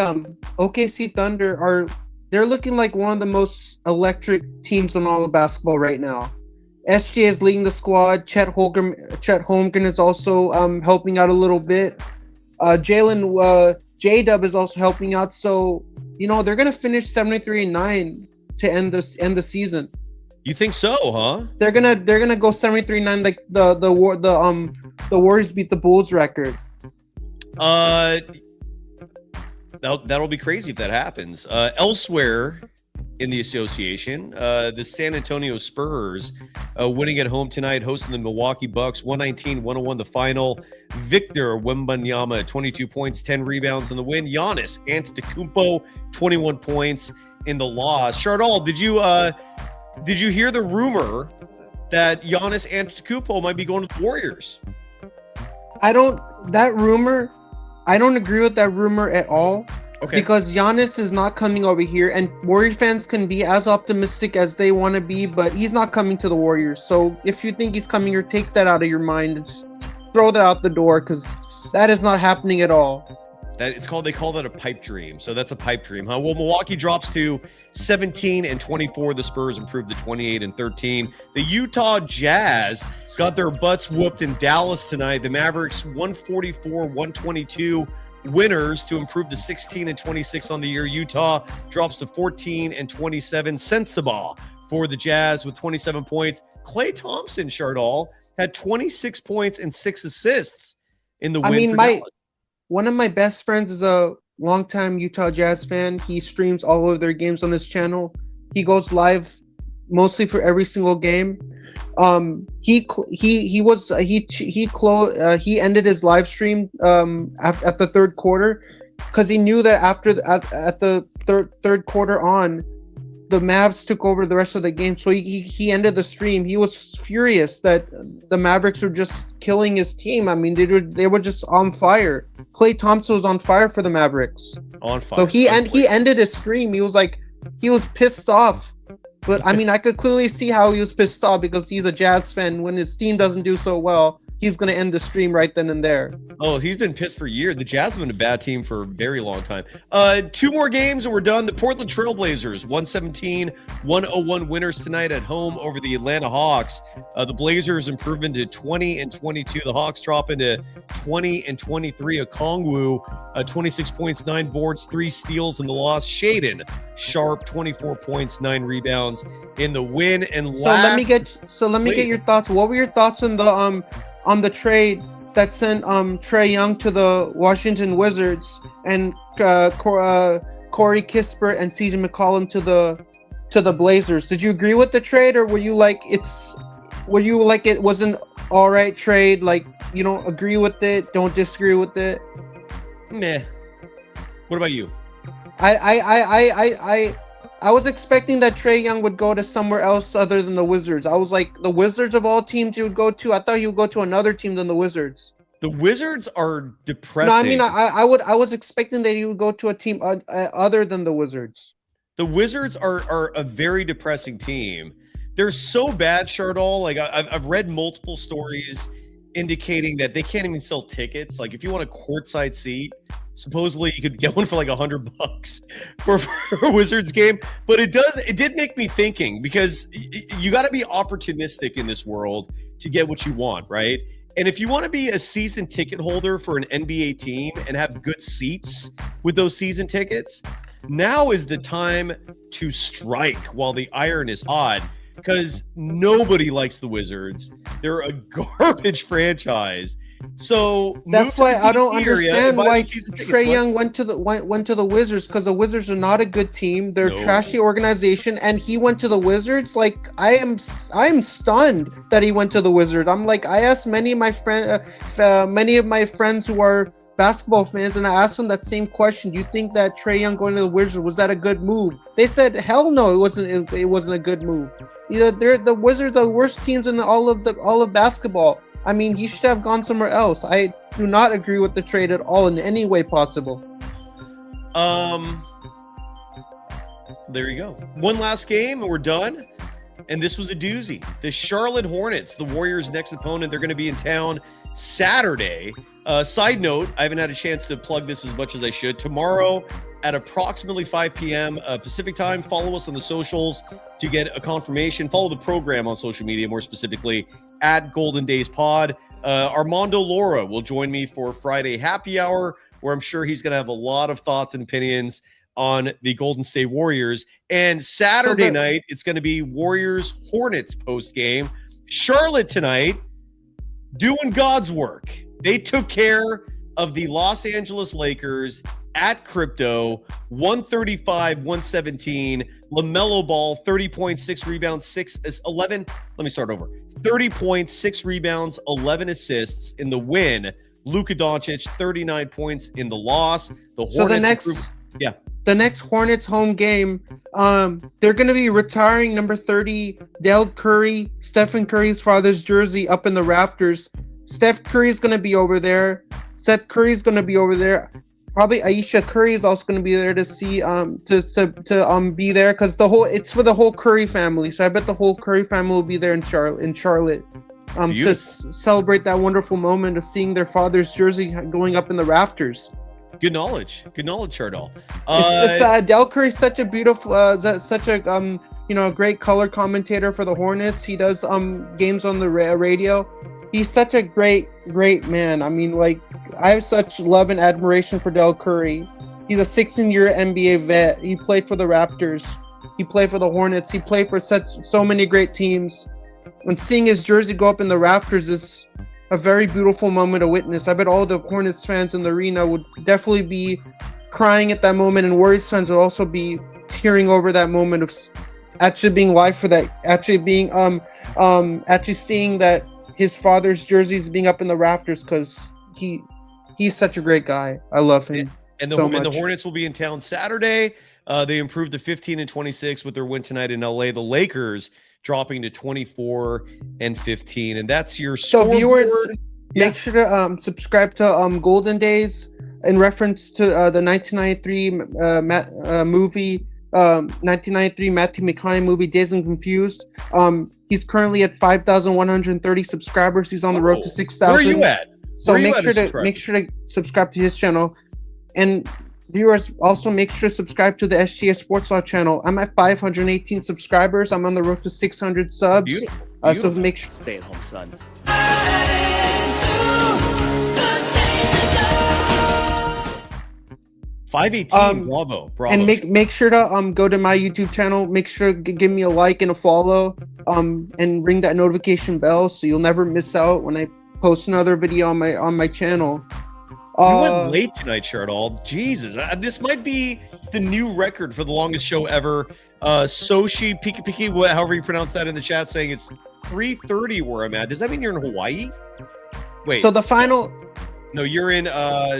OKC Thunder they're looking like one of the most electric teams in all of basketball right now. SJ is leading the squad. Chet Holmgren is also helping out a little bit. J-Dub is also helping out. So, they're going to finish 73-9 to end the season.
You think so, huh?
They're gonna go 73-9 like the Warriors beat the Bulls record.
That'll be crazy if that happens. Elsewhere in the association, the San Antonio Spurs winning at home tonight, hosting the Milwaukee Bucks. 119-101 the final. Victor Wembanyama, 22 points, 10 rebounds in the win. Giannis Antetokounmpo, 21 points in the loss. Shardall, did you hear the rumor that Giannis Antetokounmpo might be going to the Warriors?
I don't agree with that rumor at all. Okay. Because Giannis is not coming over here, and Warriors fans can be as optimistic as they want to be, but he's not coming to the Warriors. So if you think he's coming here, take that out of your mind and just throw that out the door, because that is not happening at all.
They call that a pipe dream. So that's a pipe dream, huh? Well, Milwaukee drops to 17-24. The Spurs improved to 28-13. The Utah Jazz got their butts whooped in Dallas tonight. The Mavericks 144-122 winners to improve to 16-26 on the year. Utah drops to 14-27. Sensabaugh for the Jazz with 27 points. Klay Thompson, Shardall, had 26 points and 6 assists in the win.
I mean,
for Dallas.
one of my best friends is a longtime Utah Jazz fan. He streams all of their games on his channel. He goes live mostly for every single game. He ended his live stream at the third quarter because he knew that at the third quarter on, the Mavs took over the rest of the game. So he ended the stream. He was furious that the Mavericks were just killing his team. I mean, they were just on fire. Klay Thompson was on fire for the Mavericks.
On fire.
So he ended his stream. He was pissed off. But I mean, I could clearly see how he was pissed off because he's a Jazz fan. When his team doesn't do so well, he's going to end the stream right then and there.
Oh, he's been pissed for years. The Jazz have been a bad team for a very long time. 2 more games and we're done. The Portland Trailblazers, 117-101 winners tonight at home over the Atlanta Hawks. The Blazers improving to 20-22. The Hawks dropping to 20-23. Okongwu, 26 points, 9 boards, 3 steals in the loss. Shaedon Sharpe, 24 points, 9 rebounds in the win. And
let me get your thoughts. What were your thoughts on the trade that sent Trae Young to the Washington Wizards and Corey Kispert and CJ McCollum to the Blazers? Did you agree with the trade, or were you like it was an all right trade? Like, you don't agree with it, don't disagree with it?
Meh. What about you?
I was expecting that Trae Young would go to somewhere else other than the Wizards. I was like, the Wizards of all teams you would go to? I thought he would go to another team than the Wizards.
The Wizards are depressing.
No, I mean, I was expecting that he would go to a team other than the Wizards.
The Wizards are a very depressing team. They're so bad, Chardol. Like I've read multiple stories indicating that they can't even sell tickets. Like if you want a courtside seat, supposedly you could get one for like $100 for a Wizards game. But it did make me thinking, because you got to be opportunistic in this world to get what you want, right? And if you want to be a season ticket holder for an NBA team and have good seats with those season tickets, now is the time to strike while the iron is hot, because nobody likes the Wizards. They're a garbage franchise. So
that's why I don't understand why Trae Young went to the Wizards, because the Wizards are not a good team. They're a trashy organization, and he went to the Wizards. Like I am stunned that he went to the Wizards. I'm like, I asked many of my friends who are basketball fans, and I asked them that same question. Do you think that Trae Young going to the Wizards, was that a good move? They said, hell no, it wasn't a good move. You know, the Wizards are the worst teams in all of basketball. I mean, he should have gone somewhere else. I do not agree with the trade at all in any way possible.
There you go. One last game and we're done. And this was a doozy. The Charlotte Hornets, the Warriors' next opponent, they're going to be in town Saturday. Side note, I haven't had a chance to plug this as much as I should. Tomorrow at approximately 5 p.m. Pacific time, follow us on the socials to get a confirmation. Follow the program on social media, more specifically at Golden Days Pod. Armando Laura will join me for Friday Happy Hour, where I'm sure he's going to have a lot of thoughts and opinions on the Golden State Warriors. And Saturday night, it's going to be Warriors Hornets post game. Charlotte tonight doing God's work. They took care of the Los Angeles Lakers at Crypto, 135-117. LaMelo Ball, 30 points, 6 rebounds, 11. Let me start over. 30 points, 6 rebounds, 11 assists in the win. Luka Doncic, 39 points in the loss. The Hornets
the next Hornets home game, they're going to be retiring number 30, Del Curry, Stephen Curry's father's jersey, up in the rafters. Steph Curry's going to be over there. Seth Curry's going to be over there. Probably Aisha Curry is also going to be there to see to be there, because it's for the whole Curry family. So I bet the whole Curry family will be there in Charlotte to celebrate that wonderful moment of seeing their father's jersey going up in the rafters.
Good knowledge, Chardol.
Del Curry's such a beautiful, a great color commentator for the Hornets. He does games on the radio. He's such a great man. I mean, like, I have such love and admiration for Del Curry. He's a 16-year NBA vet. He played for the Raptors. He played for the Hornets. He played for so many great teams. and seeing his jersey go up in the rafters is a very beautiful moment to witness. I bet all the Hornets fans in the arena would definitely be crying at that moment, and Warriors fans would also be tearing over that moment of actually being live for that, actually being actually seeing that his father's jersey is being up in the rafters, because he's such a great guy. I love him.
And the Hornets will be in town Saturday. They improved to 15-26 with their win tonight in LA. The Lakers dropping to 24-15, and that's your scoreboard.
Viewers, make sure to subscribe to Golden Days in reference to the 1993 movie, 1993 Matthew McConaughey movie, Dazed and Confused. He's currently at 5,130 subscribers. He's on the road to 6,000.
Where are you at?
So make sure to subscribe to his channel. And viewers, also make sure to subscribe to the SGS Sports Law channel. I'm at 518 subscribers. I'm on the road to 600 subs.
Beautiful.
So make sure.
Stay at home, son.
518, bravo.
And make sure to go to my YouTube channel. Make sure to give me a like and a follow. And ring that notification bell so you'll never miss out when I post another video on my channel.
You went late tonight, Shardall. Jesus, this might be the new record for the longest show ever. Soshi Piki, however you pronounce that in the chat, saying it's 3:30 where I'm at. Does that mean you're in Hawaii? Wait.
So the final.
No, you're in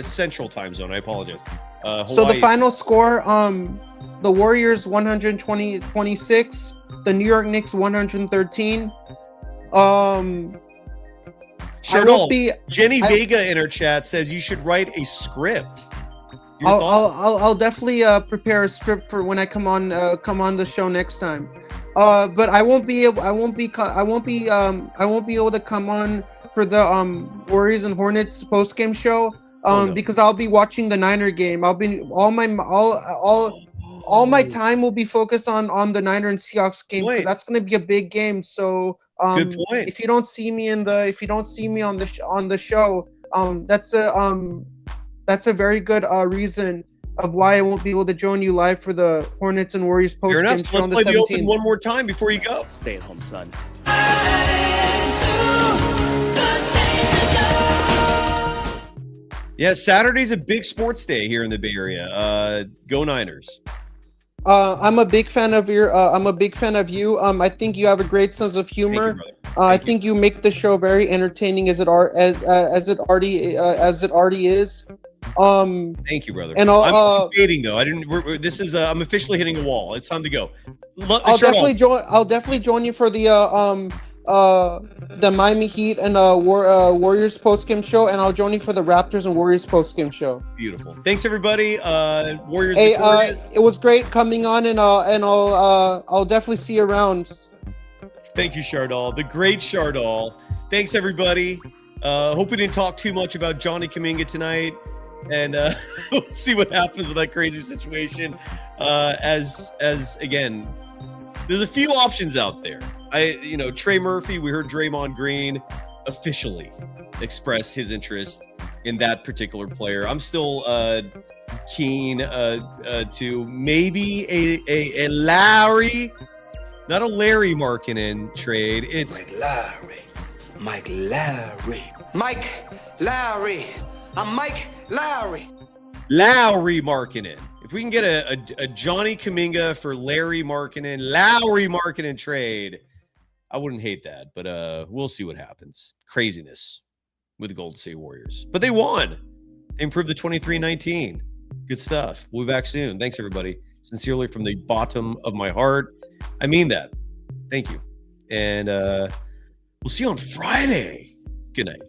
Central Time Zone. I apologize. Hawaii.
So the final score: the Warriors 120-26, the New York Knicks 113.
Shardall, Jenny Vega in her chat says you should write a script.
I'll definitely prepare a script for when I come on the show next time. But I won't be able to come on for the Warriors and Hornets post-game show because I'll be watching the Niner game. I'll be all my time will be focused on the Niner and Seahawks game, because that's going to be a big game. So
good point.
If you don't see me on the show, that's a very good reason of why I won't be able to join you live for the Hornets and Warriors post game show.
Let's play the open one more time before you go.
Stay at home, son.
Yeah, Saturday's a big sports day here in the Bay Area. Go Niners.
I'm a big fan of you. I think you have a great sense of humor. I think you make the show very entertaining as it already is.
Thank you, brother.
And
I'm fading though. I'm officially hitting a wall. It's time to go.
I'll definitely join you for the Miami Heat and Warriors postgame show, and I'll join you for the Raptors and Warriors postgame show.
Beautiful. Thanks everybody. Warriors.
Hey, it was great coming on, and I'll definitely see you around.
Thank you, Shardall. The great Shardall. Thanks everybody. Hope we didn't talk too much about Johnny Kaminga tonight, and we'll see what happens with that crazy situation. As again, there's a few options out there. Trey Murphy, we heard Draymond Green officially express his interest in that particular player. I'm still keen to maybe a Lowry, not a Larry Markkinen trade. It's
Mike Lowry. I'm Mike Lowry.
Lowry Markkinen. If we can get a Johnny Kuminga for Larry Markkinen, Lowry Markkinen trade, I wouldn't hate that, but we'll see what happens. Craziness with the Golden State Warriors. But they won. They improved to 23-19. Good stuff. We'll be back soon. Thanks, everybody. Sincerely, from the bottom of my heart. I mean that. Thank you. And we'll see you on Friday. Good night.